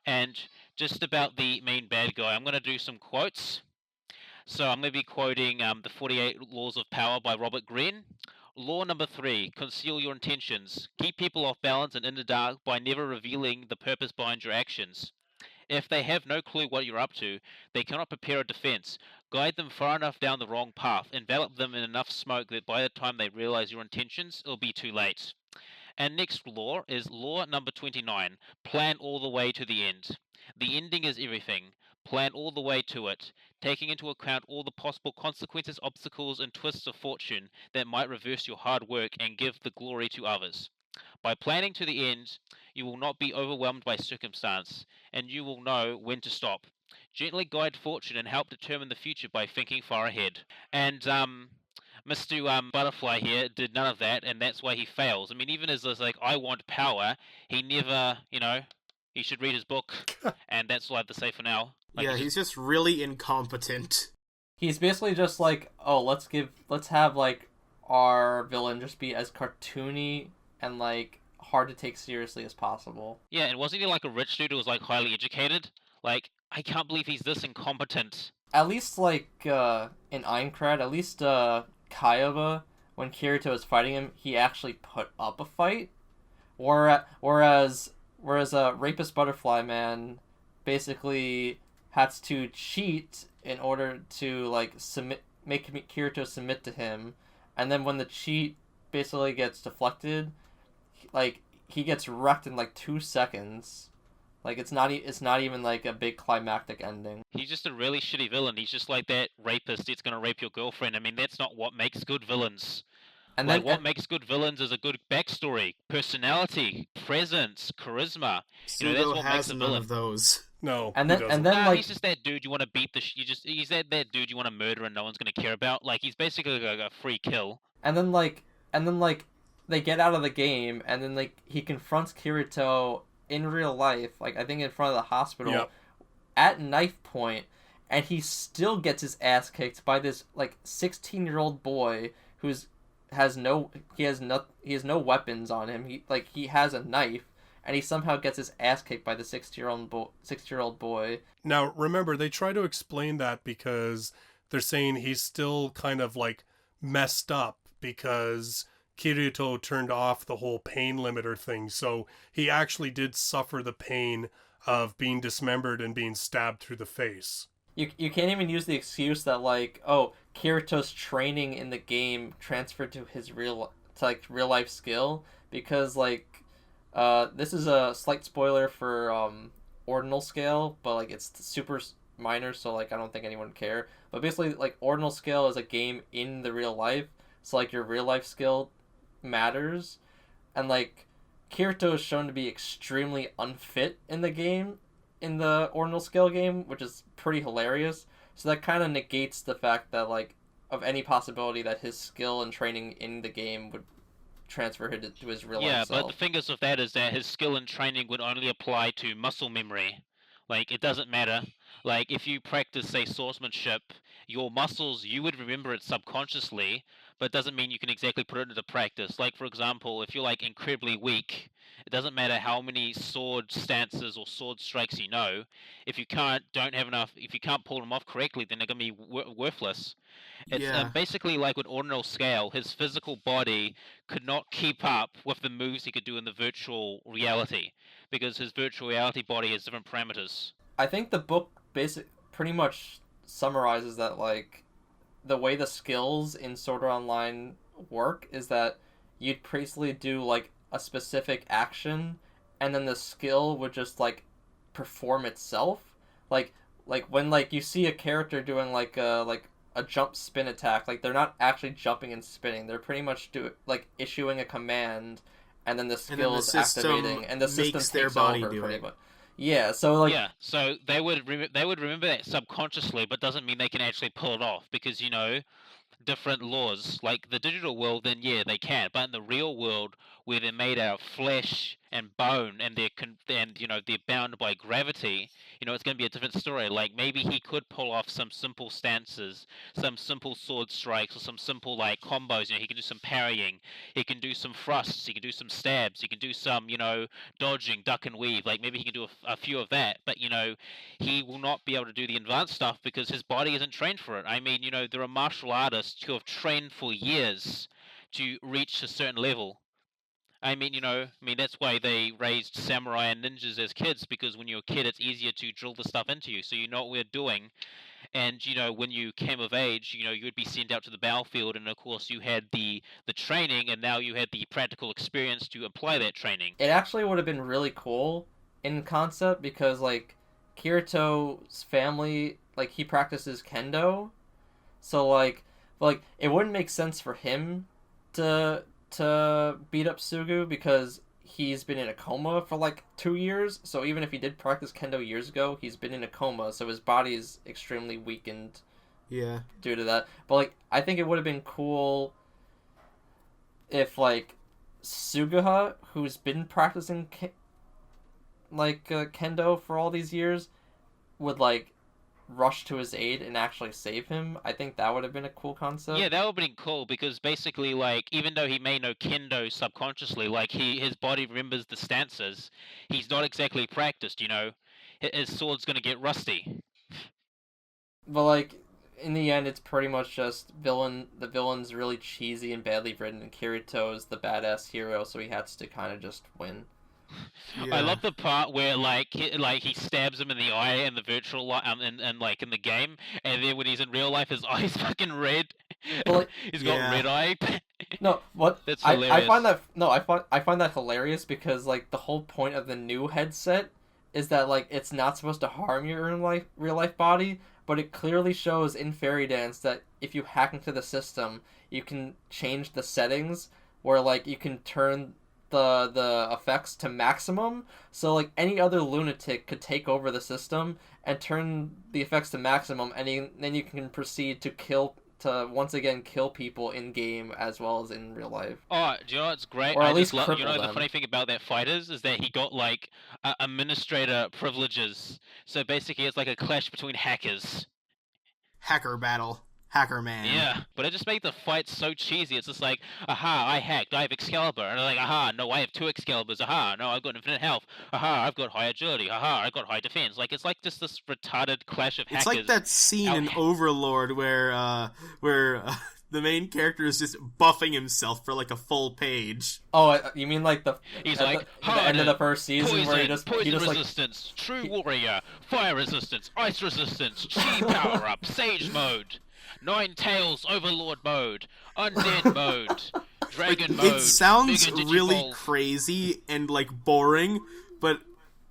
And just about the main bad guy, I'm going to do some quotes. So I'm going to be quoting the 48 Laws of Power by Robert Greene. Law number 3, conceal your intentions. Keep people off balance and in the dark by never revealing the purpose behind your actions. If they have no clue what you're up to, they cannot prepare a defense. Guide them far enough down the wrong path, envelop them in enough smoke that by the time they realize your intentions, it'll be too late. And next law is law number 29, plan all the way to the end. The ending is everything. Plan all the way to it, taking into account all the possible consequences, obstacles, and twists of fortune that might reverse your hard work and give the glory to others. By planning to the end, you will not be overwhelmed by circumstance, and you will know when to stop. Gently guide fortune and help determine the future by thinking far ahead. And Mr. Butterfly here did none of that, and that's why he fails. I mean, even as like, I want power, he never, you know, he should read his book, and that's all I have to say for now. Like, Yeah, he's just really incompetent. He's basically just like, oh, let's have like our villain just be as cartoony and like hard to take seriously as possible. Yeah, and wasn't he like a rich dude who was like highly educated? Like, I can't believe he's this incompetent. At least like in Aincrad, at least Kayaba, when Kirito is fighting him, he actually put up a fight. Whereas Rapist Butterfly Man basically has to cheat in order to like make Kirito submit to him, and then when the cheat basically gets deflected, like he gets wrecked in like 2 seconds. Like it's not even like a big climactic ending. He's just a really shitty villain. He's just like that rapist that's gonna rape your girlfriend. I mean, that's not what makes good villains. And like, then what makes good villains is a good backstory, personality, presence, charisma. You know, that's what makes a none villain. of those. No, and he then doesn't. like he's just that dude you want to beat he's that dude you want to murder and no one's gonna care about. Like, he's basically like a free kill. and then like they get out of the game, and then like he confronts Kirito in real life, like I think in front of the hospital, Yep. at knife point, and he still gets his ass kicked by this like 16-year-old boy he has no weapons on him. He has a knife, and he somehow gets his ass kicked by the 6-year-old boy. Now, remember, they try to explain that because they're saying he's still kind of like messed up because Kirito turned off the whole pain limiter thing. So he actually did suffer the pain of being dismembered and being stabbed through the face. You can't even use the excuse that like, oh, Kirito's training in the game transferred to his real life skill, because like this is a slight spoiler for Ordinal Scale, but like it's super minor, so like I don't think anyone would care. But basically, like Ordinal Scale is a game in the real life, so like your real life skill matters, and like Kirito is shown to be extremely unfit in the game, in the Ordinal Scale game, which is pretty hilarious. So that kind of negates the fact that like of any possibility that his skill and training in the game would transfer to his real life self. Yeah, but the thing is with that is that his skill and training would only apply to muscle memory. Like, it doesn't matter. Like, if you practice, say, swordsmanship, your muscles, you would remember it subconsciously, but it doesn't mean you can exactly put it into practice. Like, for example, if you're like incredibly weak, it doesn't matter how many sword stances or sword strikes you know. If you don't have enough, if you can't pull them off correctly, then they're gonna be worthless. It's Yeah. basically like with ordinal scale, his physical body could not keep up with the moves he could do in the virtual reality, because his virtual reality body has different parameters. I think the book pretty much summarizes that, like, the way the skills in Sword Art Online work is that you'd basically do like a specific action, and then the skill would just like perform itself. Like when like you see a character doing like a jump spin attack, like they're not actually jumping and spinning. They're pretty much issuing a command, and then the skill is activating, and the system takes their body over do pretty it. much. Yeah, so so they would remember that subconsciously, but doesn't mean they can actually pull it off, because different laws. Like the digital world, then yeah, they can. But in the real world, where they're made out of flesh and bone, and they're bound by gravity, it's going to be a different story. Like maybe he could pull off some simple stances, some simple sword strikes, or some simple like combos. He can do some parrying, he can do some thrusts, he can do some stabs, he can do some dodging, duck and weave. Like maybe he can do a few of that, but he will not be able to do the advanced stuff because his body isn't trained for it. I mean, there are martial artists who have trained for years to reach a certain level. I mean, that's why they raised samurai and ninjas as kids, because when you're a kid, it's easier to drill the stuff into you, so you know what we're doing. And when you came of age, you would be sent out to the battlefield, and of course you had the training, and now you had the practical experience to apply that training. It actually would have been really cool in concept, because like Kirito's family, like he practices kendo, so like it wouldn't make sense for him to beat up Sugu, because he's been in a coma for like 2 years. So even if he did practice kendo years ago, he's been in a coma, so his body is extremely weakened. Yeah. Due to that, but like I think it would have been cool if like Suguha, who's been practicing kendo for all these years, would like rush to his aid and actually save him. I think that would have been a cool concept. Yeah, that would have been cool, because basically, like, even though he may know kendo subconsciously, like his body remembers the stances, he's not exactly practiced. His sword's gonna get rusty. But like in the end, it's pretty much just the villain's really cheesy and badly written, and Kirito is the badass hero, so he has to kind of just win. Yeah. I love the part where he stabs him in the eye in the virtual and like in the game, and then when he's in real life, his eye's fucking red. Well, like, he's got red eye. No, what? That's hilarious. I find that hilarious, because like the whole point of the new headset is that like it's not supposed to harm your real life body, but it clearly shows in Fairy Dance that if you hack into the system, you can change the settings where like you can turn the effects to maximum, so like any other lunatic could take over the system and turn the effects to maximum, and then you can proceed to once again kill people in game as well as in real life. Oh, do you know what's great? Or at least cripple them. The funny thing about that fight is that he got like administrator privileges. So basically, it's like a clash between hackers. Hacker battle. Hacker man. Yeah, but it just made the fight so cheesy. It's just like, aha, I hacked, I have Excalibur. And they're like, aha, no, I have 2 Excaliburs. Aha, no, I've got infinite health. Aha, I've got high agility. Aha, I've got high defense. Like, it's like just this retarded clash of hackers. It's like that scene in Overlord where the main character is just buffing himself for like a full page. Oh, you mean like he's like the end of the first season, poison, where he just resistance, like, true warrior, fire resistance, ice resistance, chi power up, sage mode, 9 tails overlord mode, undead mode, dragon mode. It sounds really crazy and like boring, but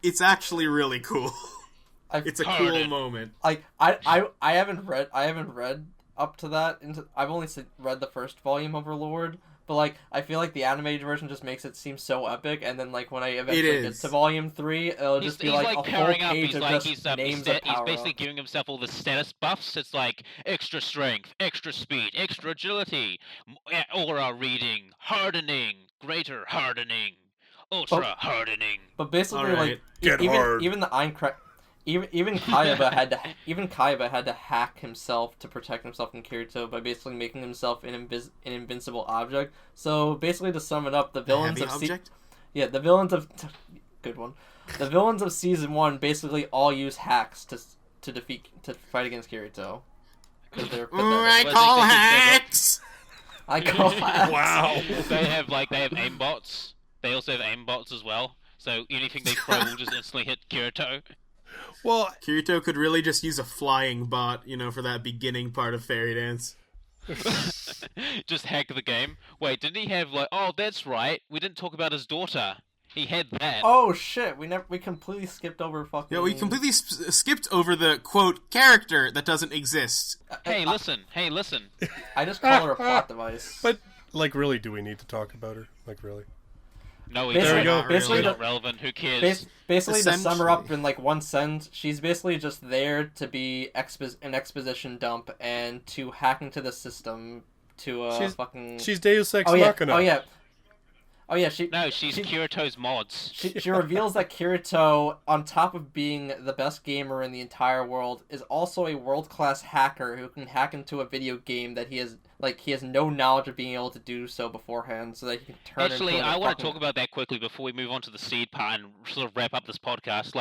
it's actually really cool. It's a cool moment. Like I haven't read up to that. I've only read the first volume of Overlord, but like I feel like the animated version just makes it seem so epic, and then like when I eventually get to volume 3, it'll just be like a whole page of just names of power-ups. He's basically giving himself all the status buffs. It's like extra strength, extra speed, extra agility, aura reading, hardening, greater hardening, ultra hardening. But basically, right. like even the even Kaiba had to hack himself to protect himself from Kirito by basically making himself an invincible object. So basically, to sum it up, the villains of the villains of good one, the villains of season 1 basically all use hacks to fight against Kirito. I call hacks. I call hacks. Wow. They have aimbots. They also have aimbots as well. So anything they throw will just instantly hit Kirito. Well, Kirito could really just use a flying bot, for that beginning part of Fairy Dance. Just hack the game. Wait, didn't he have oh, that's right. We didn't talk about his daughter. He had that. Oh shit! We completely skipped over fucking. Yeah, we completely skipped over the quote character that doesn't exist. Hey, listen. I just call her a plot device. But really, do we need to talk about her? Really? No, there we go. Basically, not relevant. Who cares? Basically, to sum her up in one sentence, she's basically just there to be an exposition dump and to hack into the system to She's Deus Ex Machina. She's Kirito's mods. She reveals that Kirito, on top of being the best gamer in the entire world, is also a world-class hacker who can hack into a video game that he has no knowledge of being able to do so beforehand, so that he can turn. Actually, I want to talk about that quickly before we move on to the seed part and sort of wrap up this podcast.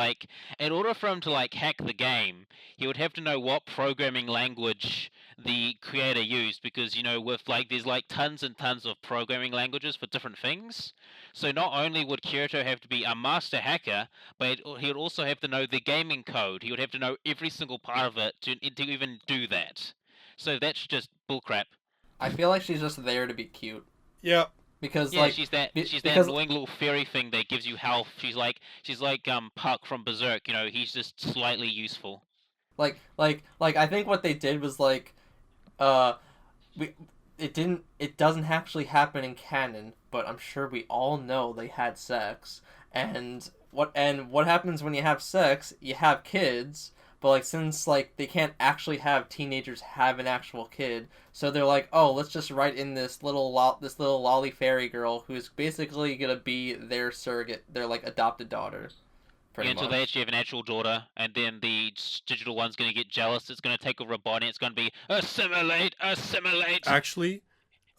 In order for him to hack the game, he would have to know what programming language the creator used, because with there's tons and tons of programming languages for different things. So not only would Kirito have to be a master hacker, but he would also have to know the gaming code. He would have to know every single part of it to even do that. So that's just bullcrap. I feel like she's just there to be cute. Yeah. Because she's that annoying little fairy thing that gives you health. She's like Puck from Berserk. He's just slightly useful. I think what they did was it doesn't actually happen in canon, but I'm sure we all know they had sex. And what happens when you have sex? You have kids, but since they can't actually have teenagers have an actual kid, so they're oh, let's just write in this little lolly fairy girl who's basically gonna be their surrogate, their adopted daughter. Until they actually have an actual daughter, and then the digital one's going to get jealous. It's going to take over a body. It's going to be assimilate. Actually,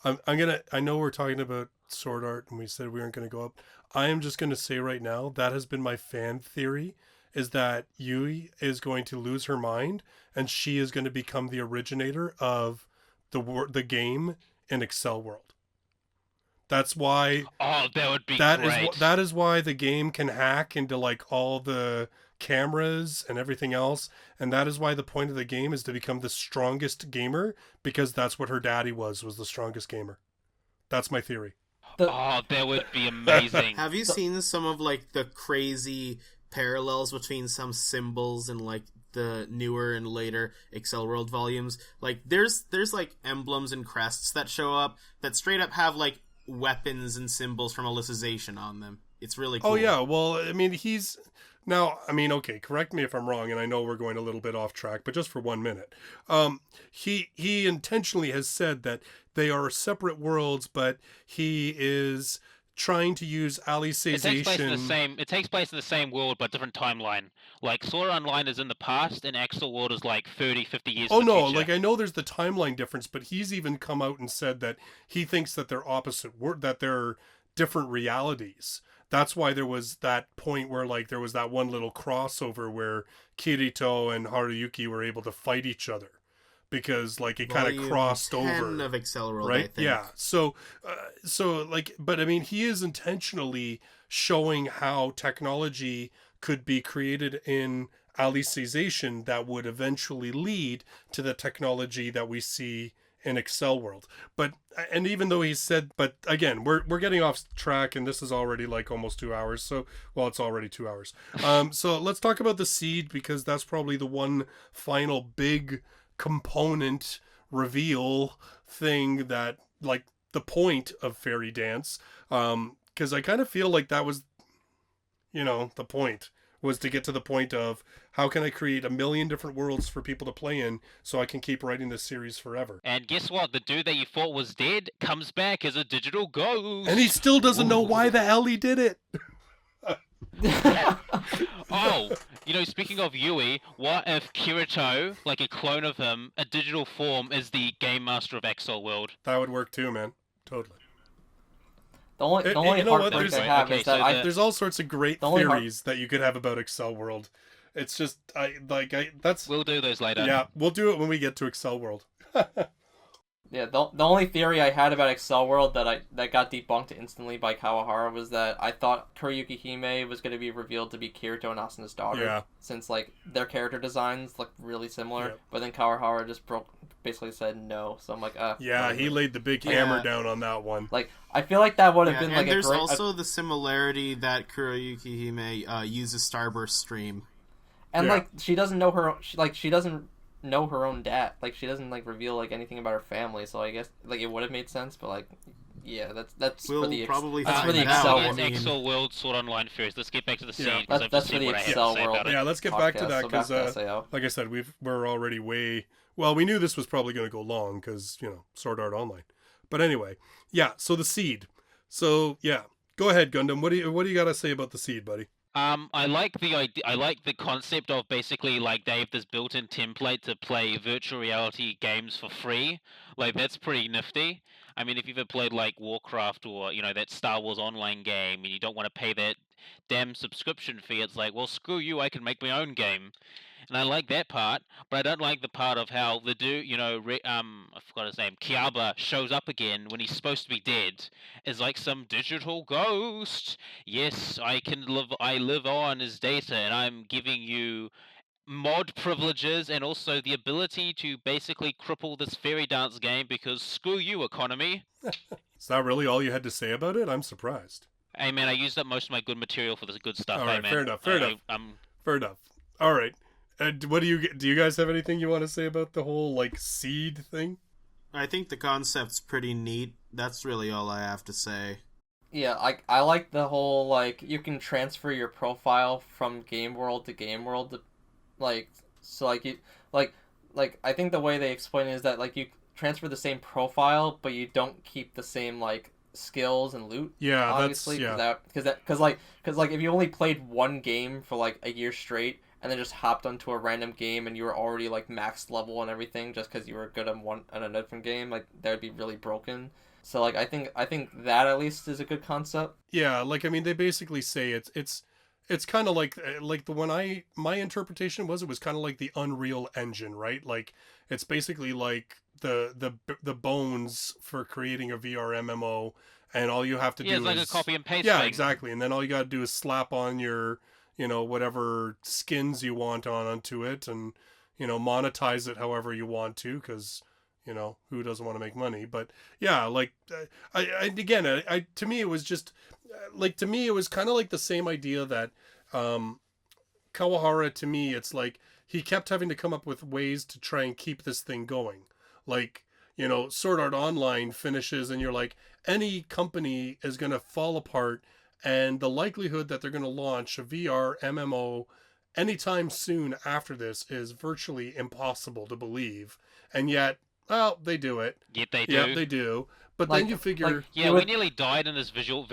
I know we're talking about Sword Art, and we said we weren't going to go up. I am just going to say right now that has been my fan theory, is that Yui is going to lose her mind, and she is going to become the originator of the game in Accel World. That's why. Oh, that would be great. That is why the game can hack into all the cameras and everything else, and that is why the point of the game is to become the strongest gamer, because that's what her daddy was the strongest gamer. That's my theory. Oh, that would be amazing. Have you seen some of the crazy parallels between some symbols and the newer and later Accel World volumes? There's emblems and crests that show up that straight up have weapons and symbols from Alicization on them. It's really cool. Oh yeah, well, okay, correct me if I'm wrong, and I know we're going a little bit off track, but just for 1 minute. He intentionally has said that they are separate worlds, but he is trying to use Alicization. It takes place in the same world, but different timeline. Sword Art Online is in the past, and Accel World is 30, 50 years in the future. I know there's the timeline difference, but he's even come out and said that he thinks that they're that they're different realities. That's why there was that point where there was that one little crossover where Kirito and Haruyuki were able to fight each other, because it kind of crossed over of Accel World, right? I think. Yeah. But he is intentionally showing how technology could be created in Alicization that would eventually lead to the technology that we see in Accel World. And even though he said, but again, we're getting off track, and this is already almost 2 hours. So, well, it's already 2 hours. So let's talk about the seed, because that's probably the one final big component reveal thing that the point of Fairy Dance. Because I kind of feel that was, the point was to get to the point of how can I create 1 million different worlds for people to play in so I can keep writing this series forever. And guess what? The dude that you thought was dead comes back as a digital ghost. And he still doesn't know why the hell he did it. Oh, speaking of Yui, what if Kirito, like a clone of him, a digital form, is the game master of Accel World? That would work too, man. Totally. The only heartbreak I have is that there's all sorts of great theories that you could have about Accel World. It's just We'll do those later. Yeah, we'll do it when we get to Accel World. Yeah, the only theory I had about Accel World that got debunked instantly by Kawahara was that I thought Kuriyuki Hime was going to be revealed to be Kirito and Asuna's daughter. Yeah. Since like their character designs look really similar, Yeah. but then Kawahara just basically said no. So I'm like, yeah, he laid the big hammer down on that one. Like, I feel like that would have been like and there's a great. also the similarity that Kuriyuki Hime uses Starburst Stream. And like she doesn't know she doesn't know her own dad. Like she doesn't like reveal like anything about her family. So I guess like it would have made sense, but like yeah, that's we'll for the probably that's find for the out. Accel That's World. Accel World Sword Online first. Let's get back to the seed. Yeah. That's for the Accel World. Yeah, let's get back to that So because, back to SAO. like I said, we're already way. Well, we knew this was probably going to go long because Sword Art Online. But anyway, yeah. So the seed. So yeah, go ahead, Gundam. What do you got to say about the seed, buddy? I like the idea. I like the concept of basically like they have this built-in template to play virtual reality games for free. Like that's pretty nifty. I mean, if you've ever played like Warcraft or that Star Wars online game, and you don't want to pay that damn subscription fee, it's like, well, screw you, I can make my own game. And I like that part, but I don't like the part of how the dude, I forgot his name, Kiaba shows up again when he's supposed to be dead, as like some digital ghost. Yes, I live on as data, and I'm giving you mod privileges and also the ability to basically cripple this fairy dance game because screw you, economy. Is that really all you had to say about it? I'm surprised. Hey man, I used up most of my good material for this good stuff. All right, hey, man. fair enough. Fair enough. All right. What do you guys have anything you want to say about the whole like seed thing? I think the concept's pretty neat. That's really all I have to say. Yeah, I like the whole like you can transfer your profile from game world to game world to, like so like you like I think the way they explain it is that like you transfer the same profile but you don't keep the same like skills and loot. Yeah, obviously, because like if you only played one game for like a year straight and then just hopped onto a random game and you were already like max level and everything just because you were good on a different game, like that would be really broken. So like I think that at least is a good concept. Yeah, like I mean they basically say it's kind of like the one my interpretation was it was kind of like the Unreal Engine, right? Like it's basically like the bones for creating a VR MMO, and all you have to do is like a copy and paste. Yeah, thing. exactly. And then all you got to do is slap on your whatever skins you want onto it, and monetize it however you want to, because who doesn't want to make money? But yeah, like to me it was just to me it was kind of like the same idea that Kawahara, to me it's like he kept having to come up with ways to try and keep this thing going. Like Sword Art Online finishes and you're like, any company is going to fall apart, and the likelihood that they're going to launch a VR MMO anytime soon after this is virtually impossible to believe. And yet, well, they do it. Yet they do. Yeah, they do. But then you figure, we nearly died in this video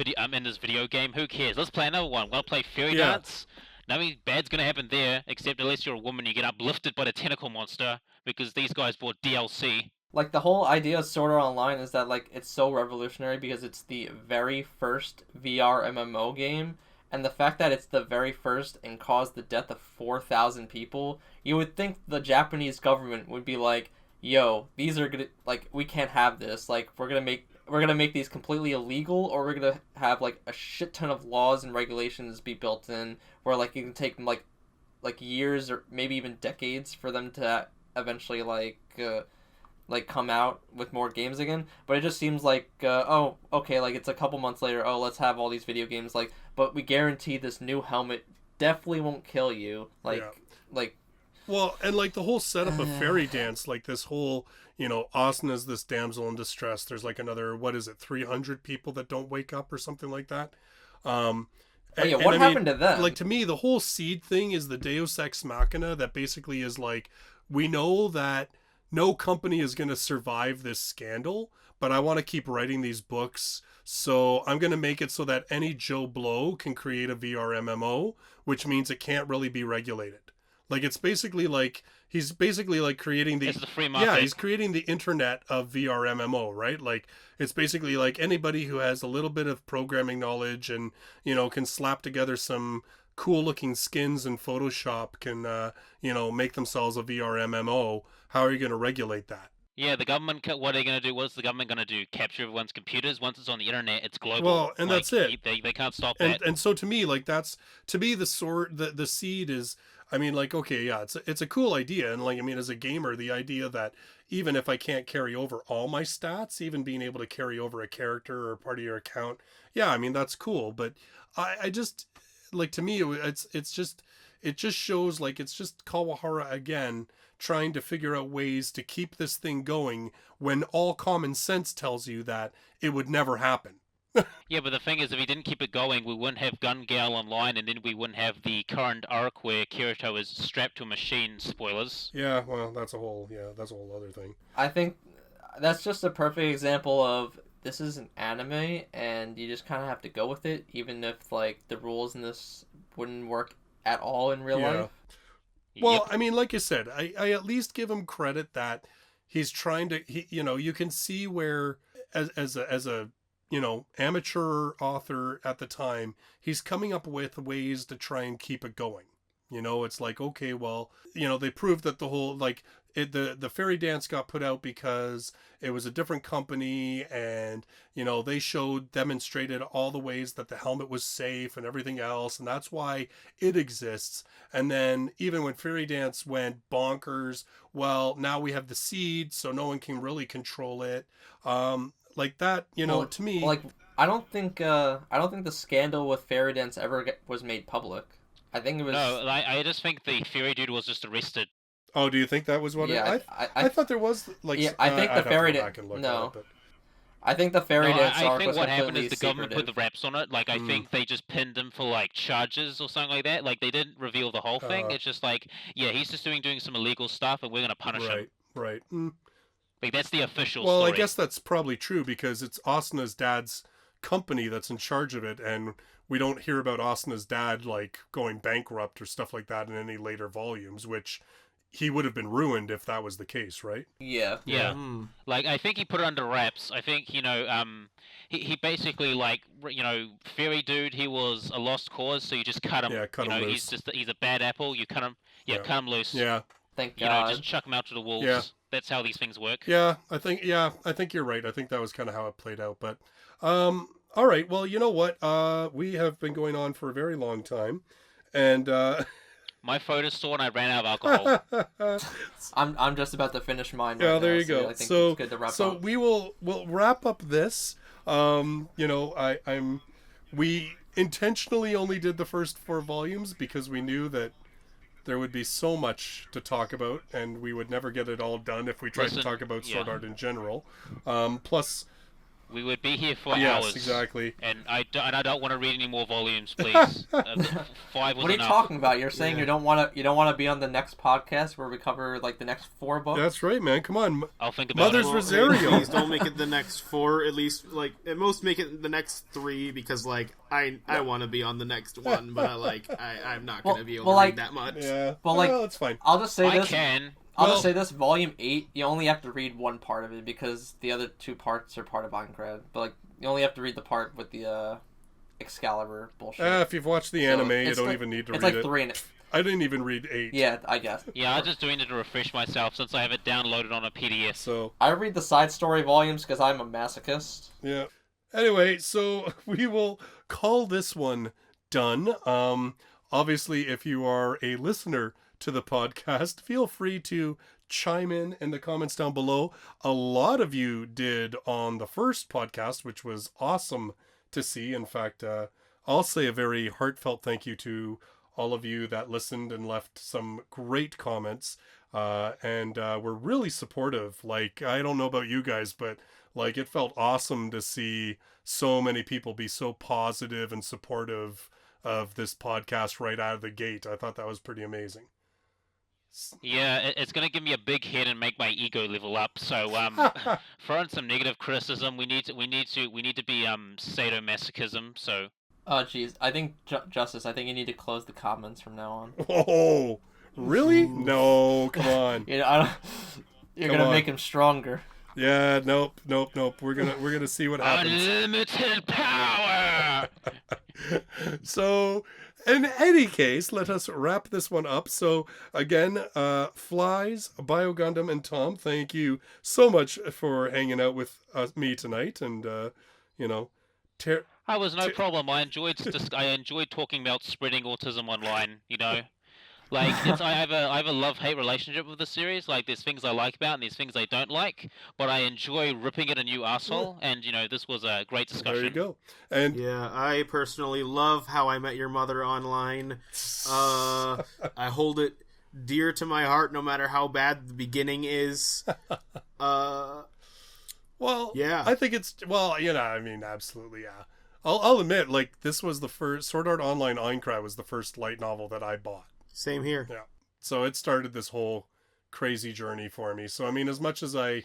game. Who cares? Let's play another one. Want to play Fairy Dance? Nothing bad's gonna happen there, except unless you're a woman, you get uplifted by the tentacle monster because these guys bought DLC. Like the whole idea of Sword Art Online is that like it's so revolutionary because it's the very first VR MMO game, and the fact that it's the very first and caused the death of 4,000 people, you would think the Japanese government would be like, yo, these are gonna, like, we can't have this, like we're gonna make these completely illegal, or we're gonna have like a shit ton of laws and regulations be built in where like it can take them like years or maybe even decades for them to eventually like come out with more games again. But it just seems like oh, okay, like it's a couple months later, oh, let's have all these video games, like, but we guarantee this new helmet definitely won't kill you, well, and like the whole setup of Fairy Dance, like this whole, Asuna's this damsel in distress. There's like another, 300 people that don't wake up or something like that. What happened to them? Like, to me, the whole seed thing is the Deus Ex Machina that basically is like, we know that no company is going to survive this scandal, but I want to keep writing these books. So I'm going to make it so that any Joe Blow can create a VR MMO, which means it can't really be regulated. Like, it's basically like, he's basically like creating It's the free market. yeah, he's creating the internet of VR MMO, right? Like, it's basically like anybody who has a little bit of programming knowledge and, you know, can slap together some cool looking skins in Photoshop can, you know, make themselves a VR MMO. How are you going to regulate that? Yeah, the government, what are they going to do? What's the government going to do? Capture everyone's computers? Once it's on the internet, it's global. Well, and like, that's it. They can't stop and, that. And so to me, like, that's, to me, the seed is, I mean, like, okay, yeah, it's a cool idea. And like, I mean, as a gamer, the idea that even if I can't carry over all my stats, even being able to carry over a character or part of your account, yeah, I mean, that's cool. But I just, like, to me, it just shows, like, it's just Kawahara again trying to figure out ways to keep this thing going when all common sense tells you that it would never happen. Yeah, but the thing is, if he didn't keep it going, we wouldn't have Gun Gale online, and then we wouldn't have the current arc where Kirito is strapped to a machine. Spoilers. Yeah, well, that's a whole other thing. I think that's just a perfect example of this is an anime, and you just kind of have to go with it, even if like the rules in this wouldn't work at all in real life. Well, Yep. I mean, like I said, I at least give him credit that he's trying to, you know, you can see where as a you know, amateur author at the time, he's coming up with ways to try and keep it going. You know, it's like, okay, well, you know, they proved that the whole, like, the fairy dance got put out because it was a different company, and, you know, they demonstrated all the ways that the helmet was safe and everything else, and that's why it exists. And then even when fairy dance went bonkers, well, now we have the seed, so no one can really control it. Like that, you know, to me, like, I don't think the scandal with fairy dance ever was made public. I think it was. No, I just think the Fury dude was just arrested. Oh, do you think that was what Yeah, I thought there was, like... Yeah, I think the fairy dance... No. I think the fairy dance I arc think was what happened completely is the government secretive. put the wraps on it. Like, I think they just pinned him for, like, charges or something like that. Like, they didn't reveal the whole thing. It's just like, yeah, he's just doing some illegal stuff, and we're going to punish him. Right. Like, that's the official Well, story. I guess that's probably true, because it's Asuna's dad's company that's in charge of it, and we don't hear about Asuna's dad, like, going bankrupt or stuff like that in any later volumes, which he would have been ruined if that was the case, right? Yeah. Yeah. Like, I think he put it under wraps. I think, you know, he basically, like, you know, Fairy Dude, he was a lost cause, so you just cut him. Yeah, cut him loose. He's a bad apple, you cut him, cut him loose. Yeah. Thank you God. know, just chuck him out to the wolves. Yeah. That's how these things work. Yeah, I think you're right. I think that was kind of how it played out, but all right, well, you know what? We have been going on for a very long time, and my phone is sore and I ran out of alcohol. I'm just about to finish mine. Yeah, right there now, you go. I think it's good to wrap up. we'll wrap up this. You know, we intentionally only did the first 4 volumes because we knew that there would be so much to talk about, and we would never get it all done if we tried to talk about Sword Art in general. Plus, we would be here for yes, hours. exactly. And I don't want to read any more volumes, please. 5 was What are you enough. talking about? You're saying you don't want to be on the next podcast where we cover like the next 4 books? That's right, man. Come on. I'll think about Mother's it. Rosario. Please don't make it the next 4. At least, like, at most make it the next 3, because like I want to be on the next one, but I'm not gonna be able to read that much. Yeah. Well, like, that's fine. I'll just say this. I'll just say this: Volume 8, you only have to read one part of it because the other 2 parts are part of Aincrad. But like, you only have to read the part with the Excalibur bullshit. If you've watched the anime, you don't even need to read it. It's like 3 in it. I didn't even read 8. Yeah, I guess. Yeah, I'm just doing it to refresh myself since I have it downloaded on a PDF. So I read the side story volumes because I'm a masochist. Yeah. Anyway, so we will call this one done. Obviously, if you are a listener to the podcast, feel free to chime in the comments down below. A lot of you did on the first podcast, which was awesome to see. In fact, I'll say a very heartfelt thank you to all of you that listened and left some great comments, and were really supportive. Like, I don't know about you guys, but like, it felt awesome to see so many people be so positive and supportive of this podcast right out of the gate. I thought that was pretty amazing. Yeah, it's gonna give me a big head and make my ego level up. So throw in some negative criticism. We need to be sadomasochism. So. Oh jeez, I think Justice. I think you need to close the comments from now on. Oh, really? No, come on. You know, you're gonna make him stronger. Yeah, nope. We're gonna see what happens. Unlimited power. So, in any case, let us wrap this one up. So, again, Flyze, BioGundam, and Tom, thank you so much for hanging out with me tonight, and I was no problem. I enjoyed talking about spreading autism online. Like I have a love-hate relationship with the series. Like there's things I like about and there's things I don't like, but I enjoy ripping it a new asshole. And this was a great discussion. There you go. And yeah, I personally love How I Met Your Mother online. I hold it dear to my heart, no matter how bad the beginning is. Well, yeah, I think it's absolutely, yeah. I'll admit, like, this was the first Sword Art Online Aincrad was the first light novel that I bought. Same here. Yeah. So it started this whole crazy journey for me. So, I mean, as much as I...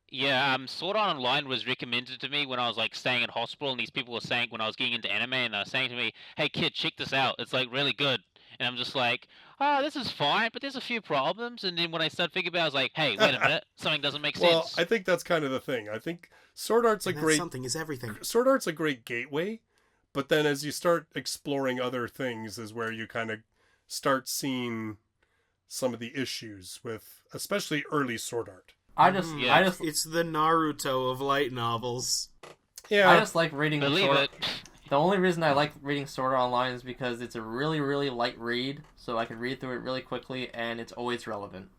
Yeah, Sword Art Online was recommended to me when I was, like, staying in hospital, and these people were saying, when I was getting into anime, and they were saying to me, hey, kid, check this out. It's, like, really good. And I'm just like, oh, this is fine, but there's a few problems. And then when I started thinking about it, I was like, hey, wait a minute. Something doesn't make sense. Well, I think that's kind of the thing. I think Sword Art's something is everything. Sword Art's a great gateway, but then as you start exploring other things is where you kind of start seeing some of the issues with, especially early Sword Art. It's the Naruto of light novels. Yeah, I just like reading. Believe it. The only reason I like reading Sword Art Online is because it's a really, really light read, so I can read through it really quickly, and it's always relevant.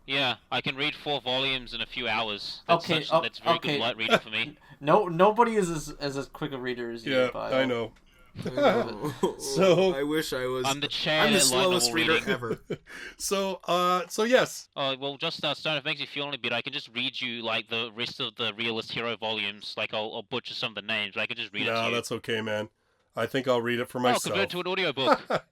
Yeah, I can read 4 volumes in a few hours. That's very good light reading for me. Nobody is as quick a reader as you. Yeah, Bio. I know. So I wish I was. I'm the slowest reader ever. So yes. Oh well, just Stone. If it makes you feel any better, I can just read you like the rest of the Realist Hero volumes. Like I'll butcher some of the names, but I can just read it to you. No, that's okay, man. I think I'll read it for myself. Convert it to an audiobook.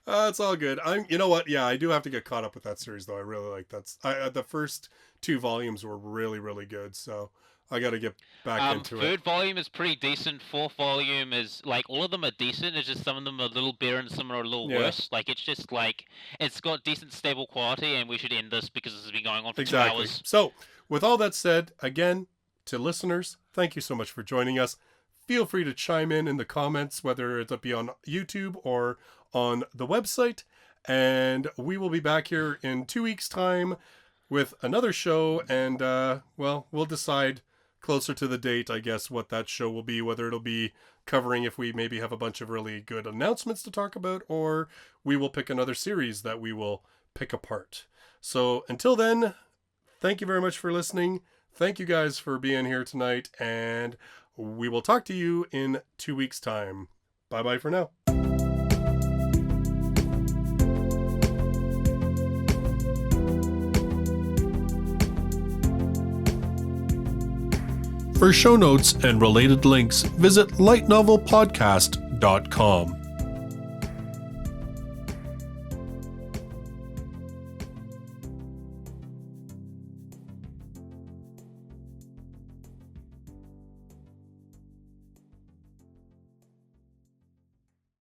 It's all good. You know what? Yeah, I do have to get caught up with that series, though. I really like that. The first 2 volumes were really, really good, so I got to get back into it. 3rd volume is pretty decent. 4th volume is like all of them are decent. It's just some of them are a little better and some are a little worse. Like it's just like it's got decent, stable quality, and we should end this because this has been going on for 2 hours. So, with all that said, again, to listeners, thank you so much for joining us. Feel free to chime in the comments, whether it be on YouTube or on the website, and we will be back here in 2 weeks' time with another show, and we'll decide closer to the date, I guess, what that show will be, whether it'll be covering if we maybe have a bunch of really good announcements to talk about, or we will pick another series that we will pick apart. So until then, thank you very much for listening. Thank you guys for being here tonight, and we will talk to you in 2 weeks' time. Bye-bye for now. For show notes and related links, visit lightnovelpodcast.com.